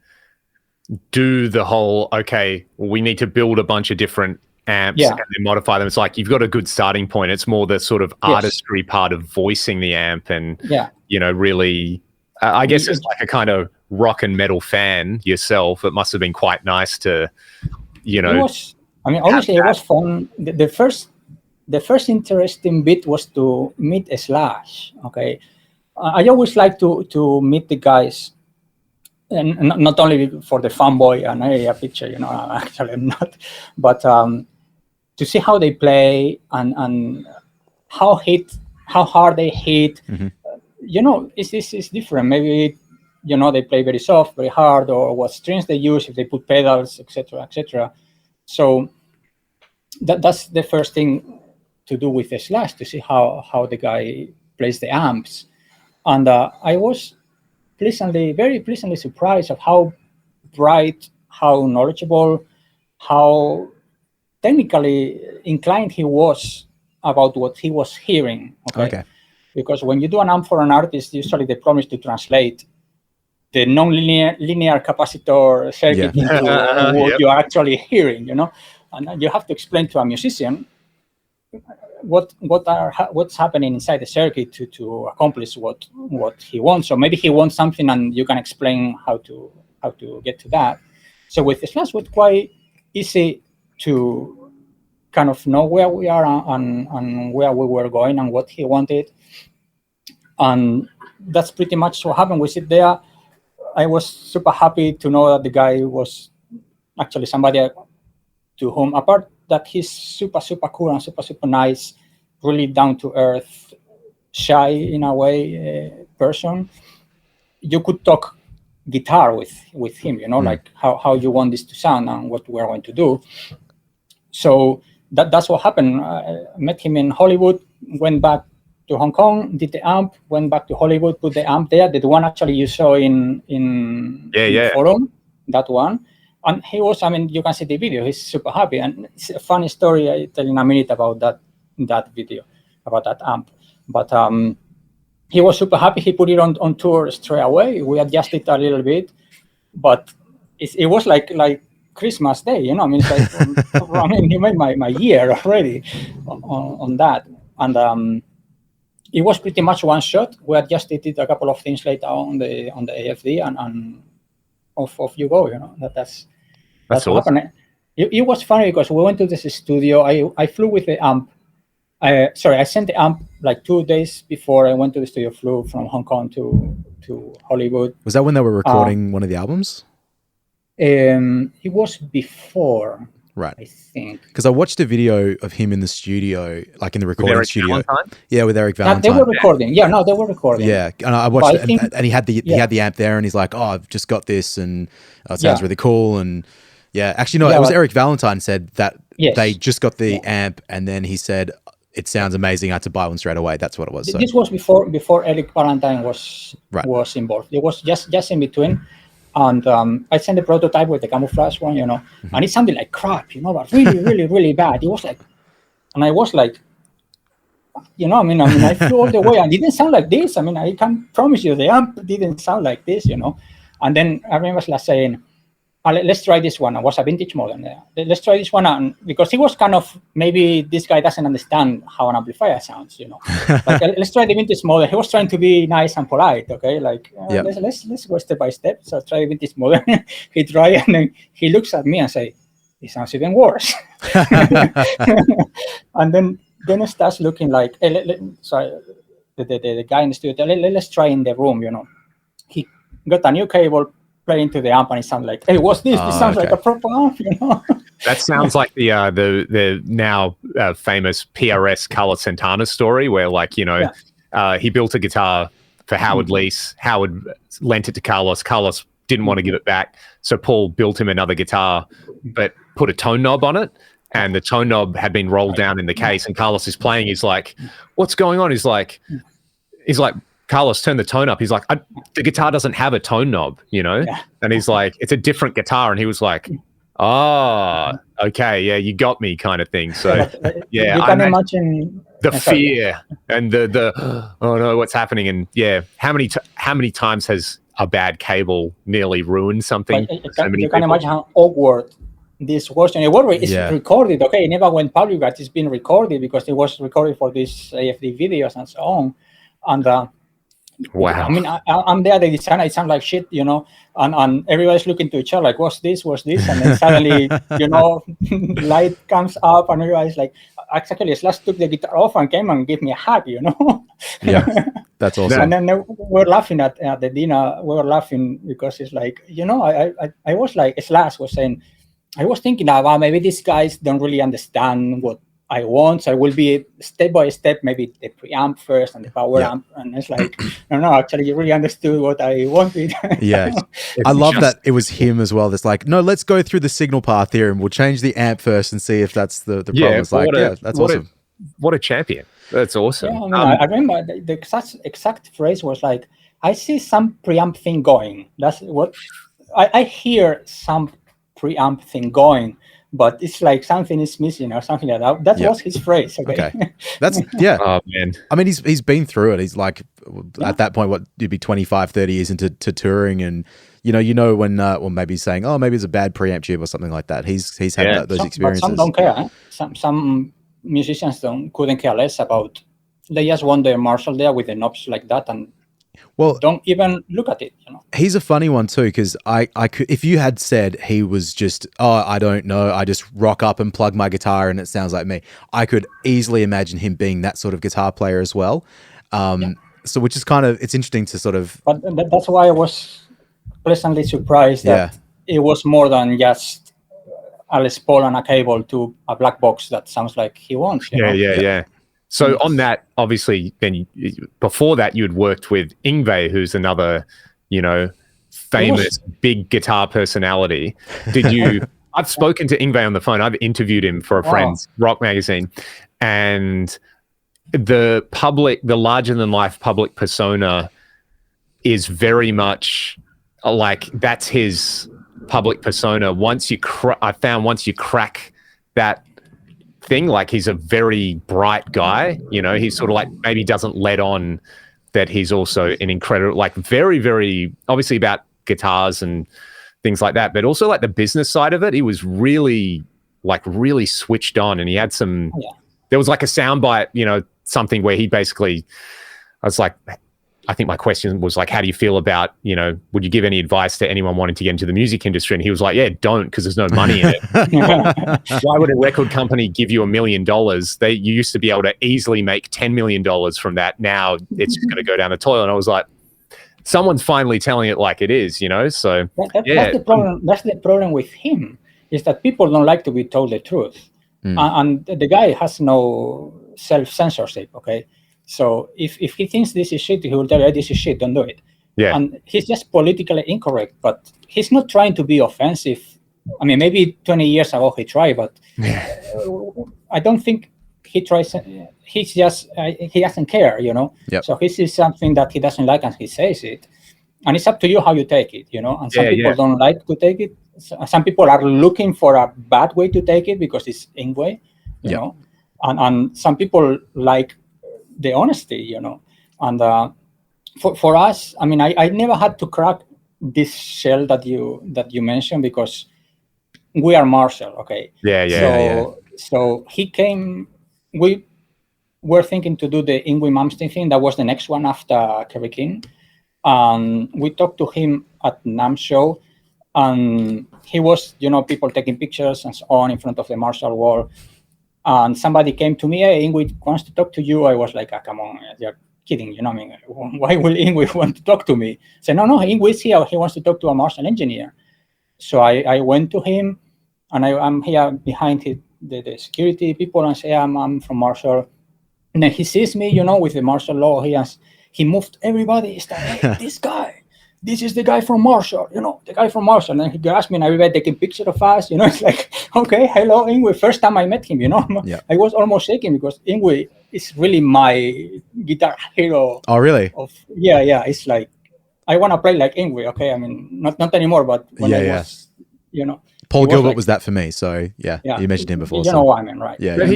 do the whole, okay, we need to build a bunch of different amps and then modify them. It's like you've got a good starting point. It's more the sort of artistry part of voicing the amp and, really, I guess it's like a kind of rock and metal fan yourself. It must have been quite nice to, It was, honestly, it was fun. The first interesting bit was to meet Slash, okay? I always like to meet the guys, and not only for the fanboy and a picture, actually I'm not, but to see how they play and how hard they hit. It's different. Maybe they play very soft, very hard, or what strings they use, if they put pedals, etc., etc. So that's the first thing to do with the Slash, to see how the guy plays the amps. And I was very pleasantly surprised of how bright, how knowledgeable, how technically inclined he was about what he was hearing. Okay. Because when you do an amp for an artist, usually they promise to translate the non-linear capacitor circuit into what you are actually hearing, and you have to explain to a musician what's happening inside the circuit to accomplish what he wants. So maybe he wants something, and you can explain how to get to that. So with Slash, it was quite easy to kind of know where we are and where we were going and what he wanted. And that's pretty much what happened. We sit there. I was super happy to know that the guy was actually somebody to whom, apart that he's super, super cool and super, super nice, really down to earth, shy in a way person, you could talk guitar with him, like how you want this to sound and what we're going to do. So that's what happened. I met him in Hollywood, went back to Hong Kong, did the amp, went back to Hollywood, put the amp there, the one actually you saw in forum, that one. And he was, you can see the video, he's super happy. And it's a funny story, I'll tell you in a minute about that video, about that amp. But he was super happy. He put it on tour straight away. We adjusted a little bit, but it was like Christmas Day, It's like, he made my year already on that. And it was pretty much one shot. We adjusted it a couple of things later on the AFD, and off you go. That's what awesome. happened. It was funny because we went to this studio. I flew with the amp. I sent the amp like 2 days before I went to the studio. Flew from Hong Kong to Hollywood. Was that when they were recording one of the albums? It was before. Right. I think. Because I watched a video of him in the studio, like in the recording studio. Valentine? Yeah, with Eric Valentine. They were recording. Yeah, no, they were recording. Yeah, and I watched it, and he had the amp there, and he's like, "Oh, I've just got this, and it sounds really cool." And actually, no, it was Eric Valentine said that they just got the amp, and then he said it sounds amazing. I had to buy one straight away. That's what it was. So. This was before Eric Valentine was involved. It was just in between. And I sent the prototype with the camouflage one, and it sounded like crap, but really, really, really bad. It was like, and I was like, I flew all the way, and it didn't sound like this. I can promise you, the amp didn't sound like this, And then I remember Slash saying, let's try this one. It was a vintage model. Let's try this one, and because he was kind of, maybe this guy doesn't understand how an amplifier sounds, Like, let's try the vintage model. He was trying to be nice and polite, okay? Like, let's go step by step. So try the vintage model. He tried, and then he looks at me and say, "It sounds even worse." And then it starts looking like, the guy in the studio, let's try in the room, He got a new cable, play into the amp, and it sounds like, "Hey, what's this? This sounds like a proper amp," That sounds like the now famous PRS Carlos Santana story, where he built a guitar for Howard Leese. Howard lent it to Carlos. Carlos didn't want to give it back, so Paul built him another guitar, but put a tone knob on it, and the tone knob had been rolled down in the case. And Carlos is playing. He's like, "What's going on?" He's like. Carlos, turn the tone up. He's like, the guitar doesn't have a tone knob, And he's like, it's a different guitar. And he was like, oh, okay, yeah, you got me, kind of thing. So, yeah, you can imagine the fear and the oh no, what's happening? And how many times has a bad cable nearly ruined something? You can imagine how awkward this was. And it's recorded. Okay, it never went public, but it's been recorded because it was recorded for these AFD videos and so on. And wow. I'm there, the designer, it sounds like shit, and everybody's looking to each other like, what's this? And then suddenly, light comes up and everybody's like, actually, Slash took the guitar off and came and gave me a hug, Yeah, that's awesome. And then we're laughing at the dinner. We were laughing because it's like, I was like, Slash was saying, I was thinking about maybe these guys don't really understand what I want, so I will be step by step, maybe the preamp first and the power amp. And it's like, no, actually, you really understood what I wanted. Yeah. I love that it was him as well. That's like, no, let's go through the signal path here and we'll change the amp first and see if that's the problem. It's like, that's awesome. What a champion. That's awesome. Yeah, I remember the exact phrase was like, I see some preamp thing going. That's what I hear, some preamp thing going. But it's like something is missing or something like that. That was his phrase. Okay. That's Oh man. I mean, he's been through it. He's like at that point, what you'd be 25, 30 years into touring, and when or maybe saying, oh, maybe it's a bad preamp tube or something like that. He's had those experiences. But some don't care. Some musicians couldn't care less about. They just want their Marshall there with the knobs like that, and don't even look at it. He's a funny one too, because I could, if you had said he was just, I don't know, I just rock up and plug my guitar and it sounds like me, I could easily imagine him being that sort of guitar player as well. So which is kind of, it's interesting to sort of. But that's why I was pleasantly surprised that it was more than just a Les Paul and a cable to a black box that sounds like he wants. Yeah. So on that, obviously, then before that, you had worked with Yngwie, who's another, famous big guitar personality. Did you? I've spoken to Yngwie on the phone. I've interviewed him for a friend's rock magazine, and the larger than life public persona is very much like that's his public persona. Once you crack that thing, like he's a very bright guy, he's sort of like maybe doesn't let on that he's also an incredible, like very, very obviously about guitars and things like that, but also like the business side of it. He was really switched on, and he had some, there was like a soundbite, something where he basically, I was like, I think my question was like, how do you feel about, would you give any advice to anyone wanting to get into the music industry? And he was like, yeah, don't, because there's no money in it. Why would a record company give you $1 million? You used to be able to easily make $10 million from that. Now it's just going to go down the toilet. And I was like, someone's finally telling it like it is, So that's the problem. That's the problem with him, is that people don't like to be told the truth. And the guy has no self-censorship, okay? So if he thinks this is shit, he will tell you, this is shit, don't do it. Yeah. And he's just politically incorrect, but he's not trying to be offensive. I mean, maybe 20 years ago he tried, but I don't think he tries. He's just, he doesn't care, Yep. So he sees something that he doesn't like and he says it. And it's up to you how you take it, And some people don't like to take it. Some people are looking for a bad way to take it because it's Yngwie, you know. And some people like the honesty, And for us, I mean, I never had to crack this shell that you mentioned because we are Marshall, okay? So he came. We were thinking to do the Yngwie Malmsteen thing. That was the next one after Kerry King. We talked to him at NAMM show, and he was, people taking pictures and so on in front of the Marshall wall. And somebody came to me, hey, Yngwie wants to talk to you. I was like, come on, you're kidding, I mean, why will Yngwie want to talk to me? I said, no, Yngwie's here. He wants to talk to a Marshall engineer. So I went to him, and I'm here behind the security people, and say, I'm from Marshall. And then he sees me, with the Marshall logo. He moved everybody. He's like, hey, this is the guy from Marshall, the guy from Marshall. And then he grabs me, and everybody taking pictures of us. It's like, okay, hello, Yngwie. First time I met him, Yeah. I was almost shaking because Yngwie is really my guitar hero. Oh, really? Yeah. It's like, I want to play like Yngwie, okay? I mean, not anymore, but when I was, Paul Gilbert was that for me. So yeah, you mentioned him before. You know what I mean, right? Yeah. But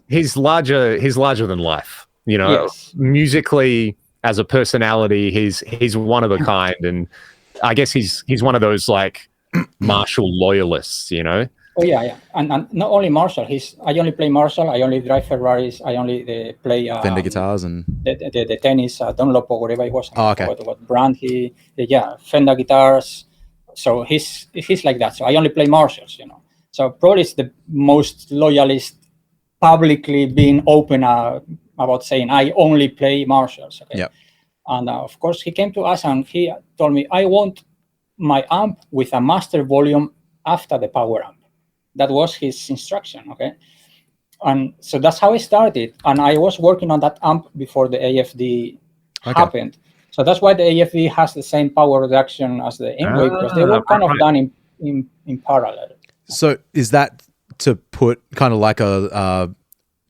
he's larger than life, Yes. Musically, as a personality, he's one of a kind, and I guess he's one of those like Marshall loyalists, Oh yeah, and not only Marshall. I only play Marshall. I only drive Ferraris. I only play Fender guitars and the tennis Dunlop or whatever it was. Oh, okay. What brand Fender guitars. So he's like that. So I only play Marshalls, So probably it's the most loyalist, publicly being open about saying I only play Marshalls. Okay. Yep. And of course he came to us and he told me I want my amp with a master volume after the power amp. That was his instruction. Okay. And so that's how it started. And I was working on that amp before the AFD happened. So that's why the AFD has the same power reduction as the Yngwie, because they were kind of done in parallel. So is that to put kind of like a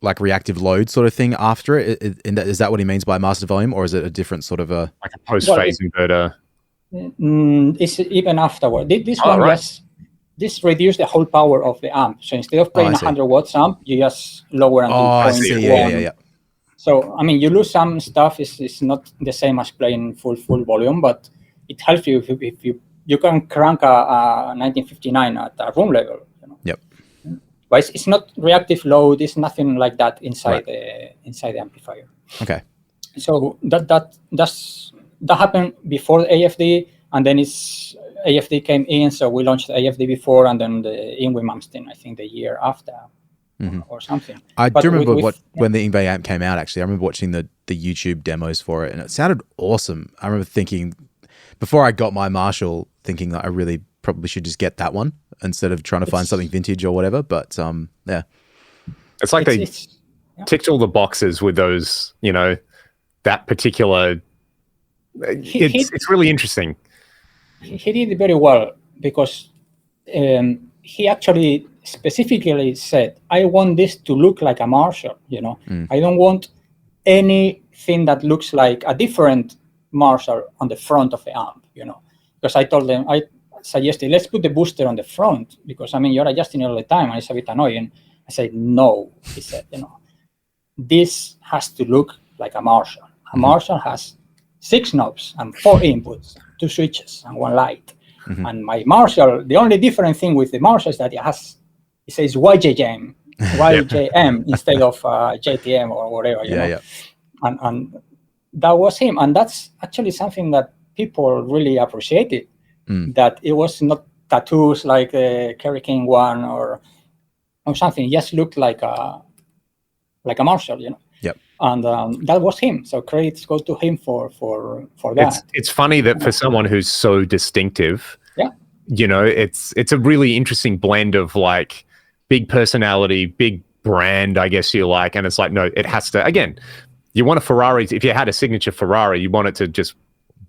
like reactive load sort of thing after it? Is that what he means by master volume, or is it a different sort of a like a post-phase inverter? It's even afterward. This one this reduced the whole power of the amp. So instead of playing 100 watts amp, you just lower until 0.1. I see. Yeah. So, I mean, you lose some stuff. It's not the same as playing full volume, but it helps you if you can crank a 1959 at a room level. Yep. But it's not reactive load. It's nothing like that inside the amplifier. Okay. So that happened before the AFD, and then AFD came in. So we launched the AFD before, and then the Yngwie Malmsteen, I think, the year after. Or something. I do remember when the Yngwie amp came out, actually. I remember watching the YouTube demos for it, and it sounded awesome. I remember thinking, before I got my Marshall, thinking that I really probably should just get that one instead of trying to find something vintage or whatever. But yeah. It's like they ticked all the boxes with those, that particular... It's really interesting. He did very well because he actually specifically said, I want this to look like a Marshall, I don't want anything that looks like a different Marshall on the front of the amp, because I told them, I suggested, let's put the booster on the front, because you're adjusting it all the time and it's a bit annoying. I said, no, he said, this has to look like a Marshall. A Marshall has 6 knobs and 4 inputs, 2 switches and 1 light. And my Marshall, the only different thing with the Marshall is that it says YJM instead of JTM or whatever. And that was him. And that's actually something that people really appreciated, that it was not tattoos like the Kerry King one or something. It just looked like a Marshall, you know. Yep. And that was him. So credits go to him for that. It's funny that for someone who's so distinctive, yeah, you know, it's a really interesting blend of like big personality, big brand, I guess you like, and it's like, no, it has to, again, you want a Ferrari, if you had a signature Ferrari, you want it to just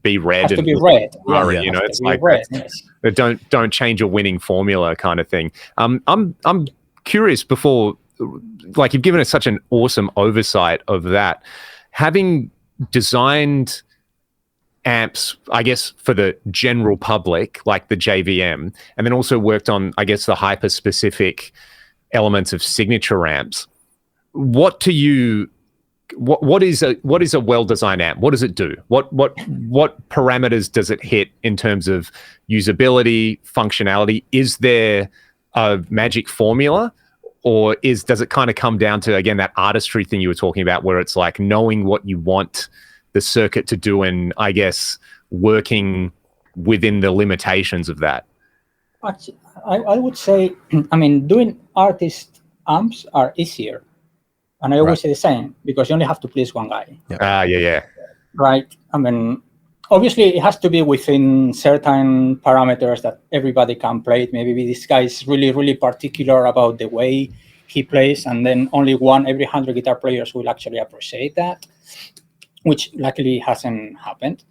be red. It has and to be red. Ferrari, Yeah, you know, it's like red, yes. Don't change a winning formula kind of thing. I'm curious before, like, you've given us such an awesome oversight of that, having designed amps, I guess, for the general public, like the JVM, and then also worked on, I guess, the hyper specific elements of signature amps. What is a well-designed amp? What does it do? What parameters does it hit in terms of usability, functionality? Is there a magic formula, or does it kind of come down to, again, that artistry thing you were talking about, where it's like knowing what you want the circuit to do and, I guess, working within the limitations of that? Actually, I would say, I mean, doing artist amps are easier. And I always say the same, because you only have to please one guy. Yeah. Right? I mean, obviously, it has to be within certain parameters that everybody can play it. Maybe this guy is really, really particular about the way he plays, and then only one every 100 guitar players will actually appreciate that, which luckily hasn't happened.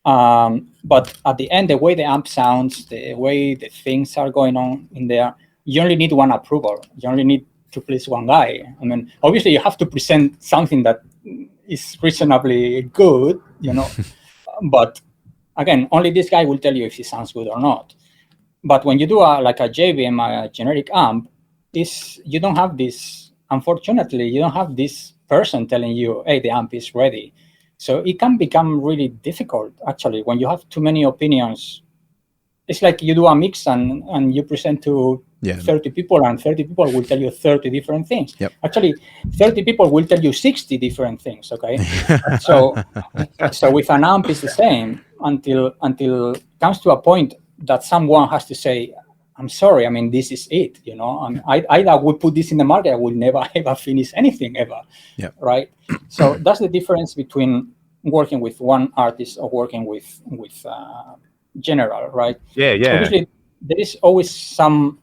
But at the end, the way the amp sounds, the way the things are going on in there, you only need one approval. You only need to please one guy. I mean, obviously, you have to present something that is reasonably good, you know. But again, only this guy will tell you if it sounds good or not. But when you do a JVM, a generic amp, you don't have this. Unfortunately, you don't have this person telling you, "Hey, the amp is ready." So it can become really difficult, actually, when you have too many opinions. It's like you do a mix and you present to 30 people, and 30 people will tell you 30 different things. Yep. Actually, 30 people will tell you 60 different things, okay? So with an amp, it's the same until it comes to a point that someone has to say, I'm sorry, I mean, this is it, you know? I would put this in the market, I will never, ever finish anything, ever, right? So that's the difference between working with one artist or working with general, right? Yeah. Obviously, there is always some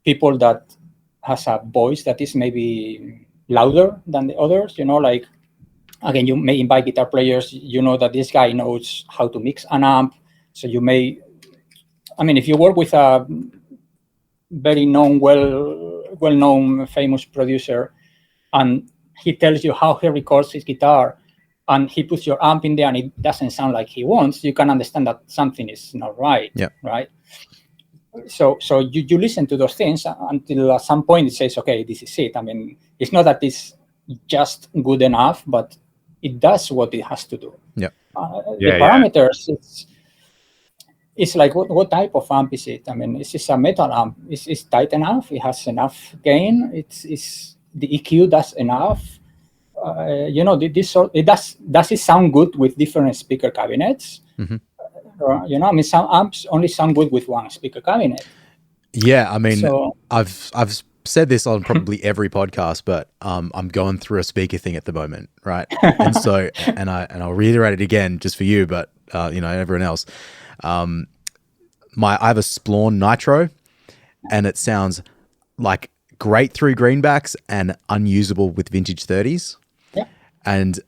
people that has a voice that is maybe louder than the others, you know, like, again, you may invite guitar players, you know that this guy knows how to mix an amp. So you may, I mean, if you work with a very well-known, famous producer, and he tells you how he records his guitar, and he puts your amp in there and it doesn't sound like he wants, you can understand that something is not right, right? So you listen to those things until at some point it says, okay, this is it. I mean, it's not that it's just good enough, but it does what it has to do. The parameters, it's like, what type of amp is it? I mean, is this a metal amp? Is it tight enough? It has enough gain? It's the EQ does enough? You know, does it sound good with different speaker cabinets? Mm-hmm. You know, I mean, some amps only sound good with one speaker cabinet. Yeah, I mean, I've said this on probably every podcast, but I'm going through a speaker thing at the moment, right? And so, and I'll reiterate it again just for you, but you know, everyone else. I have a Splawn Nitro, and it sounds like great through greenbacks and unusable with vintage 30s. Yeah. And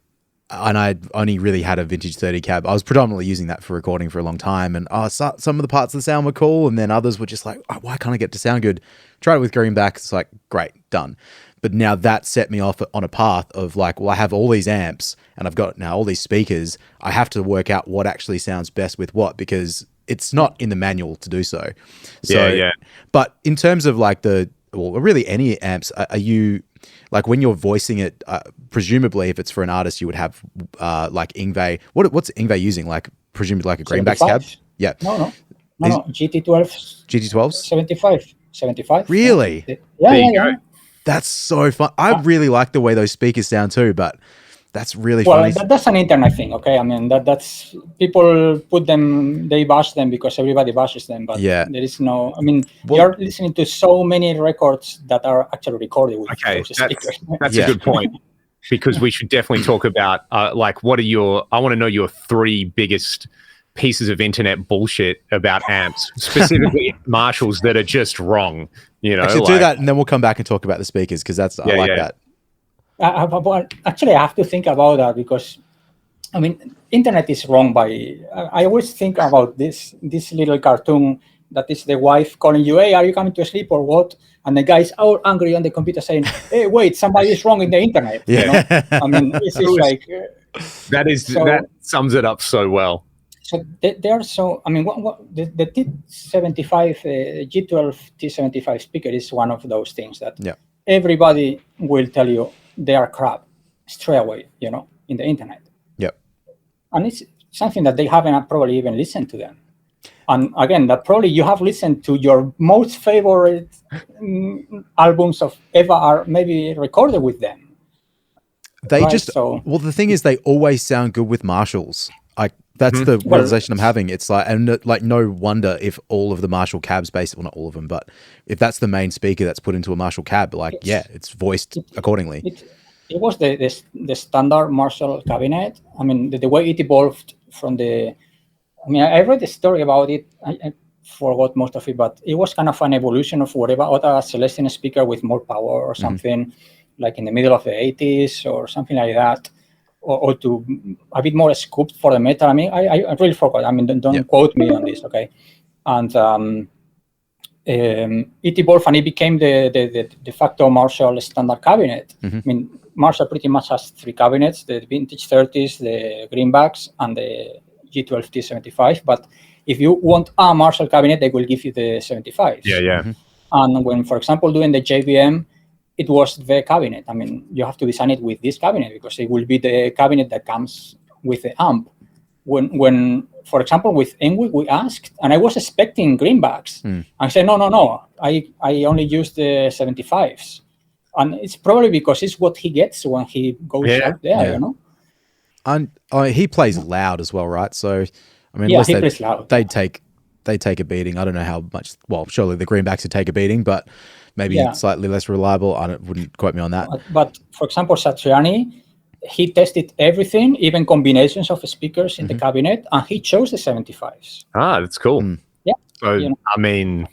I only really had a vintage 30 cab. I was predominantly using that for recording for a long time, and some of the parts of the sound were cool, and then others were just like, oh, why can't I get to sound good? Tried it with greenback, it's like, great, done. But now that set me off on a path of like, well, I have all these amps and I've got now all these speakers. I have to work out what actually sounds best with what, because it's not in the manual to do so. Yeah. But in terms of like really any amps, are you like when you're voicing it, presumably if it's for an artist, you would have like Yngwie. What's Yngwie using? Like presumably like a greenback cab? Yeah. No. GT12s. 75. Really? Yeah. That's so fun. I really like the way those speakers sound too, but That's really Well, funny. that's an internet thing, okay? I mean, that's people put them, they bash them because everybody bashes them, but Yeah. there is no. I mean, Well- you're listening to so many records that are actually recorded with Okay, those speakers. that's Yeah. a good point. Because we should definitely talk about like what are I want to know your 3 biggest pieces of internet bullshit about amps, specifically Marshalls that are just wrong. You know, Actually, do that, and then we'll come back and talk about the speakers because I like that. But actually, I have to think about that because, I mean, internet is wrong by. I always think about this little cartoon that is the wife calling you, "Hey, are you coming to sleep or what?" And the guy's all angry on the computer saying, "Hey, wait, somebody is wrong in the internet." Yeah. You know? I mean, it's like that sums it up so well. So they are so. I mean, the T75 G12 T75 speaker is one of those things that everybody will tell you they are crap straight away. You know, in the internet. Yep. And it's something that they haven't probably even listened to them. And again, that probably you have listened to your most favorite albums of ever are maybe recorded with them. They Right, just so- well, the thing is, they always sound good with Marshalls. That's the realization I'm having. It's like, and like, no wonder if all of the Marshall cabs, basically, well, not all of them, but if that's the main speaker that's put into a Marshall cab, like, it's voiced accordingly. It was the standard Marshall cabinet. I mean, the way it evolved from the. I mean, I read the story about it. I forgot most of it, but it was kind of an evolution of whatever other Celestion speaker with more power or something, like in the middle of the 80s or something like that, or to a bit more scooped for the metal. I mean, I really forgot. I mean, don't quote me on this, okay? And it evolved and it became the de facto Marshall standard cabinet. I mean, Marshall pretty much has 3 cabinets: the vintage 30s, the greenbacks, and the G12 T75. But if you want a Marshall cabinet, they will give you the 75s. Yeah. And when, for example, doing the JVM, it was the cabinet. I mean, you have to design it with this cabinet because it will be the cabinet that comes with the amp. When for example, with Yngwie, we asked, and I was expecting greenbacks. I said, no, I only use the 75s. And it's probably because it's what he gets when he goes out there, you know? And he plays loud as well, right? So, I mean, he plays loud. They take a beating. I don't know how much. Well, surely the greenbacks would take a beating, but maybe slightly less reliable. Wouldn't quote me on that. But for example, Satriani, he tested everything, even combinations of speakers in the cabinet, and he chose the 75s. Ah, that's cool. Yeah. So, You know, I mean,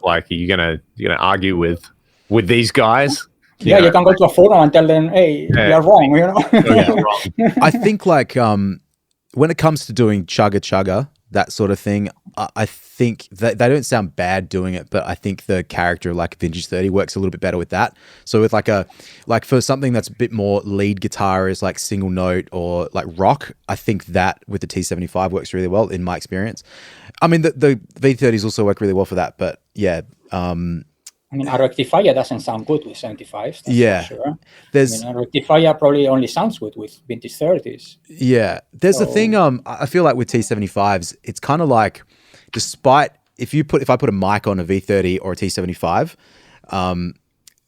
like, are you gonna argue with these guys? you can go to a forum and tell them, "Hey, you're wrong," you know. I think like when it comes to doing chugga, that sort of thing, I think that they don't sound bad doing it, but I think the character like Vintage 30 works a little bit better with that. So with like for something that's a bit more lead guitar is like single note or like rock, I think that with the T75 works really well in my experience. I mean, the V30s also work really well for that, but yeah. I mean, a rectifier doesn't sound good with 75s. That's for sure. A rectifier probably only sounds good with vintage 30s. Yeah. There's a thing, I feel like with T75s, it's kind of like, despite, if I put a mic on a V30 or a T75,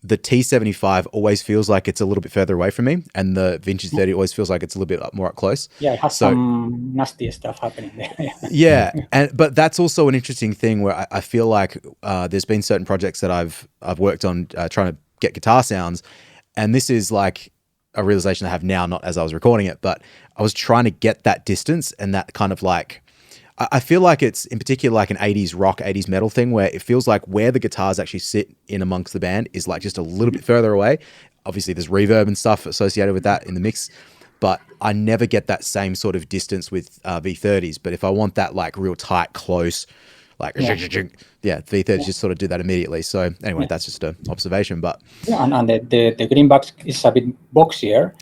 the T75 always feels like it's a little bit further away from me, and the vintage 30 always feels like it's a little bit more up close. Yeah, it has some nasty stuff happening there. Yeah, but that's also an interesting thing where I feel like there's been certain projects that I've worked on trying to get guitar sounds, and this is like a realization I have now, not as I was recording it, but I was trying to get that distance and that kind of like, I feel like it's in particular like an 80s rock, 80s metal thing where it feels like where the guitars actually sit in amongst the band is like just a little bit further away. Obviously there's reverb and stuff associated with that in the mix, but I never get that same sort of distance with V30s. But if I want that like real tight, close, like, V30s just sort of do that immediately. So anyway, that's just an observation, but. Yeah, and the greenbacks is a bit boxier,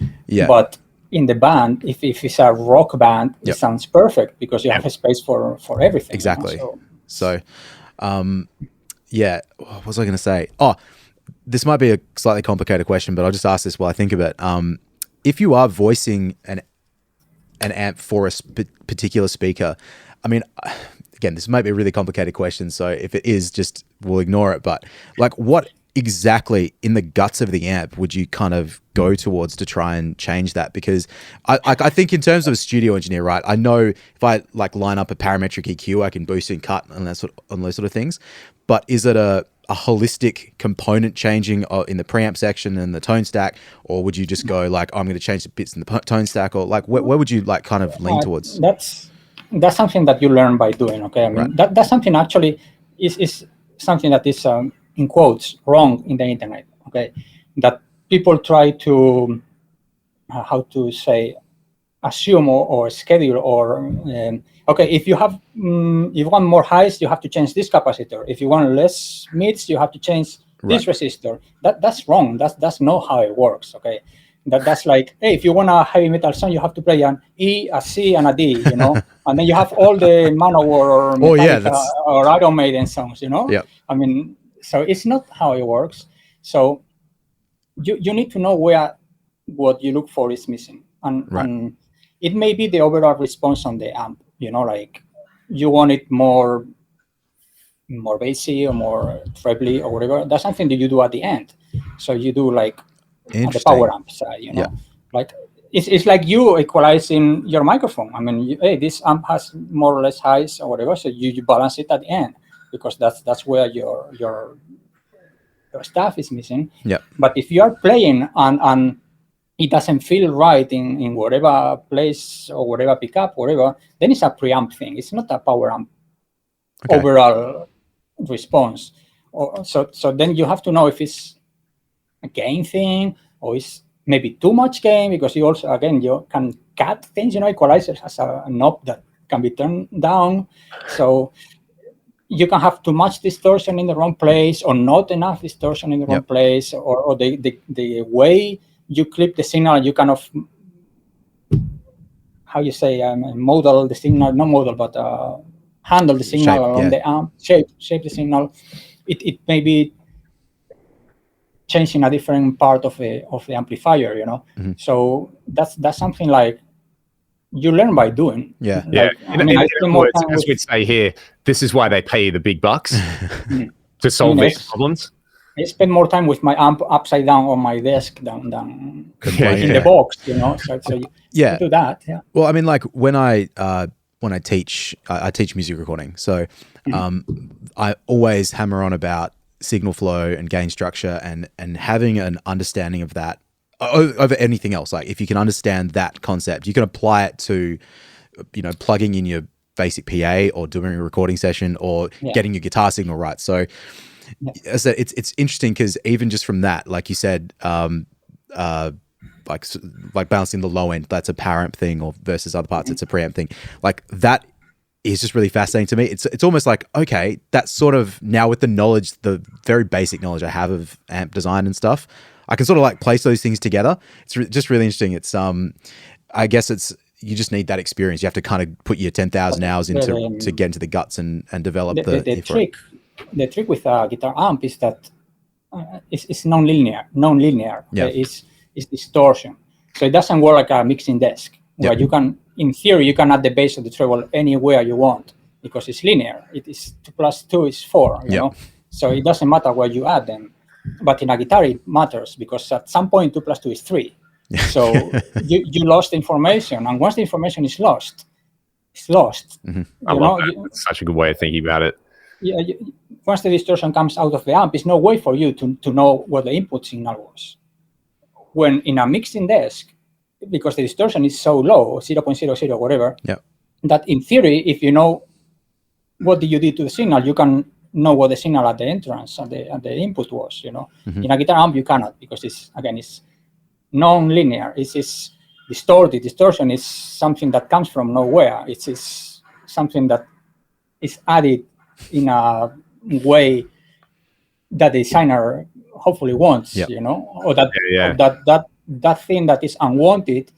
but in the band, if it's a rock band, it sounds perfect because you have a space for everything. Exactly. You know? So, what was I going to say? Oh, this might be a slightly complicated question, but I'll just ask this while I think of it. If you are voicing an amp for a particular speaker, I mean, again, this might be a really complicated question. So if it is, just we'll ignore it. But like, what exactly in the guts of the amp would you kind of go towards to try and change that? Because I think in terms of a studio engineer, right, I know if I like line up a parametric EQ, I can boost and cut and that sort of, on those sort of things. But is it a holistic component changing in the preamp section and the tone stack, or would you just go like, oh, I'm going to change the bits in the tone stack, or like where would you like kind of lean towards? That's something that you learn by doing. Okay, I mean that's something actually is something that is in quotes wrong in the internet. Okay, that people try to how to say assume or schedule or okay, if you have if you want more highs, you have to change this capacitor. If you want less mids, you have to change this resistor. That's wrong. That's not how it works. Okay, that's like, hey, if you want a heavy metal song, you have to play an E, a C, and a D. You know, and then you have all the Manowar or Metallica or Iron Maiden songs. You know, I mean, so it's not how it works. So you need to know where what you look for is missing, and it may be the overall response on the amp. You know, like you want it more bassy or more trebly or whatever. That's something that you do at the end. So you do like at the power amp side. You know, like it's like you equalizing your microphone. I mean, hey, this amp has more or less highs or whatever, so you balance it at the end because that's where your stuff is missing. Yeah. But if you are playing and it doesn't feel right in whatever place or whatever pickup, whatever, then it's a preamp thing. It's not a power amp overall response. So then you have to know if it's a gain thing or it's maybe too much gain, because you also, again, you can cut things. You know, equalizer has a knob that can be turned down. So you can have too much distortion in the wrong place or not enough distortion in the wrong place, or the way you clip the signal, you kind of, how you say, model the signal, not model, but handle the signal on the amp, shape the signal. It may be changing a different part of the amplifier, you know. So that's something like you learn by doing. Like, in other words, as we'd say here, this is why they pay the big bucks to solve these problems. I spend more time with my amp upside down on my desk than in the box, you know. So you do that. Yeah. Well, I mean, like when I teach, I teach music recording. So I always hammer on about signal flow and gain structure and having an understanding of that over anything else. Like if you can understand that concept, you can apply it to, you know, plugging in your basic PA or doing a recording session or getting your guitar signal right. So as I said, it's interesting because even just from that, like you said, like balancing the low end, that's a power amp thing, or versus other parts, it's a preamp thing. Like that is just really fascinating to me. It's almost like, okay, that's sort of now with the knowledge, the very basic knowledge I have of amp design and stuff, I can sort of like place those things together. It's just really interesting. It's I guess you just need that experience. You have to kind of put your 10,000 hours into to get into the guts and develop the trick. The trick with a guitar amp is that it's non-linear. It's distortion. So it doesn't work like a mixing desk where you can, in theory, you can add the bass of the treble anywhere you want because it's linear. It is 2 + 2 is 4. You know, so it doesn't matter where you add them. But in a guitar, it matters because at some point 2 + 2 is 3. So you lost information, and once the information is lost, it's lost. I love that. That's such a good way of thinking about it. Once the distortion comes out of the amp, there's no way for you to know what the input signal was. When in a mixing desk, because the distortion is so low, 0.00 whatever, that in theory, if you know what you did to the signal, you can know what the signal at the entrance and the input was. You know, in a guitar amp you cannot, because it's non-linear. It's distorted. Distortion is something that comes from nowhere. It's something that is added in a way that the designer hopefully wants, you know, or that thing that is unwanted,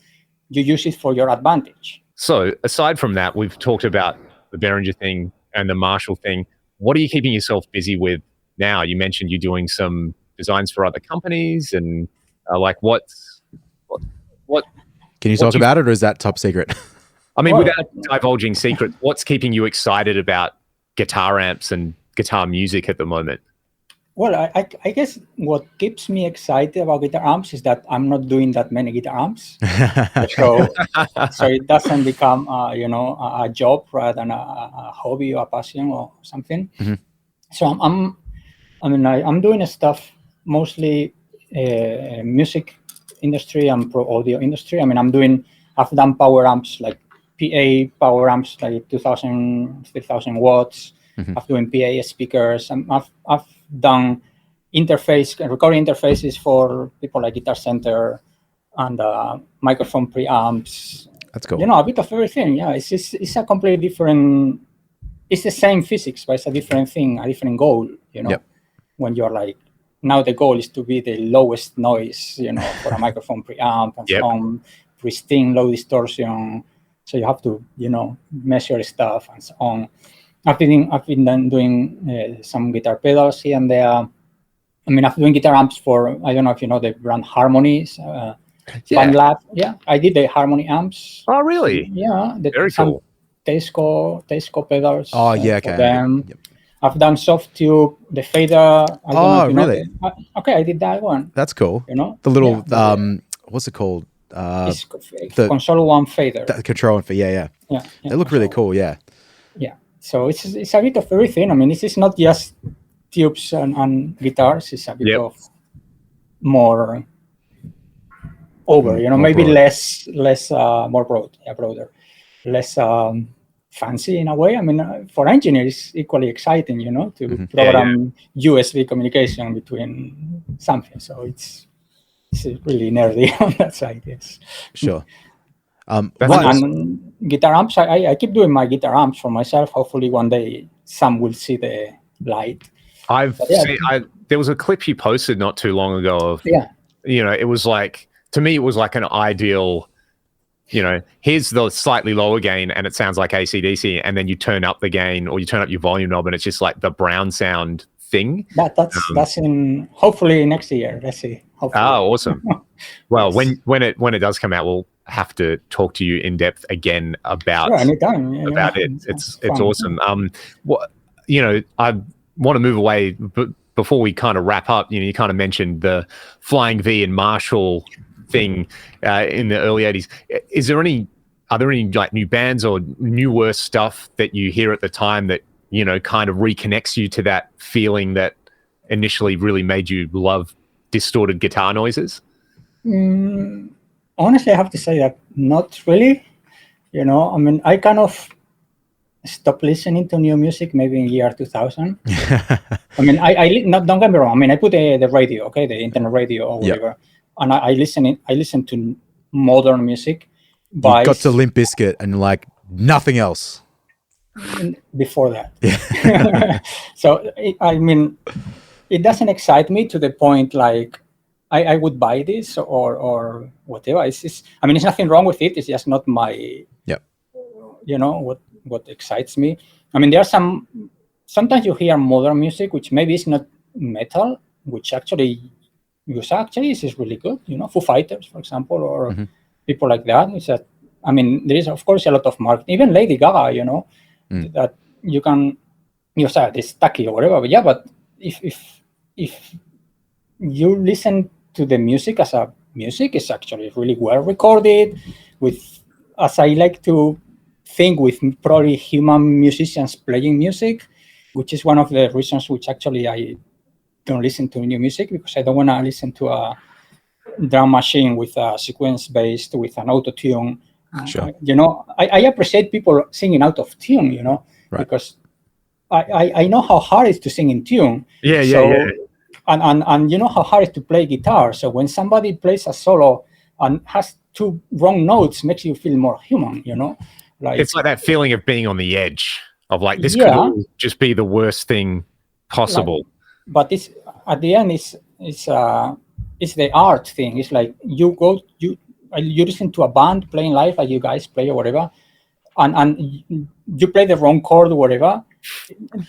you use it for your advantage. So aside from that, we've talked about the Behringer thing and the Marshall thing. What are you keeping yourself busy with now? You mentioned you're doing some designs for other companies, and like what? Can you talk about it, or is that top secret? I mean, without divulging secrets, what's keeping you excited about guitar amps and guitar music at the moment? Well, I guess what keeps me excited about guitar amps is that I'm not doing that many guitar amps, so it doesn't become a job rather than a hobby or a passion or something. Mhm. So I'm doing stuff mostly music industry and pro audio industry. I mean, I've done power amps like PA power amps like 2,000, 3,000 watts. Mhm. I've doing PA speakers. I've done recording interfaces for people like Guitar Center and microphone preamps. That's cool. You know, a bit of everything. Yeah, it's a completely different. It's the same physics, but it's a different thing, a different goal. You know, Yep. when you're like, now the goal is to be the lowest noise, you know, for a microphone preamp and Yep. so on, pristine, low distortion. So you have to, you know, measure stuff and so on. I've been then doing some guitar pedals here and there. I mean, I've been doing guitar amps for, I don't know if you know the brand Harmonies, Yeah. BandLab. Yeah, I did the Harmony amps. Oh, really? Yeah, Very cool. Tesco pedals. Oh, yeah, for okay. them. Yep. I've done soft tube, the fader. I don't know if you know really? okay, I did that one. That's cool. You know, The little yeah, what's it called? it's the- console one fader. The control and for yeah. They look really cool. Yeah. Yeah, so it's a bit of everything. I mean, this is not just tubes and guitars. It's a bit Yep. of more over. You know, More maybe broad. less more broader, less fancy in a way. I mean, for engineers, equally exciting. You know, to Mhm. program USB communication between something. So it's really nerdy on that side. Yes. Sure. That's what- awesome. And guitar amps, I keep doing my guitar amps for myself. Hopefully one day some will see the light. I've Yeah. seen, there was a clip you posted not too long ago of, Yeah. you know, it was like, to me, it was like an ideal, you know, here's the slightly lower gain and it sounds like AC/DC, and then you turn up the gain or you turn up your volume knob and it's just like the brown sound thing. That's in hopefully next year. Let's see. Hopefully. Oh, awesome. Well, Yes. when it does come out, we'll have to talk to you in depth again about Sure, anytime. Yeah, about yeah. it. It's fun. awesome. What, you know, I want to move away, but before we kind of wrap up, you know, you kind of mentioned the Flying V and Marshall thing in the early 80s. Are there any like new bands or newer stuff that you hear at the time that, you know, kind of reconnects you to that feeling that initially really made you love distorted guitar noises? Honestly, I have to say that not really. You know, I mean, I kind of stopped listening to new music maybe in year 2000. I mean, don't get me wrong. I mean, I put the radio, okay, the internet radio or whatever, and I listen to modern music. You But got to Limp Bizkit and like nothing else. before that. So I mean, it doesn't excite me to the point like I would buy this or whatever. It's just, I mean, there's nothing wrong with it. It's just not my. Yep. You know what excites me. I mean, there are sometimes you hear modern music which maybe is not metal, which actually is really good. You know, Foo Fighters, for example, or people like that. I mean, there is of course a lot of marketing. Even Lady Gaga, you know, that you say it's tacky or whatever. But yeah, but if you listen to the music as a music, it's actually really well recorded with, as I like to think, with probably human musicians playing music, which is one of the reasons which actually I don't listen to new music, because I don't want to listen to a drum machine with a sequence based with an auto tune. Sure. You know, I appreciate people singing out of tune, you know, because I know how hard it is to sing in tune. Yeah. And you know how hard it is to play guitar. So when somebody plays a solo and has two wrong notes, makes you feel more human, you know? Like, it's like that feeling of being on the edge of like, this could all just be the worst thing possible. But it's at the end, it's the art thing. It's like you listen to a band playing live, like you guys play or whatever, and you play the wrong chord or whatever.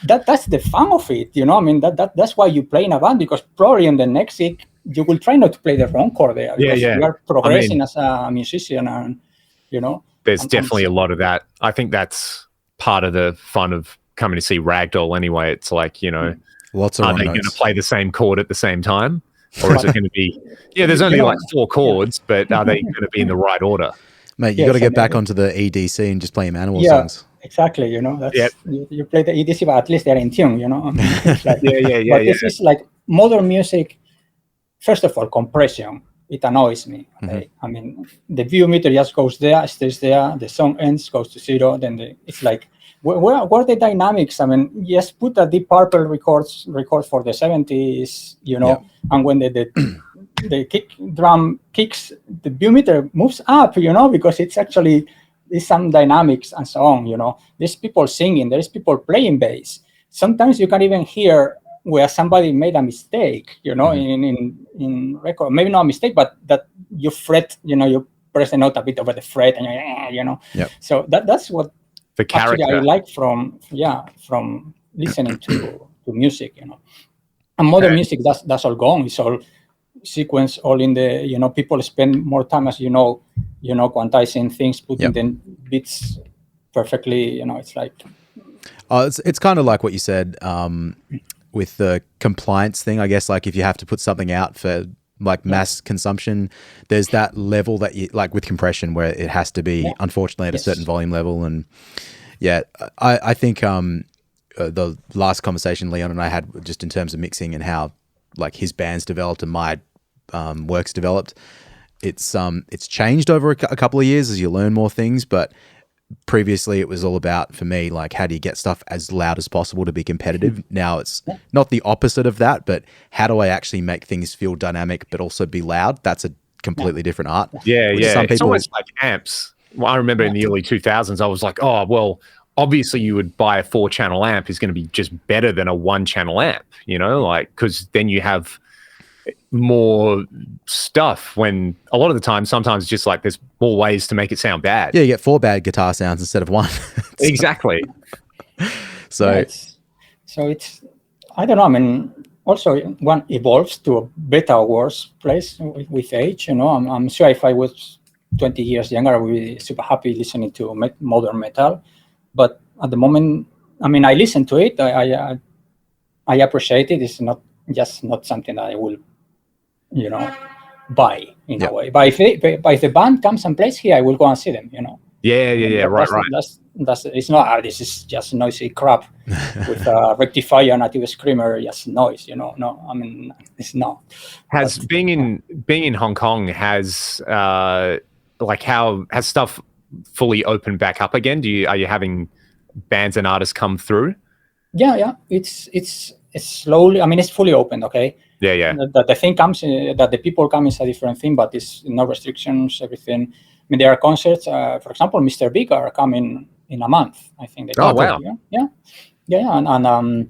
That's the fun of it, you know. I mean, that's why you play in a band, because probably in the next gig you will try not to play the wrong chord there, because you are progressing as a musician, and you know. There's definitely a lot of that. I think that's part of the fun of coming to see Ragdoll anyway. It's like, you know, Lots of Are wrong they going to notes. play the same chord at the same time? Or is it going to be, there's only like 4 chords, but are they going to be in the right order? Mate, you got to get back onto the EDC and just play manual songs. Exactly. That's you play the EDC, but at least they're in tune. It's like, But this is like modern music. First of all, compression. It annoys me. Okay? I mean, the view meter just goes there, stays there. The song ends, goes to 0. Then it's like, where are the dynamics? I mean, just put a Deep Purple record for the 70s, and when the kick drum kicks, the view meter moves up, because it's actually there's some dynamics and so on. There's people singing, there's people playing bass. Sometimes you can even hear where somebody made a mistake, in record. Maybe not a mistake, but that you fret, you press the note a bit over the fret, and So that's what the character actually I like from listening to music, And modern music, that's all gone. It's all sequence, all in the, people spend more time, as quantizing things, putting the beats perfectly, it's like. It's kind of like what you said with the compliance thing, I guess. Like if you have to put something out for like mass consumption, there's that level that you like with compression where it has to be, unfortunately, at a certain volume level. And I think the last conversation Leon and I had just in terms of mixing and how like his band's developed and my work's developed, it's changed over a couple of years as you learn more things. But previously it was all about, for me, like how do you get stuff as loud as possible to be competitive. Now it's not the opposite of that, but how do I actually make things feel dynamic but also be loud? That's a completely different art. It's almost like amps. Well, I remember in the early 2000s I was like, oh well, obviously you would buy a 4-channel amp is going to be just better than a 1-channel amp, like, because then you have more stuff, when a lot of the time sometimes just like there's more ways to make it sound bad. You get 4 bad guitar sounds instead of 1. Exactly. So it's I don't know, I mean, also one evolves to a better or worse place with age. I'm sure if I was 20 years younger I would be super happy listening to modern metal, but at the moment, I mean, I listen to it, I appreciate it. It's not something that I will buy in a way. But if the band comes and plays here, I will go and see them. Right. That's it's not. This is just noisy crap with a rectifier and a tube screamer, just noise. No, I mean, it's not. Being in Hong Kong has has stuff fully opened back up again? Are you having bands and artists come through? Yeah. It's slowly. I mean, it's fully open. Okay. Yeah. The thing comes, that the people come is a different thing, but it's no restrictions, everything. I mean, there are concerts. For example, Mr. Big are coming in a month. I think. Wow. Yeah. And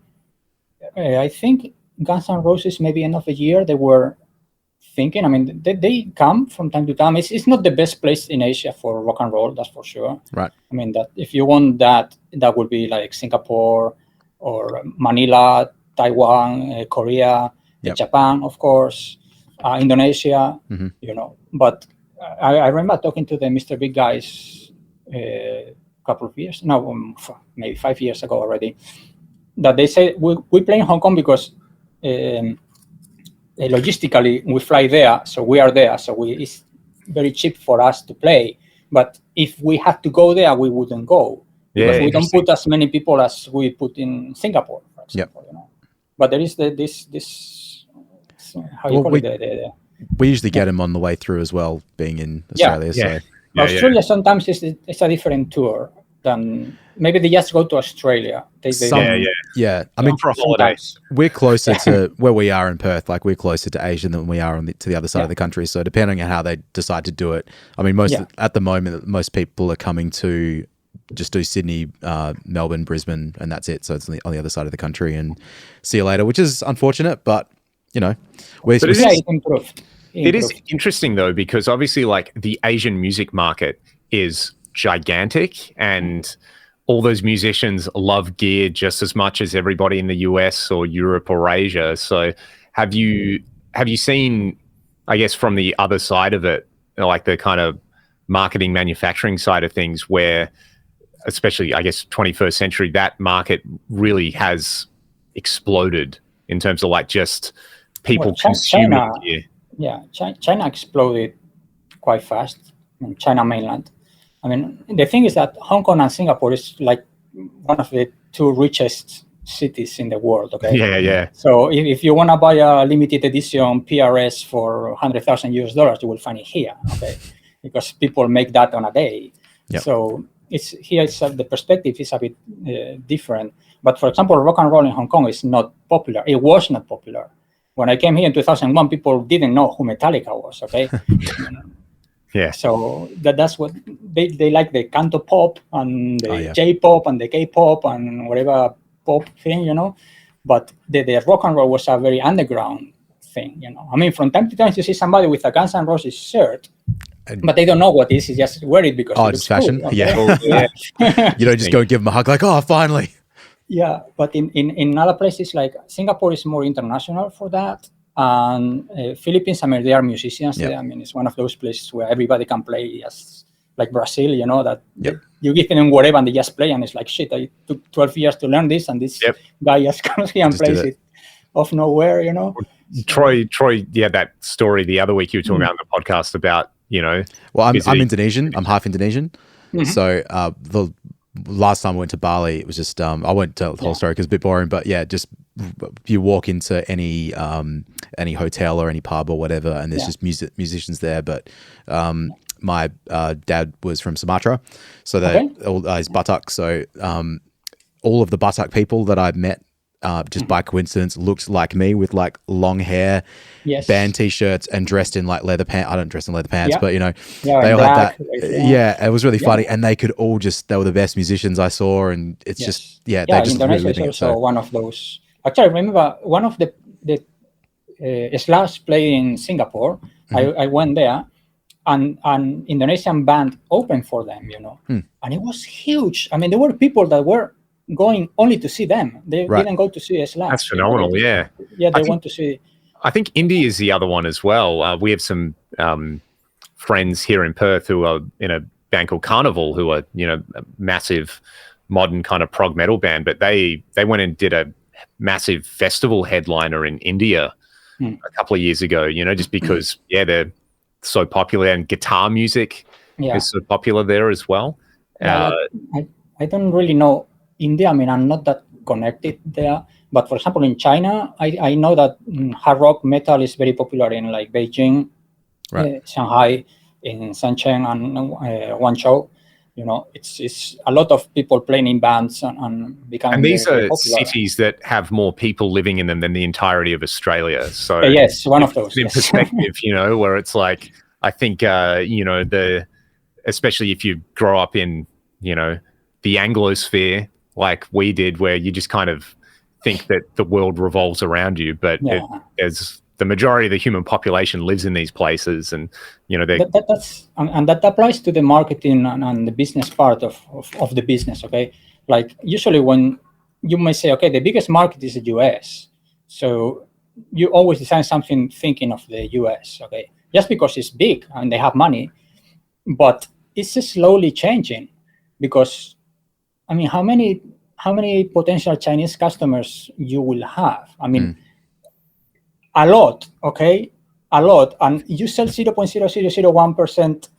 I think Guns N' Roses, maybe end of the year, they were thinking. I mean, they come from time to time. It's not the best place in Asia for rock and roll, that's for sure. Right. I mean, that if you want that would be like Singapore or Manila, Taiwan, Korea. Japan, of course, Indonesia, But I remember talking to the Mr. Big guys a couple of years, maybe 5 years ago already, that they say we play in Hong Kong because logistically we fly there, so we are there, so it's very cheap for us to play. But if we had to go there, we wouldn't go because we don't put as many people as we put in Singapore, for example. But there is this. How you call it? We usually get them on the way through as well, being in Australia. So. Australia sometimes it's a different tour than maybe they just go to Australia. I mean, for a holiday. We're closer to where we are in Perth. Like we're closer to Asia than we are to the other side of the country. So depending on how they decide to do it, I mean, at the moment, most people are coming to just do Sydney, Melbourne, Brisbane, and that's it. So it's on the other side of the country, and see you later, which is unfortunate, but. It is interesting though, because obviously like the Asian music market is gigantic and all those musicians love gear just as much as everybody in the US or Europe or Asia. So have you seen, I guess, from the other side of it, like the kind of marketing manufacturing side of things, where especially I guess 21st century, that market really has exploded in terms of like just people Well, consuming China, here? yeah, China exploded quite fast in China mainland. I mean, the thing is that Hong Kong and Singapore is like one of the two richest cities in the world. Okay. Yeah. So if you want to buy a limited edition PRS for $100,000, you will find it here. Okay, because people make that on a day. Yep. So the perspective is a bit different. But for example, rock and roll in Hong Kong is not popular. It was not popular. When I came here in 2001, people didn't know who Metallica was, okay? Yeah. So that's what they like, the canto pop and the yeah. J-pop and the K-pop and whatever pop thing, But the rock and roll was a very underground thing, I mean, from time to time you see somebody with a Guns N' Roses shirt, but they don't know what it is. They just wear it because it's fashion. Cool, okay? Yeah. You don't just go give them a hug like, oh, finally. Yeah, but in other places like Singapore is more international for that, and Philippines, I mean, they are musicians. Yep. There. I mean, it's one of those places where everybody can play, as like Brazil, that Yep. you give them whatever and they just play, and it's like, shit, I took 12 years to learn this, and this guy just comes here and Just plays it off nowhere, Troy, yeah, that story the other week you were talking about on the podcast about, Well, I'm Indonesian. I'm half Indonesian. Mm-hmm. So the last time I went to Bali, it was just I won't tell the whole story because it's a bit boring. But yeah, just you walk into any hotel or any pub or whatever, and there's just musicians there. But my dad was from Sumatra, so he's Batak. So all of the Batak people that I met just by coincidence looked like me with like long hair, band t-shirts, and dressed in like leather pants. I don't dress in leather pants, but they all had that. Yeah, it was really funny, and they they were the best musicians I saw, and it's just they just Indonesia really is also one of those. Actually, I remember one of the Slash played in Singapore. Mm-hmm. I went there, and an Indonesian band opened for them, and it was huge. I mean, there were people that were going only to see them. They didn't go to see Slash. That's phenomenal. Yeah, they want to see. I think India is the other one as well. We have some friends here in Perth who are in a band called Carnival, who are a massive modern kind of prog metal band, but they went and did a massive festival headliner in India a couple of years ago. Just because they're so popular, and guitar music is so popular there as well. I don't really know India. I mean, I'm not that connected there. But for example, in China, I know that hard rock metal is very popular in like Beijing, Shanghai, in Shenzhen, and Guangzhou. It's a lot of people playing in bands and becoming. And these very, are very cities that have more people living in them than the entirety of Australia. So yes, one of those. In perspective, where it's like, I think especially if you grow up in the Anglosphere like we did, where you just kind of think that the world revolves around you, but there's the majority of the human population lives in these places, and that's and that applies to the marketing and the business part of the business. Okay, like usually when you may say, okay, the biggest market is the US, so you always design something thinking of the US. Okay, just because it's big and they have money, but it's slowly changing, because I mean, how many potential Chinese customers you will have? I mean, a lot, okay? A lot. And you sell 0.0001%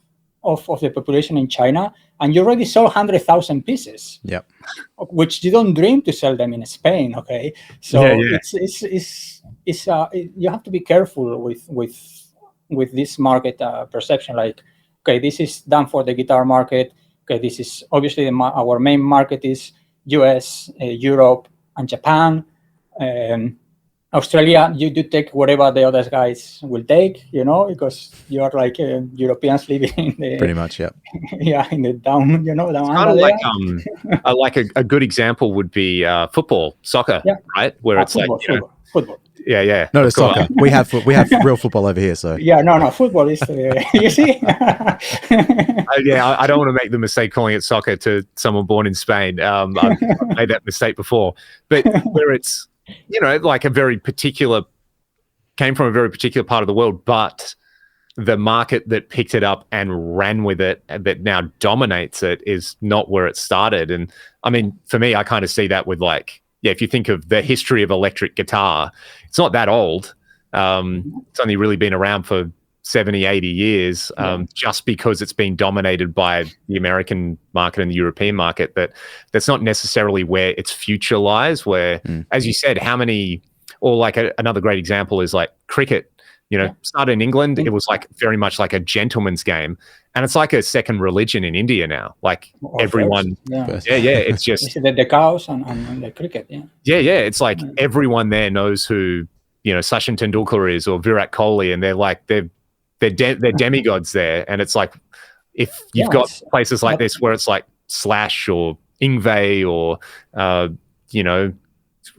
of the population in China, and you already sold 100,000 pieces. Yep. Which you don't dream to sell them in Spain, okay? So it's you have to be careful with this market perception. Like, okay, this is done for the guitar market. Okay, this is obviously our main market is US, Europe, and Japan. Australia, you do take whatever the other guys will take, because you are like Europeans living in the pretty much, in the down, down kind of like a good example would be football, soccer, right? Where it's football, like football. Yeah. No, it's soccer. We have real football over here, so no, football is you see. I don't want to make the mistake calling it soccer to someone born in Spain. I've made that mistake before, but where it's like came from a very particular part of the world, but the market that picked it up and ran with it, that now dominates it, is not where it started. And I mean, for me, I kind of see that with like if you think of the history of electric guitar, it's not that old. It's only really been around for 70, 80 years, just because it's been dominated by the American market and the European market. That's not necessarily where its future lies, where, as you said, how many, or like another great example is like cricket, started in England. It was like very much like a gentleman's game. And it's like a second religion in India now. Like everyone, it's just the cows and the cricket. It's like everyone there knows who, Sachin Tendulkar is, or Virat Kohli, and they're demigods there. And it's like, if you've got places like this where it's like Slash or Yngwie or,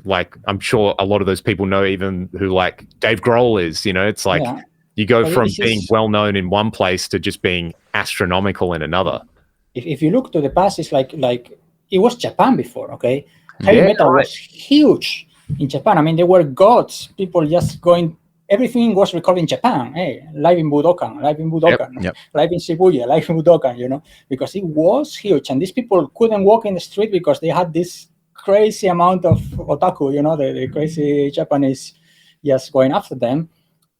like I'm sure a lot of those people know even who like Dave Grohl is, it's like you go from being well known in one place to just being astronomical in another. If you look to the past, it's like it was Japan before, okay? Heavy metal was huge in Japan. I mean, there were gods, people just going, everything was recorded in Japan. Hey, live in Budokan, live in Shibuya, live in Budokan, because it was huge. And these people couldn't walk in the street because they had this crazy amount of otaku, the crazy Japanese just going after them.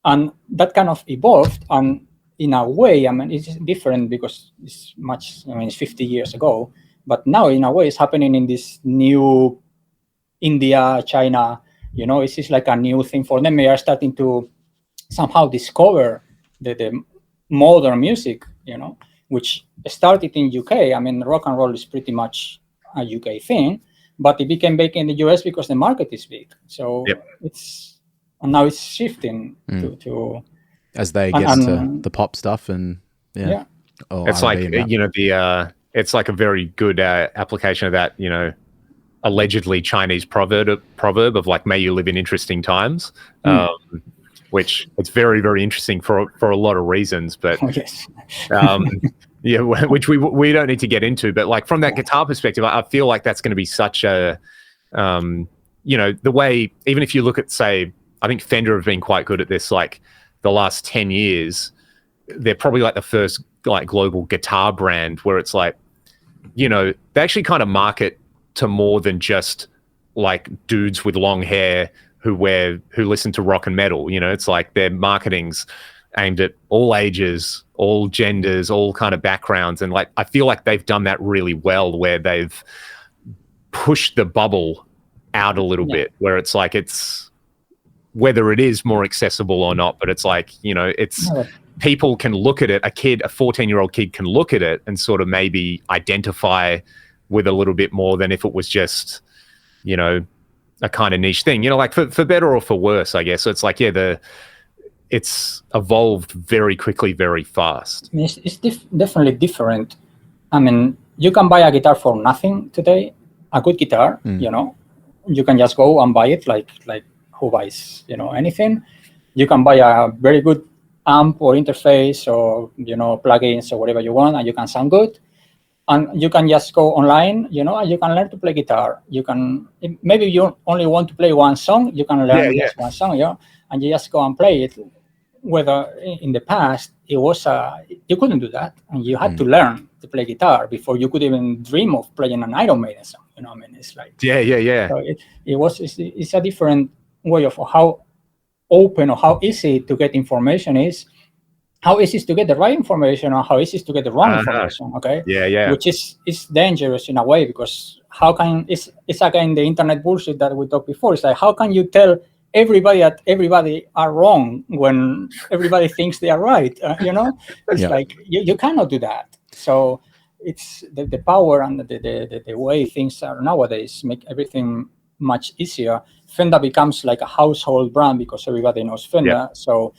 And that kind of evolved. And in a way, I mean, it's different because it's it's 50 years ago. But now, in a way, it's happening in this new India, China, it's just like a new thing for them. They are starting to somehow discover the modern music, which started in UK. I mean, rock and roll is pretty much a UK thing, but it became big in the US because the market is big. So now it's shifting to as they get into the pop stuff and it's like it's like a very good application of that allegedly Chinese proverb of like, may you live in interesting times, which it's very, very interesting for a lot of reasons, but which we don't need to get into. But like from that guitar perspective, I feel like that's going to be such a the way, even if you look at, say, I think Fender have been quite good at this, like the last 10 years, they're probably like the first like global guitar brand where it's like, they actually kind of market to more than just like dudes with long hair who listen to rock and metal. It's like their marketing's aimed at all ages, all genders, all kind of backgrounds. And like, I feel like they've done that really well, where they've pushed the bubble out a little bit, where it's like, it's whether it is more accessible or not, but it's like, it's people can look at it. A 14-year-old kid can look at it and sort of maybe identify with a little bit more than if it was just, a kind of niche thing, like for better or for worse, I guess. So it's like, it's evolved very quickly, very fast. I mean, it's definitely different. I mean, you can buy a guitar for nothing today, a good guitar, you can just go and buy it like who buys, anything. You can buy a very good amp or interface or, plugins or whatever you want, and you can sound good. And you can just go online, and you can learn to play guitar. You can, maybe you only want to play one song, you can learn just one song, and you just go and play it. Whether in the past, it was, you couldn't do that. And you had to learn to play guitar before you could even dream of playing an Iron Maiden song. It's like... So it's a different way of how open or how easy to get information is. How easy is to get the right information or how easy is to get the wrong information, okay? Which is dangerous in a way, because how can, it's again the internet bullshit that we talked before. It's like, how can you tell everybody that everybody are wrong when everybody thinks they are right? It's like, you cannot do that. So it's the power and the way things are nowadays make everything much easier. Fender becomes like a household brand because everybody knows Fender. So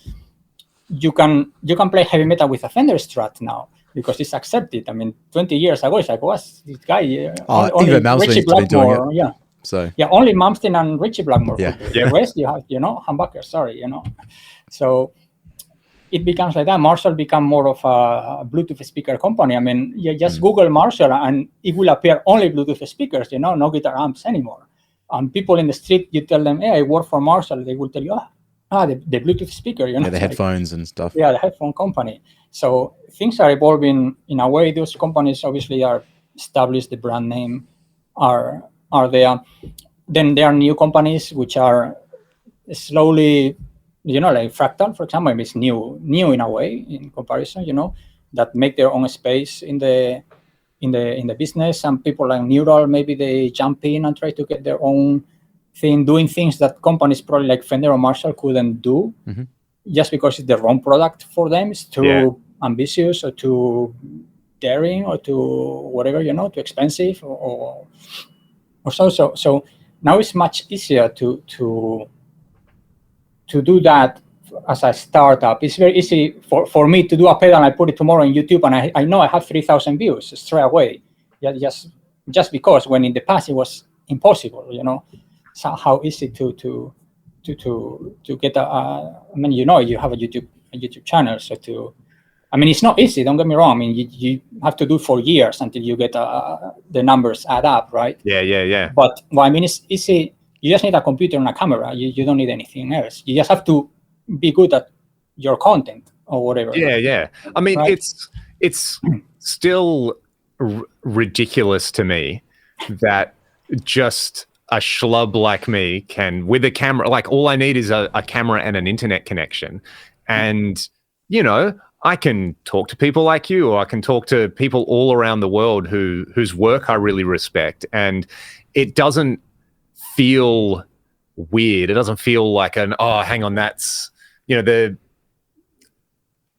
you can play heavy metal with a Fender Strat now because it's accepted. I mean, 20 years ago, it's like, what's this guy? Only Richie Blackmore, only Malmsteen and Richie Blackmore. The rest you have, humbucker, sorry, So it becomes like that. Marshall become more of a Bluetooth speaker company. I mean, you just Google Marshall and it will appear only Bluetooth speakers, no guitar amps anymore. And people in the street, you tell them, hey, I work for Marshall. They will tell you, the Bluetooth speaker, the headphones and stuff. Yeah, the headphone company. So things are evolving in a way. Those companies obviously are established, the brand name are there. then there are new companies which are slowly, like Fractal, for example, it's new in a way in comparison, that make their own space in the business. Some people like Neural, maybe they jump in and try to get their own thing, doing things that companies probably like Fender or Marshall couldn't do, just because it's the wrong product for them. It's too ambitious or too daring or too whatever, too expensive or so. So now it's much easier to do that as a startup. It's very easy for me to do a pedal and I put it tomorrow on YouTube and I know I have 3,000 views straight away. Just because when in the past it was impossible, So how easy to get you have a YouTube channel. So it's not easy. Don't get me wrong. You have to do it for years until you get the numbers add up, right? Yeah. But it's easy. You just need a computer and a camera. You don't need anything else. You just have to be good at your content or whatever. Yeah. Right? It's still ridiculous to me that just a schlub like me can, with a camera, like all I need is a camera and an internet connection. And, I can talk to people like you, or I can talk to people all around the world whose work I really respect. And it doesn't feel weird. It doesn't feel like hang on, that's,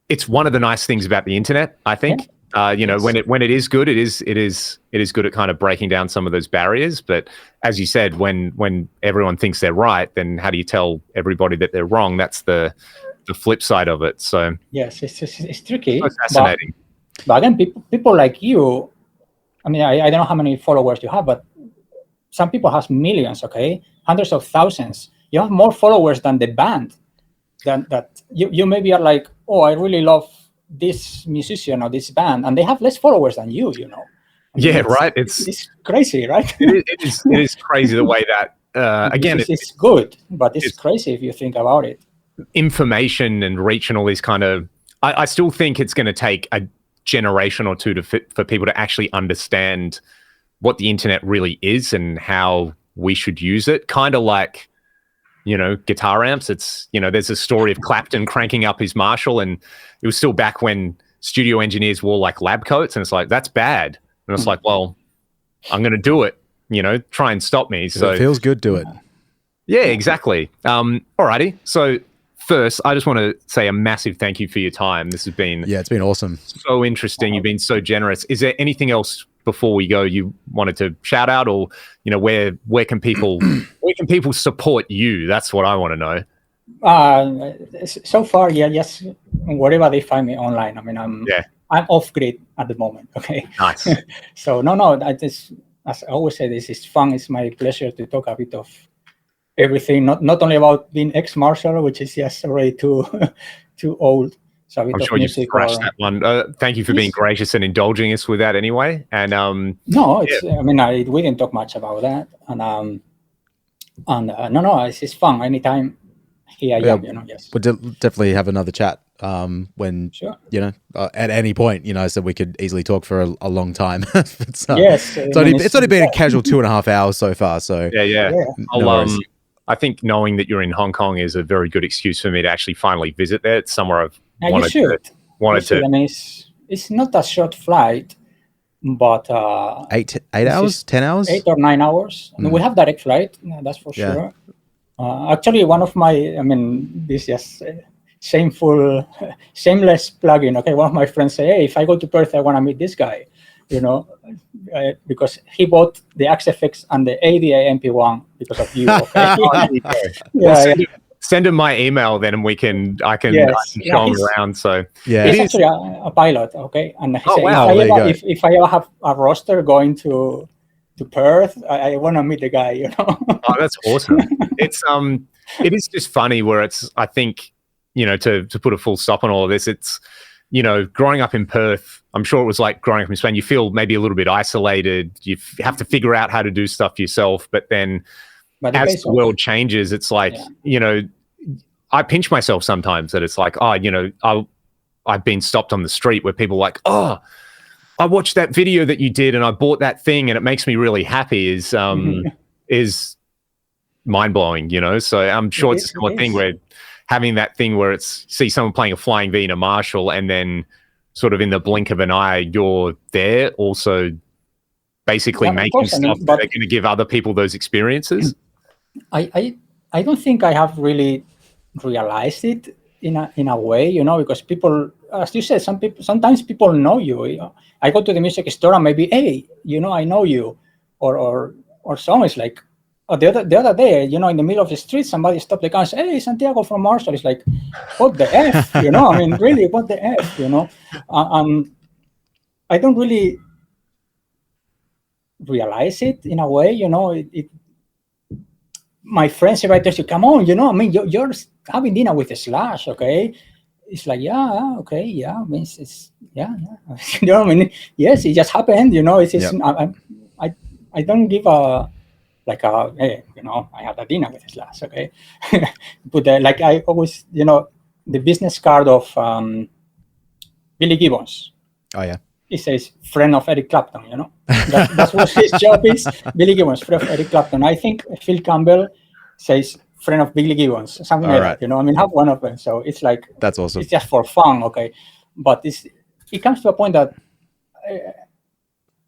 it's one of the nice things about the internet, I think. When it is good, it is good at kind of breaking down some of those barriers. But as you said, when everyone thinks they're right, then how do you tell everybody that they're wrong? That's the flip side of it. So yes, it's tricky. So fascinating. But again, people like you, I don't know how many followers you have, but some people have millions, okay, hundreds of thousands. You have more followers than the band. That you maybe are like, oh, I really love this musician or this band, and they have less followers than you. Right. It's crazy, right? It is crazy the way that again it's good, but it's crazy if you think about it. Information and reach and all these kind of, I still think it's going to take a generation or two for people to actually understand what the internet really is and how we should use it. Kind of like, guitar amps. It's, there's a story of Clapton cranking up his Marshall, and it was still back when studio engineers wore like lab coats, and it's like, that's bad. And it's like, well, I'm going to do it, try and stop me. So if it feels good, do it. Yeah, exactly. Alrighty. So first, I just want to say a massive thank you for your time. This has been it's been awesome. So interesting. You've been so generous. Is there anything else before we go you wanted to shout out, or where can people support you? That's what I want to know. So far, yes, wherever they find me online. I'm off grid at the moment. Okay. Nice. So no, as I always say, this is fun. It's my pleasure to talk a bit of everything, not only about being ex-Marshall, which is just already too old. So I'm sure you've scratched that one. Thank you for being gracious and indulging us with that anyway. And no, it's we didn't talk much about that. And it's fun. Anytime here I am, yes. We'll definitely have another chat when at any point, so we could easily talk for a long time. It's only been a casual 2.5 hours so far. So I think knowing that you're in Hong Kong is a very good excuse for me to actually finally visit there. It's somewhere I've wanted to. It's not a short flight, but 8 hours, 10 hours, 8 or 9 hours. We have direct flight, that's for sure. Actually, one of my, this just shameless plugin. Okay, one of my friends say, hey, if I go to Perth, I want to meet this guy. Because he bought the XFX and the ADA MP1 because of you. Okay? Send him my email then, and I can show him around. So he's actually a pilot. Okay, and he said, if I ever have a roster going to Perth, I want to meet the guy. Oh, that's awesome. It is just funny where I think to put a full stop on all of this, it's growing up in Perth. I'm sure it was like growing up in Spain. You feel maybe a little bit isolated. You have to figure out how to do stuff yourself. But then as the world changes, it's like, I pinch myself sometimes that it's like, I've been stopped on the street where people are like, oh, I watched that video that you did and I bought that thing and it makes me really happy is mind-blowing, you know? So I'm sure it's a similar thing where having that thing where it's see someone playing a flying V in a Marshall and then sort of in the blink of an eye, you're there also basically making stuff that are going to give other people those experiences. I don't think I have really realized it in a way, you know, because people, as you said, sometimes people know you. You know? I go to the music store and maybe, hey, you know, I know you, or someone is like, the other day, you know, in the middle of the street, somebody stopped the car and said, hey, Santiago from Marshall. It's like, what the F, you know? I mean, really, what the F, you know? I don't really realize it in a way, you know. My friends, if I tell you, come on, you know, I mean, you're having dinner with a Slash, okay? It's like, yeah, okay, yeah, I mean, it's yeah. You know what I mean? Yes, it just happened, you know. It's just, I don't give hey, you know, I had a dinner with a Slash, okay? But like I always, you know, the business card of Billy Gibbons. Oh, yeah. It says friend of Eric Clapton, you know. That's what his job is. Billy Gibbons, friend of Eric Clapton. I think Phil Campbell says friend of Billy Gibbons, something like that. You know, I mean, have one of them. So it's like that's awesome. It's just for fun, okay. But it comes to a point that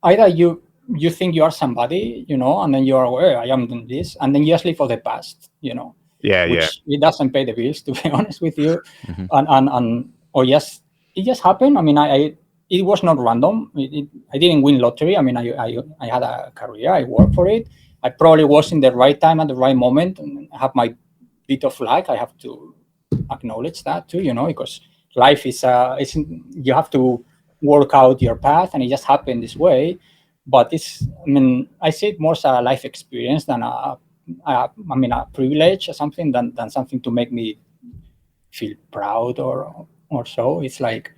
either you think you are somebody, you know, and then you are aware I am doing this, and then you just live for the past, you know. It doesn't pay the bills, to be honest with you, and or yes, it just happened. I mean, it was not random. I didn't win lottery. I mean, I had a career. I worked for it. I probably was in the right time at the right moment, and I have my bit of luck. I have to acknowledge that too, you know, because life is you have to work out your path, and it just happened this way. But I see it more as a life experience than a privilege or something than something to make me feel proud or so. It's like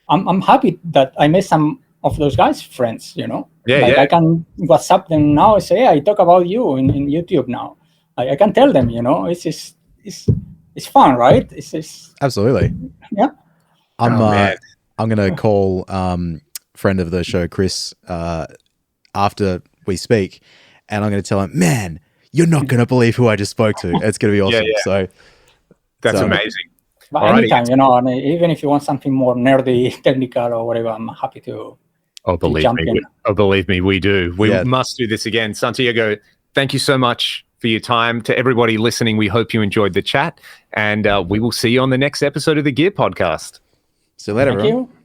I'm happy that I made some of those guys friends, you know. I can WhatsApp them now and say, hey, I talk about you in YouTube now. I can tell them, you know, it's fun, right? It's absolutely. Yeah. I'm gonna call friend of the show Chris after we speak, and I'm gonna tell him, man, you're not gonna believe who I just spoke to. It's gonna be awesome. So that's amazing. But anytime, you know, and even if you want something more nerdy, technical, or whatever, I'm happy to. Believe me, we do. We must do this again. Santiago, thank you so much for your time. To everybody listening, we hope you enjoyed the chat, and we will see you on the next episode of the Gear Podcast. See you later, everyone. Thank you.